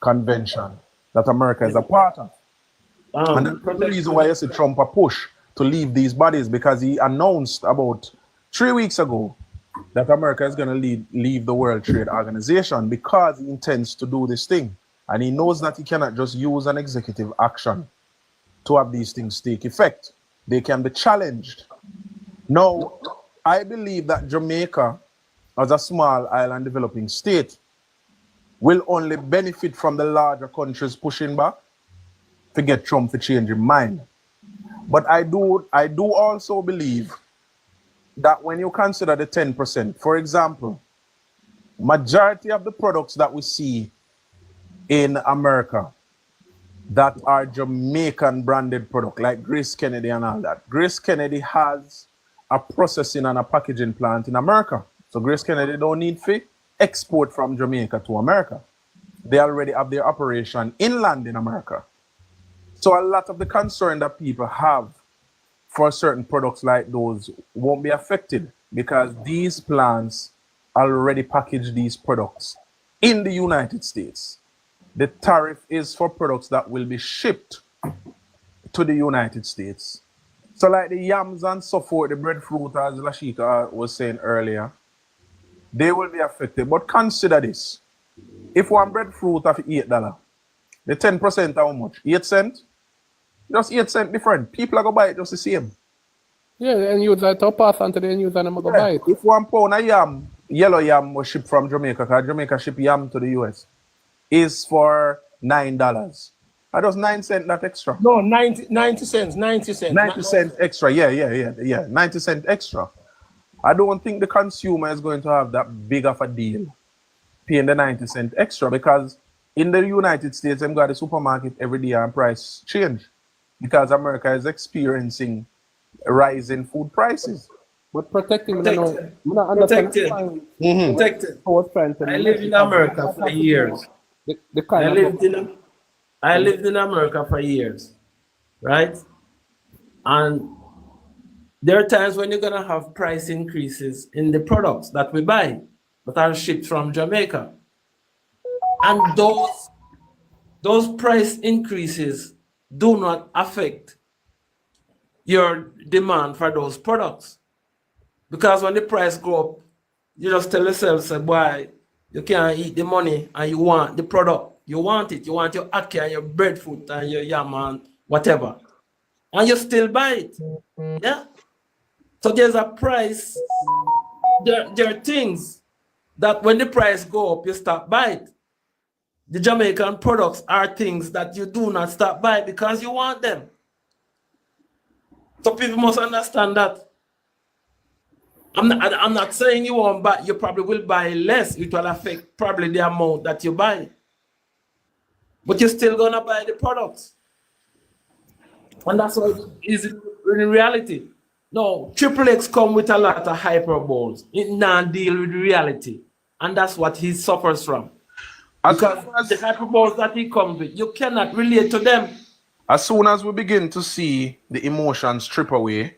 convention that America is a part of. And that's the reason why you see Trump a push to leave these bodies, because he announced about 3 weeks ago that America is going to leave the World Trade Organization because he intends to do this thing. And he knows that he cannot just use an executive action to have these things take effect. They can be challenged. Now, I believe that Jamaica, as a small island developing state, will only benefit from the larger countries pushing back to get Trump to change his mind. But I do also believe that when you consider the 10%, for example, majority of the products that we see in America that are Jamaican branded product, like Grace Kennedy and all that. Grace Kennedy has a processing and a packaging plant in America. So Grace Kennedy don't need to export from Jamaica to America. They already have their operation inland in America. So a lot of the concern that people have for certain products like those won't be affected because these plants already package these products in the United States. The tariff is for products that will be shipped to the United States. So like the yams and so forth, the breadfruit, as Lashika was saying earlier, they will be affected. But consider this. If one breadfruit have $8, the 10% how much? 8 cents? Just 8 cents different. People are going to buy it just the same. Yeah, and use that to pass on to the end user and go buy it. If 1 pound of yam, yellow yam was shipped from Jamaica, because Jamaica ship yam to the US, is for $9. I just 9 cents that extra. No, 90 cents. 90 cents extra, yeah. 90 cents extra. I don't think the consumer is going to have that big of a deal paying the 90 cents extra, because in the United States, I'm got a supermarket every day and price change because America is experiencing rising food prices. But protecting Protected. I lived in America for years. I lived in America for years, right? And there are times when you're gonna have price increases in the products that we buy that are shipped from Jamaica. And those price increases do not affect your demand for those products. Because when the price go up, you just tell yourself, say, boy, you can't eat the money and you want the product. You want it. You want your ackee and your breadfruit and your yam and whatever. And you still buy it. Yeah? So there's a price. There are things that when the price go up, you stop buy it. The Jamaican products are things that you do not stop buy because you want them. So people must understand that. I'm not saying you won't buy, you probably will buy less. It will affect probably the amount that you buy. But you're still gonna buy the products. And that's what it is in reality. No, Triple X come with a lot of hyperboles. It not deal with reality. And that's what he suffers from. Because the type of balls that he comes with, you cannot relate to them. As soon as we begin to see the emotions strip away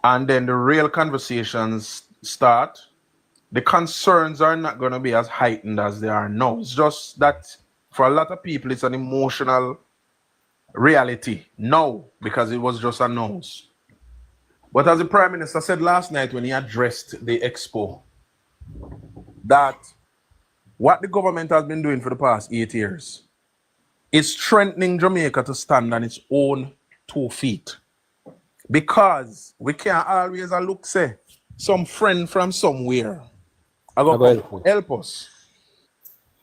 and then the real conversations start, the concerns are not going to be as heightened as they are now. It's just that for a lot of people, it's an emotional reality now because it was just announced. But as the Prime Minister said last night when he addressed the expo, that what the government has been doing for the past 8 years is strengthening Jamaica to stand on its own 2 feet. Because we can't always look, say, some friend from somewhere help us.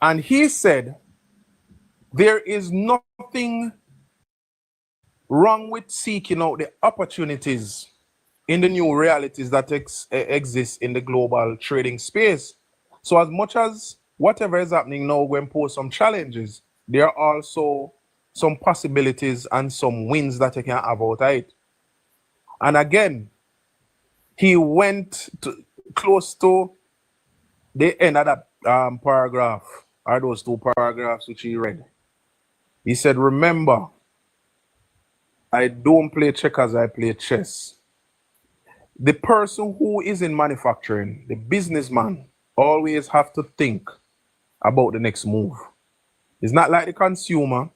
And he said, there is nothing wrong with seeking out the opportunities in the new realities that exist in the global trading space. So as much as whatever is happening now when pose some challenges, there are also some possibilities and some wins that you can have out of it. And again, he went close to the end of that paragraph, or those 2 paragraphs which he read. He said, remember, I don't play checkers, I play chess. The person who is in manufacturing, the businessman, always have to think about the next move. It's not like the consumer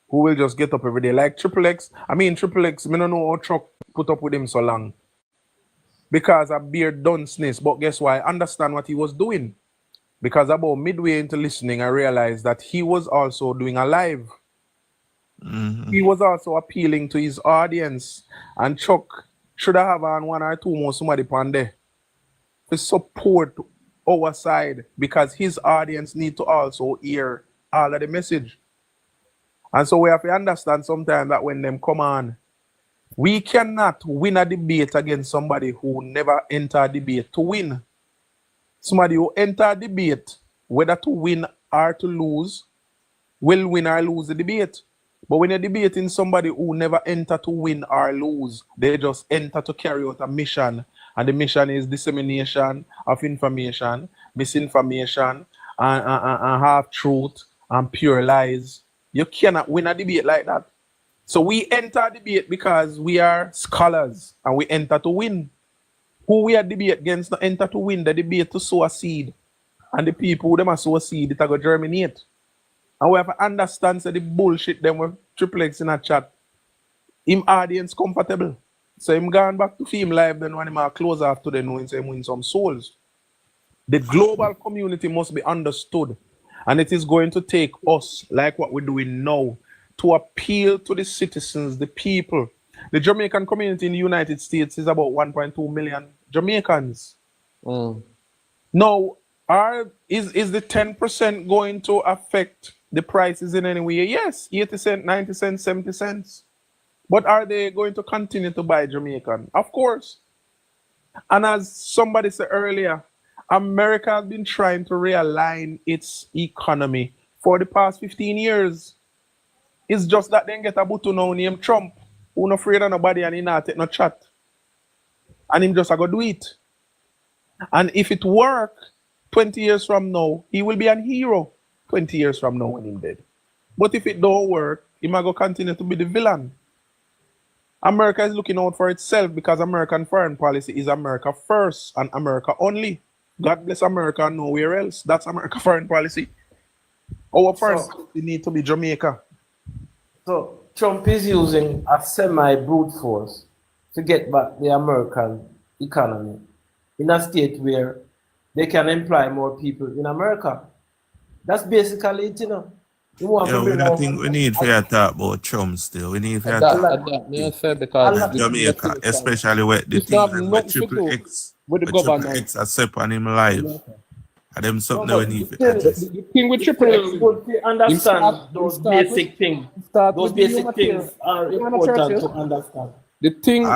who will just get up every day. Like Triple X, I don't know how Chuck put up with him so long. Because of beer dunceness, but guess what? I understand what he was doing. Because about midway into listening, I realized that he was also doing a live. He was also appealing to his audience. And Chuck should have on 1 or 2 more somebody on there to support our side, because his audience need to also hear all of the message. And so we have to understand sometimes that when them come on, we cannot win a debate against somebody who never enter a debate to win. Somebody who enter a debate, whether to win or to lose, will win or lose the debate. But when you're debating somebody who never enter to win or lose, they just enter to carry out a mission. And the mission is dissemination of information, misinformation, and half-truth, and pure lies. You cannot win a debate like that. So we enter a debate because we are scholars, and we enter to win. Who we are debate against not enter to win, the debate to sow a seed. And the people who them are sow a seed, it will germinate. And we have to understand so the bullshit them with Triple X in a chat. Him audience comfortable. So him gone back to film live then when him close after the knowing say him win some souls. The global community must be understood. And it is going to take us, like what we're doing now, to appeal to the citizens, the people. The Jamaican community in the United States is about 1.2 million Jamaicans. Now, is the 10% going to affect the prices in any way? Yes, 80 cents, 90 cents, 70 cents. But are they going to continue to buy Jamaican? Of course. And as somebody said earlier, America has been trying to realign its economy for the past 15 years. It's just that they get a button now named Trump, who not afraid of nobody and he not take no chat. And him just go do it. And if it work, 20 years from now, he will be an hero 20 years from now when he's dead. But if it don't work, he might go continue to be the villain. America is looking out for itself because American foreign policy is America first and America only. God bless America and nowhere else. That's America foreign policy. Our foreign policy need to be Jamaica. So Trump is using a semi-brute force to get back the American economy in a state where they can employ more people in America. That's basically it, you know. I think we need to talk about Trump still. We need to talk about Jamaica, especially with the thing with Triple X. With the Triple X are set on him live. And them something we need to address. The thing with Triple X, understand those basic things. Those basic things are important to understand. The thing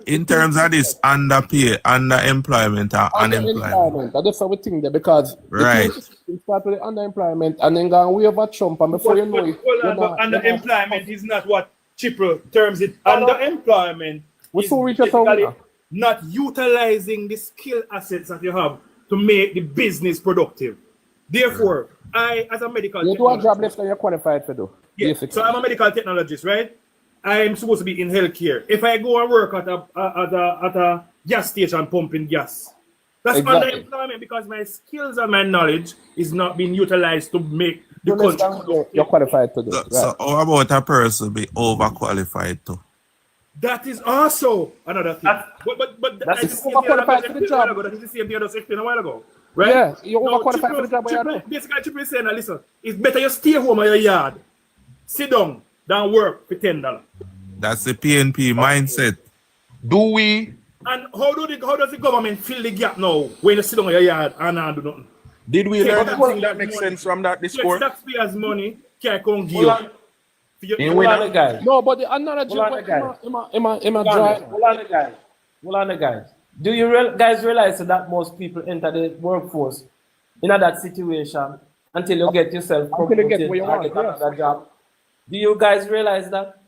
in terms of this underpay, underemployment, and unemployment. That's how we think there because right. You start with the underemployment and then go away over Trump and before you know it. But underemployment is not what Triple terms it. Underemployment is basically not utilizing the skill assets that you have to make the business productive. Therefore, I, as a medical You do a technologist, job less than you're qualified to do. yeah, Basically. so I'm a medical technologist, right? I'm supposed to be in healthcare. If I go and work at a gas station pumping gas, that's Exactly. underemployment because my skills and my knowledge is not being utilized to make the Do less country than productive. you're qualified to do. So how about a person be overqualified too? That is also another thing. But That's it's the same thing overqualified I for the explained a while job. ago. That is the same thing I just explained a while ago. Right? Yeah, you're Now, overqualified for the job. Basically, Triple is saying, now, listen, it's better you stay home at your yard, sit down, than work for $10. That's the PNP mindset. Do we? And how does the government fill the gap now when you sit down at your yard and not do nothing? Did we Okay, learn but anything that makes sense from that discourse? Taxpayers' money can't come give you. In guys. No, but the analogy, Hold on, guys. dry. Hold on, guys. Do you guys realize that most people enter the workforce in that situation until you get yourself Until you get promoted where you or want, get another job? Do you guys realize that?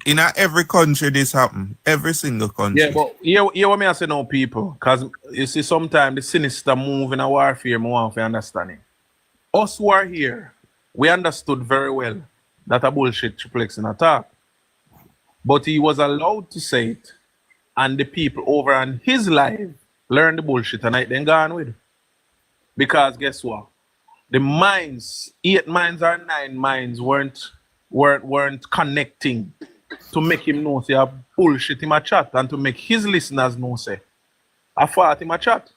In every country this happen. Every single country. Yeah, but here what me I say now, people, because you see sometimes the sinister move in a warfare, I want to understand it. Us who are here, we understood very well that a bullshit Triple X in attack. But he was allowed to say it, and the people over on his life learned the bullshit and I then gone with. Because guess what? The minds, 8 minds or 9 minds weren't connecting to make him know say a bullshit in my chat and to make his listeners know say I fought in my chat.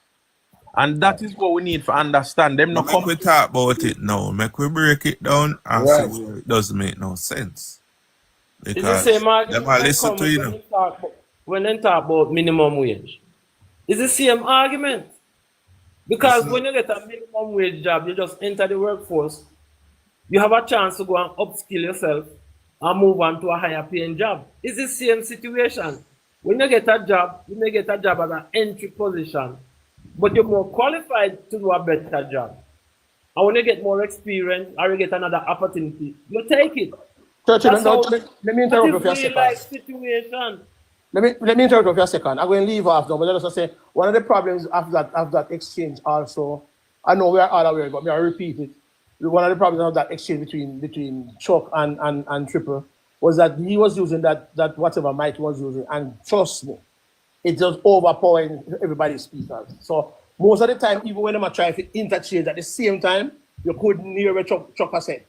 And that is what we need to understand. Them no Make we talk about it now. Make we break it down and see where it doesn't make no sense. Because It's the same argument them a listen to you know. when they talk about minimum wage. It's the same argument. Because when you get a minimum wage job, you just enter the workforce, you have a chance to go and upskill yourself and move on to a higher paying job. It's the same situation. When you get a job, you may get a job at an entry position, but you're more qualified to do a better job. And when you get more experience or you get another opportunity, you take it. Let me interrupt you for a That's a real-life second. situation. Let me interrupt you for a second. I'm going to leave off now, but let us just say one of the problems of that exchange also, I know we are all aware, but may I repeat it. One of the problems of that exchange between Chuck and Triple was that he was using that whatever Mike was using, and trust me, it just overpowering everybody's speakers. So most of the time, even when I'm trying to interchange at the same time, you couldn't hear what Chuck said.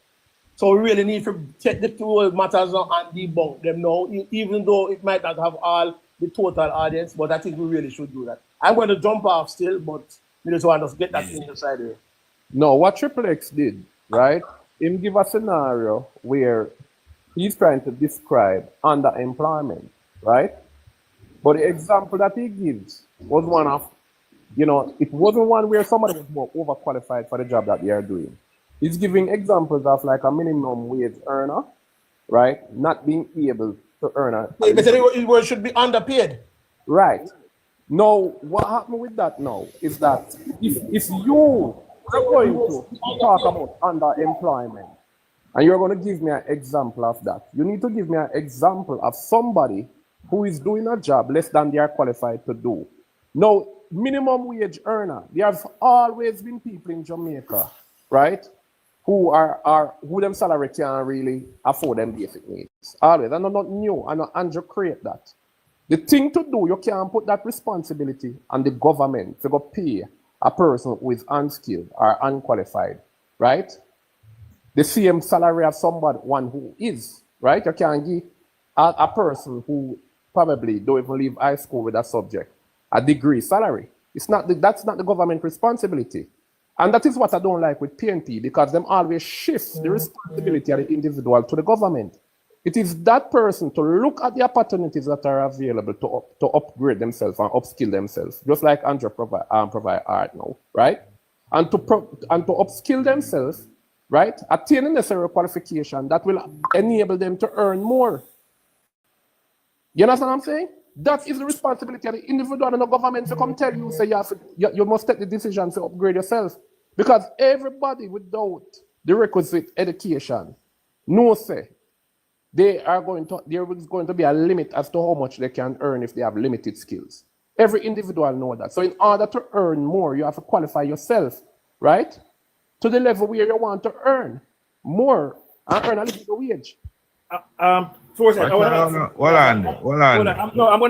So we really need to take the two matters now and debunk them now, even though it might not have all the total audience, but I think we really should do that. I'm going to jump off still, but we just want to get that thing inside here. No, what Triple X did, right? Him give a scenario where he's trying to describe underemployment, right? But the example that he gives was one of, it wasn't one where somebody was more overqualified for the job that they are doing. He's giving examples of like a minimum wage earner, right? Not being able to earn a... But it should be underpaid. Right. Now, what happened with that now is that if you are going to talk about underemployment, and you're going to give me an example of that, you need to give me an example of somebody who is doing a job less than they are qualified to do. Now, minimum wage earner, there have always been people in Jamaica, right, who them salary can't really afford them basic needs. Always, and I'm not new, and Andrew create that. The thing to do, you can't put that responsibility on the government to go pay a person who is unskilled or unqualified, right? The same salary of one who is, right? You can't give a person who probably don't even leave high school with a subject a degree salary. That's not the government responsibility. And that is what I don't like with PNP, because them always shift the responsibility of the individual to the government. It is that person to look at the opportunities that are available to upgrade themselves and upskill themselves, just like Andrew provide art now, right? And to upskill themselves, right? Attain the necessary qualification that will enable them to earn more. You understand what I'm saying? That is the responsibility of the individual and the government to come tell you, say you must take the decision to upgrade yourself. Because everybody without the requisite education knows there is going to be a limit as to how much they can earn if they have limited skills. Every individual know that. So in order to earn more, you have to qualify yourself, right? To the level where you want to earn more and earn a living wage. I'm going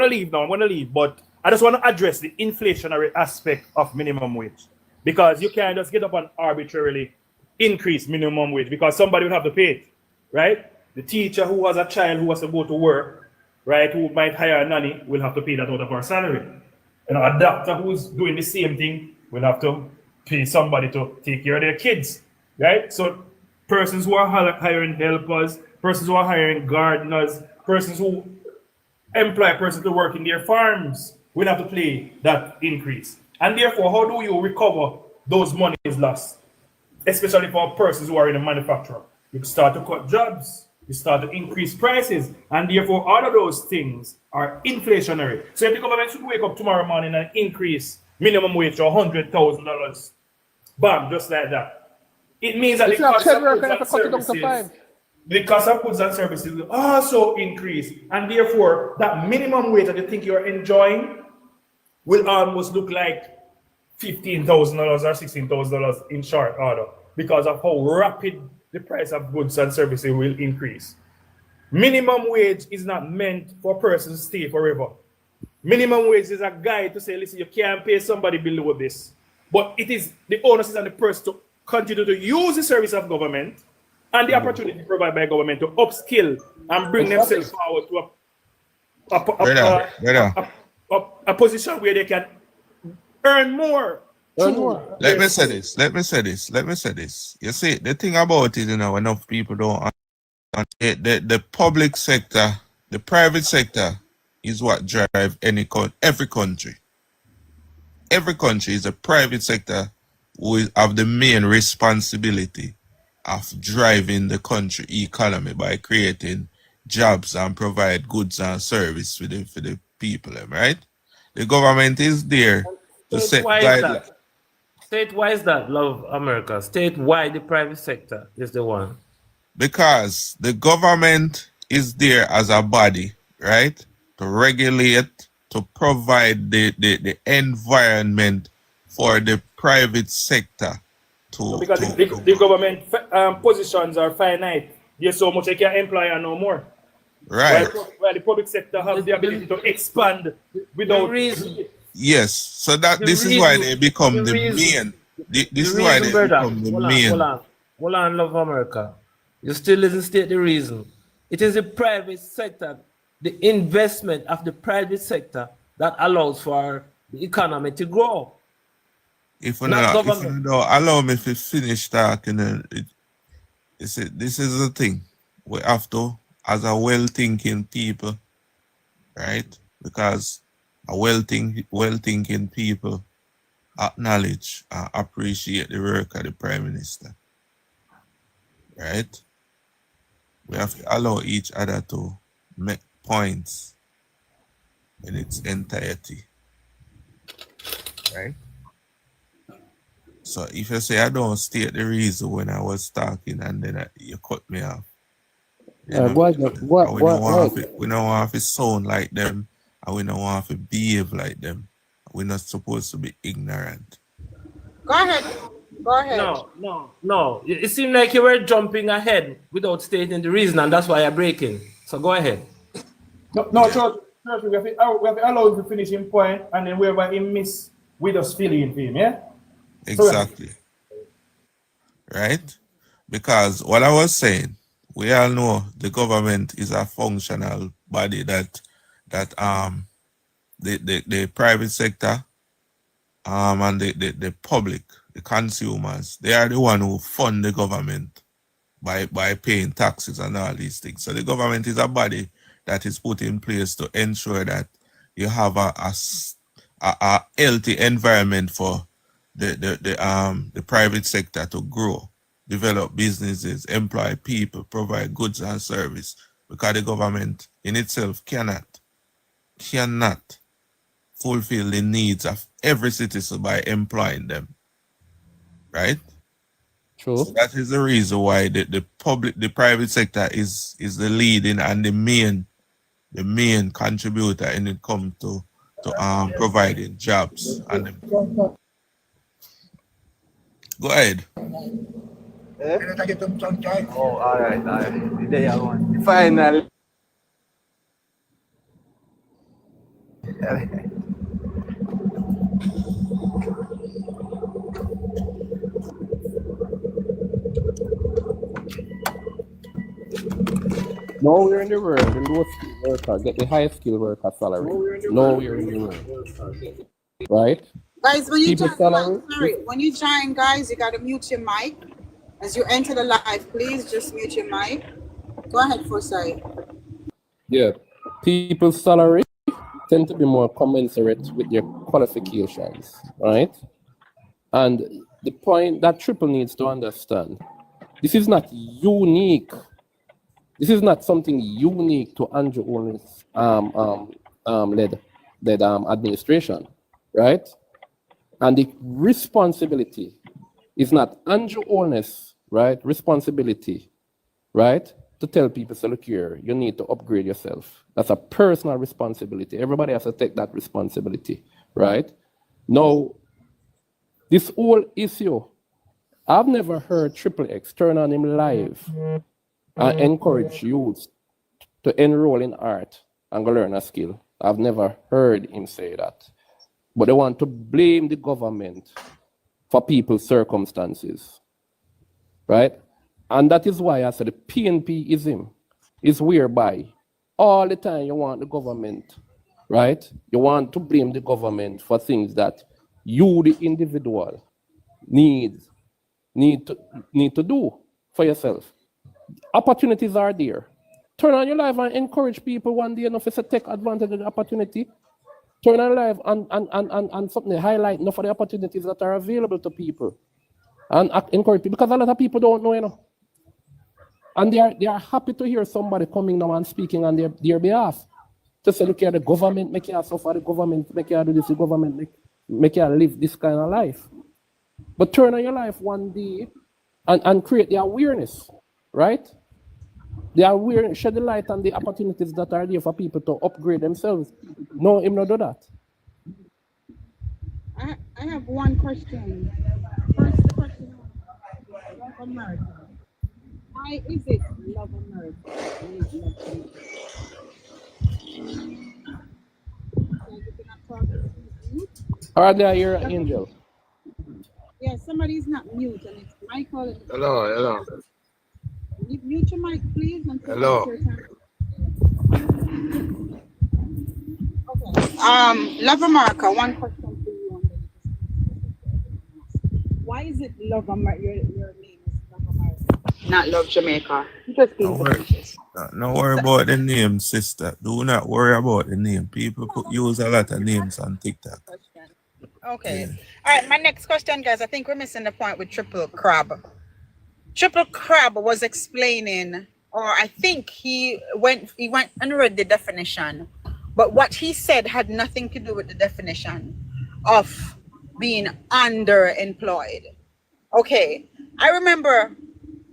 to leave now. I'm going to leave, but I just want to address the inflationary aspect of minimum wage, because you can't just get up and arbitrarily increase minimum wage because somebody will have to pay it, right? The teacher who has a child who has to go to work, right, who might hire a nanny, will have to pay that out of our salary. You know, a doctor who's doing the same thing will have to pay somebody to take care of their kids, right? So persons who are hiring helpers, persons who are hiring gardeners, persons who employ persons to work in their farms will have to pay that increase. And therefore, how do you recover those monies lost? Especially for persons who are in the manufacturer. You start to cut jobs, you start to increase prices, and therefore all of those things are inflationary. So if the government should wake up tomorrow morning and increase minimum wage to $100,000, bam, just like that, it means that the cost of goods and services will also increase, and therefore that minimum wage that you think you're enjoying will almost look like $15,000 or $16,000 in short order because of how rapid the price of goods and services will increase. Minimum wage is not meant for persons to stay forever. Minimum wage is a guide to say, listen, you can't pay somebody below this. But it is the onus is on the person to continue to use the service of government and the opportunity provided by government to upskill and bring themselves forward to a position where they can earn more. Let me say this. You see, the thing about it, enough people don't understand. The public sector, the private sector is what drives every country. Every country is a private sector who have the main responsibility of driving the country economy by creating jobs and provide goods and service for the people, right? The government is there to set guidelines. State, why is that, Love America? State, why the private sector is the one? Because the government is there as a body, right? To regulate, to provide the environment for the private sector to... Because the government positions are finite. There's so much they can employ and no more. Right. While the public sector has the ability to expand without... Yes, so this is why they become the main. This is why they become the main. Hold on, Love America. You still didn't state the reason. It is the private sector, the investment of the private sector that allows for the economy to grow. If you don't allow me to finish talking, this is the thing. We have to, as a well-thinking people, right? Because a well-thinking people acknowledge and appreciate the work of the Prime Minister. Right? We have to allow each other to make points in its entirety. Right? So if you say I don't state the reason when I was talking and then you cut me off. We don't want to sound like them. And we don't want to behave like them. We're not supposed to be ignorant. Go ahead. No. It seemed like you were jumping ahead without stating the reason, and that's why you're breaking. So go ahead. No, Church, we have to allow him to finish his point, and then wherever he miss, we just fill in for him, yeah? Exactly. Right? Because what I was saying, we all know the government is a functional body that the private sector and the public, the consumers, they are the one who fund the government by paying taxes and all these things. So the government is a body that is put in place to ensure that you have a healthy environment for the private sector to grow, develop businesses, employ people, provide goods and service, because the government in itself cannot fulfill the needs of every citizen by employing them. Right? True. So that is the reason why the private sector is the leading and the main contributor when it comes to to providing jobs and them. Go ahead. Oh, all right. There you go. Final. Nowhere in the world, the low skill worker get the high skill worker salary. Nowhere in the world. Right? Guys, when you People join, salary. sorry, when you join, guys, you gotta mute your mic. As you enter the live, please just mute your mic. Go ahead, Forsyth. Yeah. People's salary tend to be more commensurate with their qualifications, right? And the point that Triple needs to understand, this is not unique. This is not something unique to Andrew Holness led administration, right? And the responsibility is not Andrew Holness, right? Responsibility, right? To tell people, so look here, you need to upgrade yourself. That's a personal responsibility. Everybody has to take that responsibility, right? Now, this whole issue, I've never heard Triple X turn on him live and encourage youths to enroll in art and go learn a skill. I've never heard him say that. But they want to blame the government for people's circumstances, right? And that is why I said the PNP-ism is whereby all the time you want the government, right? You want to blame the government for things that you, the individual, need to do for yourself. Opportunities are there. Turn on your live and encourage people one day enough to take advantage of the opportunity. Turn on live and something highlight enough of the opportunities that are available to people. And encourage people, because a lot of people don't know, you know. And they are happy to hear somebody coming now and speaking on their behalf. To say, look here, the government make you suffer, the government make you do this, the government make you live this kind of life. But turn on your life one day and create the awareness, right? The awareness, shed the light on the opportunities that are there for people to upgrade themselves. No, him not do that. I have one question. First question, Love America. Why is it Love America? All right, you're an angel. Yeah, somebody's not mute, and it's Michael. Hello. Mute your mic, please. Hello. Okay. Love America. One question for you. Why is it Love America? Your name is Love America, not Love Jamaica. Just being suspicious. Don't worry about the name, sister. Do not worry about the name. People use a lot of names on TikTok. Okay. Yeah. All right. My next question, guys. I think we're missing the point with Triple Crab. Triple Crab was explaining, or I think he went and read the definition, but what he said had nothing to do with the definition of being underemployed. Okay. I remember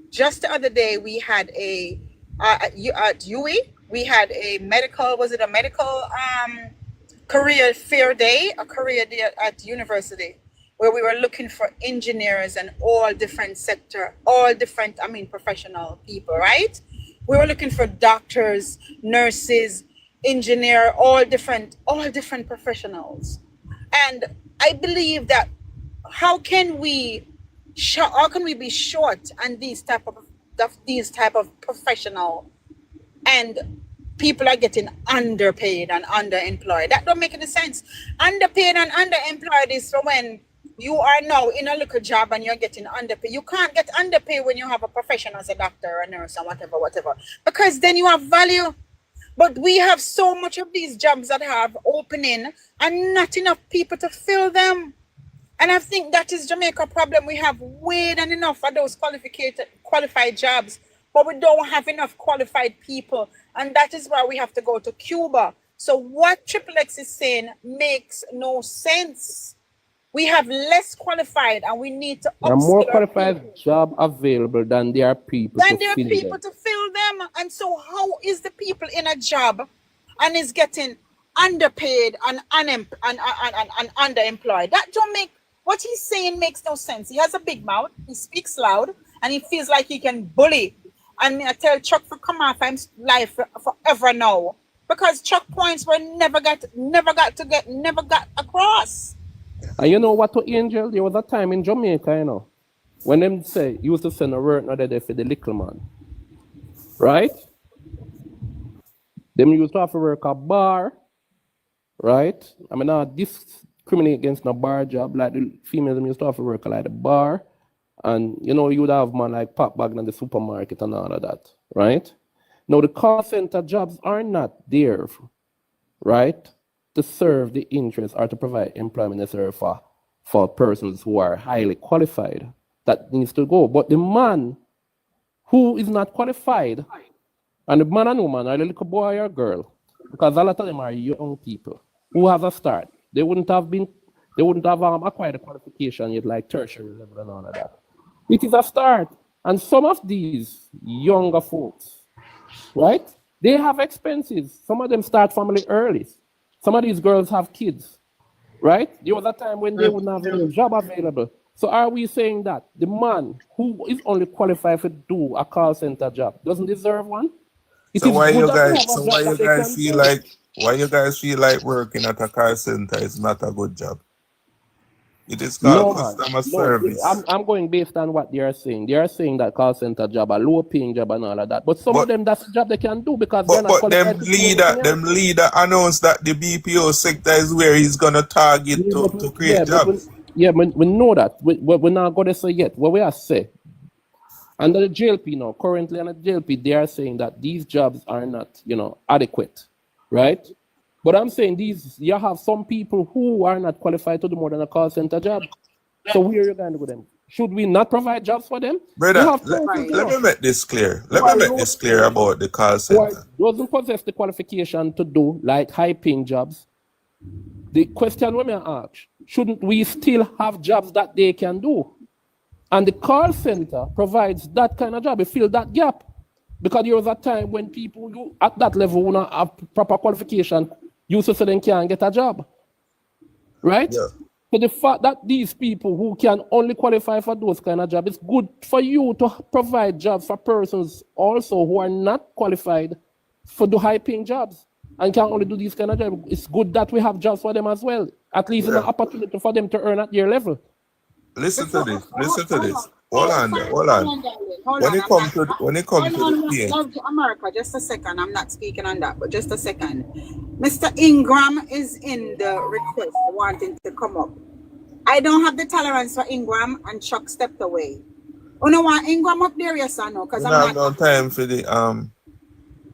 just the other day we had at UWI, we had a medical career fair day, a career day at university, where we were looking for engineers and all different professional people, right? We were looking for doctors, nurses, engineer, all different professionals. And I believe that how can we be short on these type of professional, and people are getting underpaid and underemployed? That don't make any sense. Underpaid and underemployed is for when you are now in a little job and you're getting underpaid. You can't get underpaid when you have a profession as a doctor or a nurse or whatever, because then you have value. But we have so much of these jobs that have opening and not enough people to fill them. And I think that is Jamaica problem. We have way than enough of those qualified jobs, but we don't have enough qualified people. And that is why we have to go to Cuba. So what Triple X is saying makes no sense. We have less qualified, and we need to There are more qualified jobs available than there are people to fill them. And so how is the people in a job and is getting underpaid and underemployed. That don't make, what he's saying makes no sense. He has a big mouth, he speaks loud, and he feels like he can bully. And I tell Chuck for come off I'm life forever now. Because Chuck points were never got across. And you know what to Angel? There was a time in Jamaica, you know, when them say you used to send a work not there for the little man. Right? Them used to have to work a bar, right? I mean, not discriminate against a bar job, like the females them used to have to work like the bar. And, you know, you would have man like Pop Bag in the supermarket and all of that, right? Now, the call center jobs are not there, right, to serve the interests or to provide employment necessary for persons who are highly qualified. That needs to go. But the man who is not qualified, and the man and woman are a little boy or girl, because a lot of them are young people who have a start. They wouldn't have acquired a qualification yet, like tertiary level and all of that. It is a start. And some of these younger folks, right, they have expenses. Some of them start family early. Some of these girls have kids, right? There was a time when they wouldn't have any job available. So are we saying that the man who is only qualified to do a call center job doesn't deserve one? So why you guys feel like working at a call center is not a good job? It is called customer service. I'm going based on what they are saying. They are saying that call center job, a low paying job and all of that. But some of them, that's a job they can do because they're not qualified. Them leader announced that the BPO sector is where he's gonna target to create jobs. We know that. We're not going to say yet. What we are saying, under the JLP now, currently under the JLP, they are saying that these jobs are not, adequate, right? But I'm saying you have some people who are not qualified to do more than a call center job. So where are you going to go them? Should we not provide jobs for them? Brother, let me make this clear. Let me make this clear about the call center. Doesn't possess the qualification to do like high-paying jobs. The question we may ask, shouldn't we still have jobs that they can do? And the call center provides that kind of job. It fills that gap. Because there was a time when people at that level who not have proper qualification used to say they can't get a job. Right? Yeah. So the fact that these people who can only qualify for those kind of jobs, it's good for you to provide jobs for persons also who are not qualified for the high-paying jobs and can only do these kind of jobs. It's good that we have jobs for them as well. At least an opportunity for them to earn at their level. Listen to this. Hold on. When it comes to the Love to America, just a second. I'm not speaking on that, but just a second. Mr. Ingram is in the request wanting to come up. I don't have the tolerance for Ingram, and Chuck stepped away. Oh no, want Ingram up there, yes or no? Because I'm not no time for the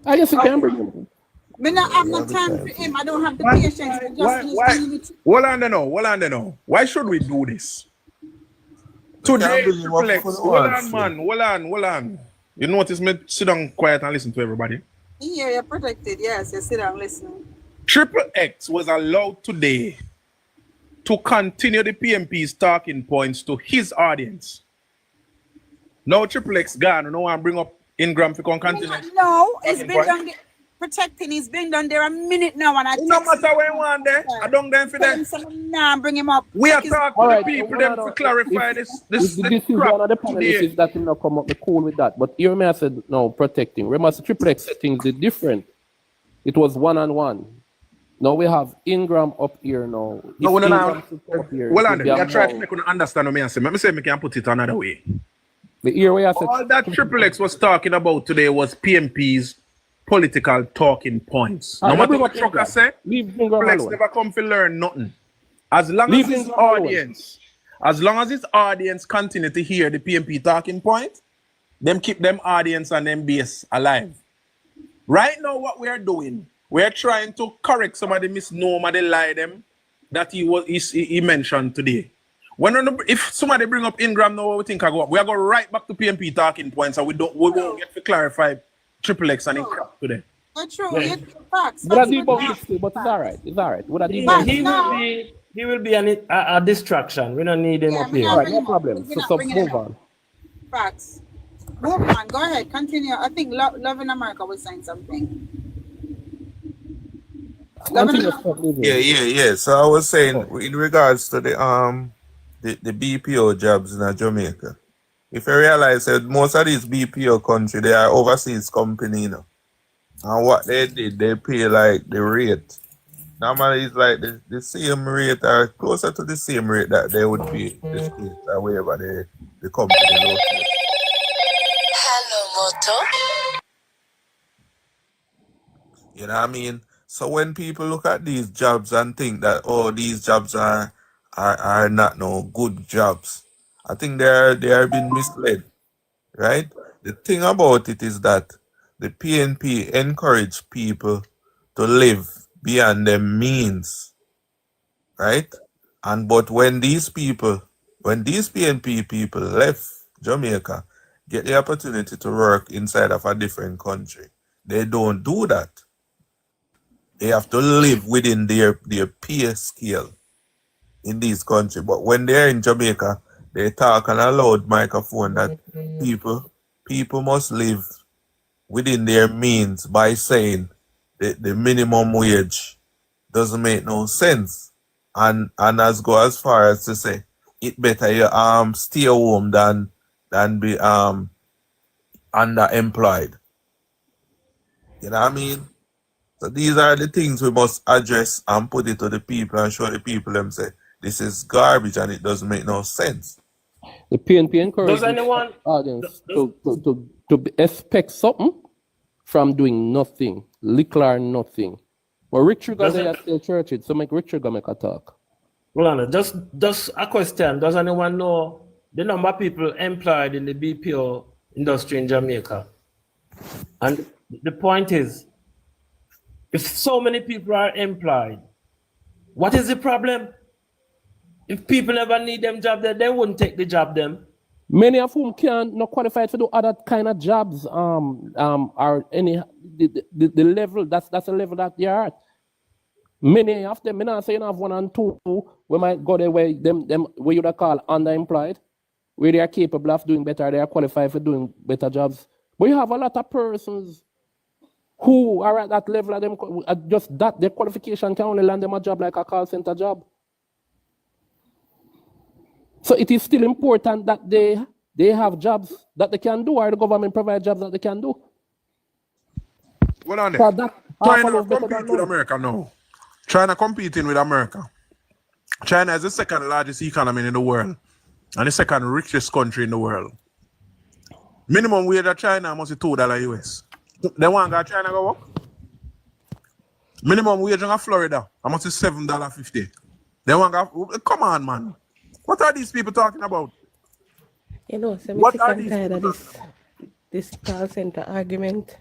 I guess you can bring him. I don't have no time for him. I don't have the patience. Hold on now. Why should we do this? Today, hold on. You notice me sit down quiet and listen to everybody? Yeah, you're protected. Yes, you sit down and listen. Triple X was allowed today to continue the PNP's talking points to his audience. Now Triple X gone. No one bring up Ingram for continue. No, it's been done. Protecting, he's been done there a minute now, and no matter where you want there. I don't them for them. Nah, bring him up. We are talking to the people them to clarify this. This is one of the panelists that will not come up cool with that. But you may have said no protecting. Remember, Triple X settings is different. It was 1-on-1. Now we have Ingram up here now. Well, you're trying to make you understand what I say. Let me say I can put it another way. All that Triple X was talking about today was PNP's political talking points. No matter what Trucker say, Flex never come to learn nothing. As long as his audience continue to hear the PNP talking point, them keep them audience and them base alive. Right now, what we are doing, we are trying to correct some of the misnomer, the lie them that he mentioned today. If somebody bring up Ingram now, we think I go up. We are going right back to PNP talking points, and we won't get to clarify Triple X and crap today. That's true. Yeah. Facts. But it's all right. He will be a distraction. We don't need him up here. All right, no problem. So move on. Facts. Move on. Go ahead. Continue. I think Love in America was saying something. Continue, stop leaving. Yeah. So I was saying in regards to the BPO jobs in Jamaica. If you realize that most of these BPO country, they are overseas company, you know. And what they did, they pay like the rate. Normally it's like the same rate or closer to the same rate that they would pay the state or wherever the company located. Hello, Moto. You know what I mean? So when people look at these jobs and think that, oh, these jobs are not no good jobs, I think they are being misled, right? The thing about it is that the PNP encourage people to live beyond their means, right? And but when these PNP people left Jamaica, get the opportunity to work inside of a different country, they don't do that. They have to live within their pay scale in these countries. But when they're in Jamaica, they talk on a loud microphone that people must live within their means by saying the minimum wage doesn't make no sense. And as go as far as to say it better you stay home than be underemployed. You know what I mean? So these are the things we must address and put it to the people and show the people them say this is garbage and it doesn't make no sense. The PNP encourages Does anyone audience to expect something from doing nothing, little or nothing. But Rick Trigger they are still churches, so make Rick Trigger make a talk. Well, just a question. Does anyone know the number of people employed in the BPO industry in Jamaica? And the point is, if so many people are employed, what is the problem? If people never need them job, they wouldn't take the job them. Many of whom not qualified to do other kind of jobs. Are any the level that's a level that they are at. Many of them, I say you have 1 and 2, we might go there where them where you call underemployed, where they are capable of doing better, they are qualified for doing better jobs. But you have a lot of persons who are at that level of them, just that their qualification can only land them a job like a call center job. So it is still important that they have jobs that they can do, or the government provide jobs that they can do. Well, on there. China compete with America now. China competing with America. China is the second largest economy in the world and the second richest country in the world. Minimum wage at China must be $2 US. They want to go China go work. Minimum wage in Florida must be $7.50. They want to go, come on, man. What are these people talking about? You know, so What are I'm these tired of people this call center argument.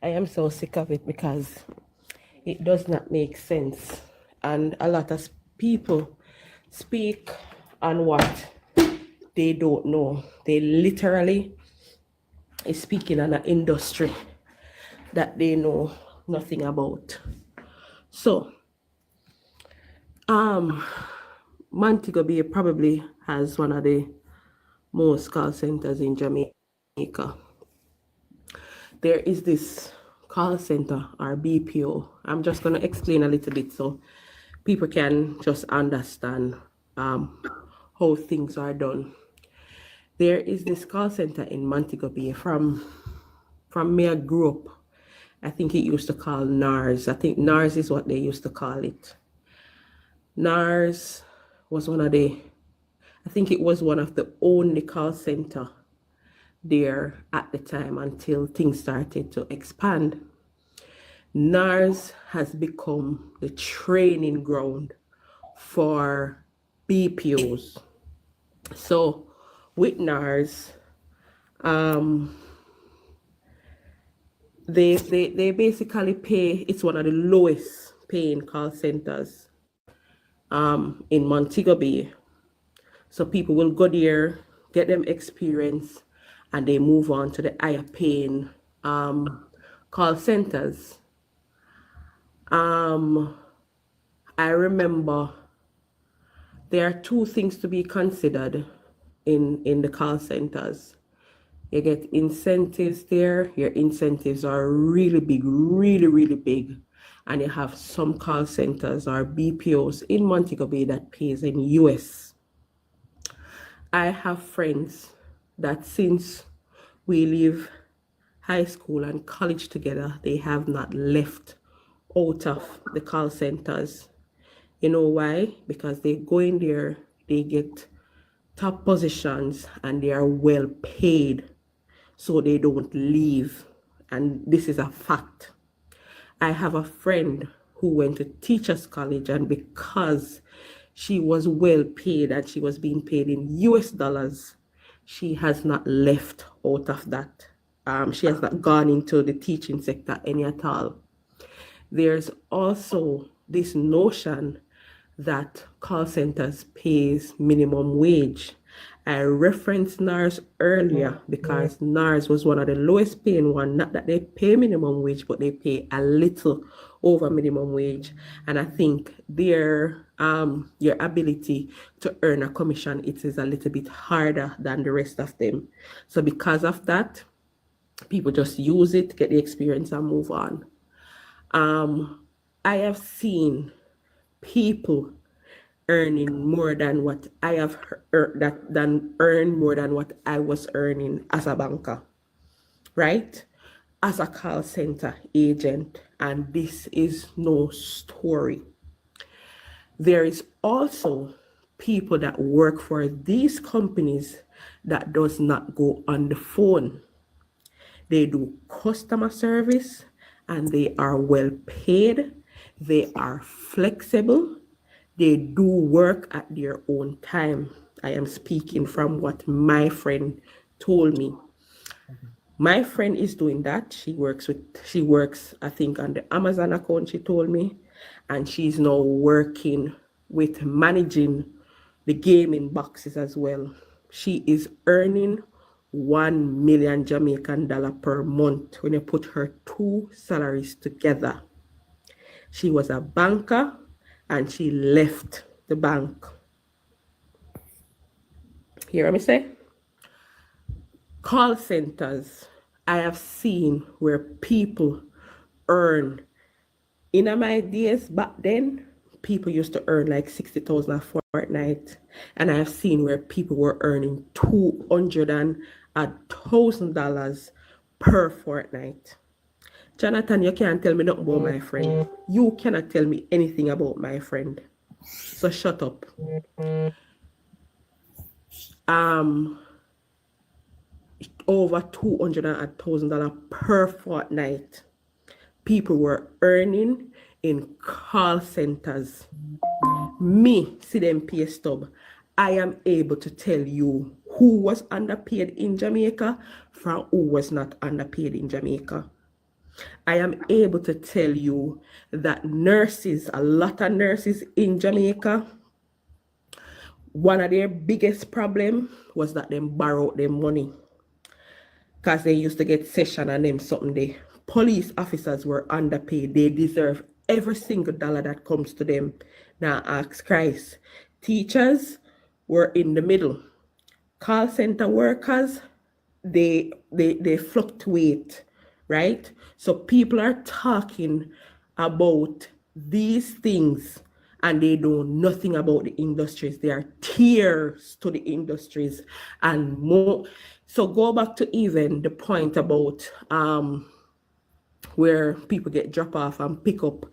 I am so sick of it because it does not make sense. And a lot of people speak on what they don't know. They literally is speaking on an industry that they know nothing about. So, Montego Bay probably has one of the most call centers in Jamaica. There is this call center or BPO. I'm just going to explain a little bit so people can just understand how things are done. There is this call center in Montego Bay from where I grew up. I think it used to call NARS. I think NARS is what they used to call it. NARS was one of the only call center there at the time until things started to expand. NARS has become the training ground for BPOs. So with NARS, they basically pay, it's one of the lowest paying call centers in Montego Bay. So people will go there, get them experience, and they move on to the higher paying call centers. I remember there are two things to be considered in the call centers. You get incentives there. Your incentives are really big, really, really big. and you have some call centers or BPOs in Montego Bay that pays in US. I have friends that since we leave high school and college together, they have not left out of the call centers. You know why? Because they go in there, they get top positions, and they are well paid, so they don't leave. And this is a fact. I have a friend who went to teachers college, and because she was well paid and she was being paid in US dollars, she has not left out of that. She has not gone into the teaching sector any at all. There's also this notion that call centers pays minimum wage. I referenced NARS earlier because NARS was one of the lowest paying one. Not that they pay minimum wage, but they pay a little over minimum wage. And I think their your ability to earn a commission, it is a little bit harder than the rest of them. So because of that, people just use it, get the experience, and move on. I have seen people earning more than what I have earn more than what I was earning as a banker, right? As a call center agent, and this is no story. There is also people that work for these companies that does not go on the phone. They do customer service and they are well paid. They are flexible. They do work at their own time. I am speaking from what my friend told me. My friend is doing that. She works, I think, on the Amazon account, she told me, and she's now working with managing the gaming boxes as well. She is earning 1 million Jamaican dollar per month when you put her two salaries together. She was a banker and she left the bank. Hear me say? Call centers, I have seen where people earn. In my days back then, people used to earn like 60,000 a fortnight. And I have seen where people were earning $200,000 per fortnight. Jonathan, you can't tell me nothing about my friend. You cannot tell me anything about my friend. So shut up. Over $200,000 per fortnight. People were earning in call centers. Me, see them pay stub. I am able to tell you who was underpaid in Jamaica from who was not underpaid in Jamaica. I am able to tell you that nurses, a lot of nurses in Jamaica, one of their biggest problem was that they borrowed their money because they used to get session and them something there. Police officers were underpaid. They deserve every single dollar that comes to them. Now ask Christ. Teachers were in the middle. Call center workers, they fluctuate, right? So people are talking about these things and they know nothing about the industries. They are tears to the industries and more. So go back to even the point about where people get drop off and pick up.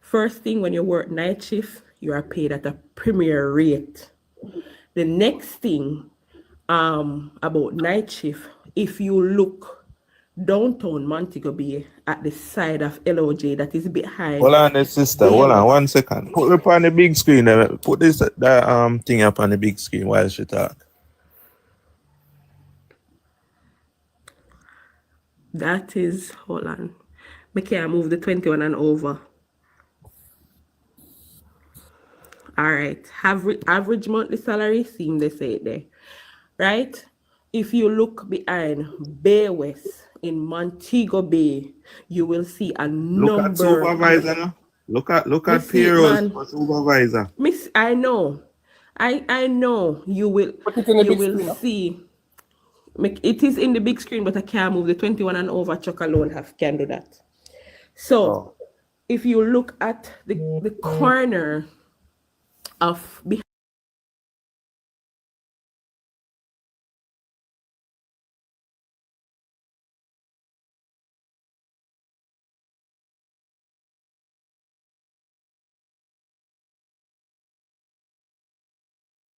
First thing, when you work night shift, you are paid at a premier rate. The next thing about night shift, if you look downtown Montego Bay at the side of LOJ that is behind. Hold on, sister. Hold on 1 second. Put it on the big screen. Put this thing up on the big screen while she talk. That is, hold on. I can't move the 21 and over. All right. Average monthly salary, seem they say it there. Right? If you look behind Bay West in Montego Bay, you will see a number. Look at supervisor. No? Look at payroll for supervisor. Miss, I know. I know you will see. It is in the big screen, but I can't move the 21 and over. Chuck alone can do that. So if you look at the corner of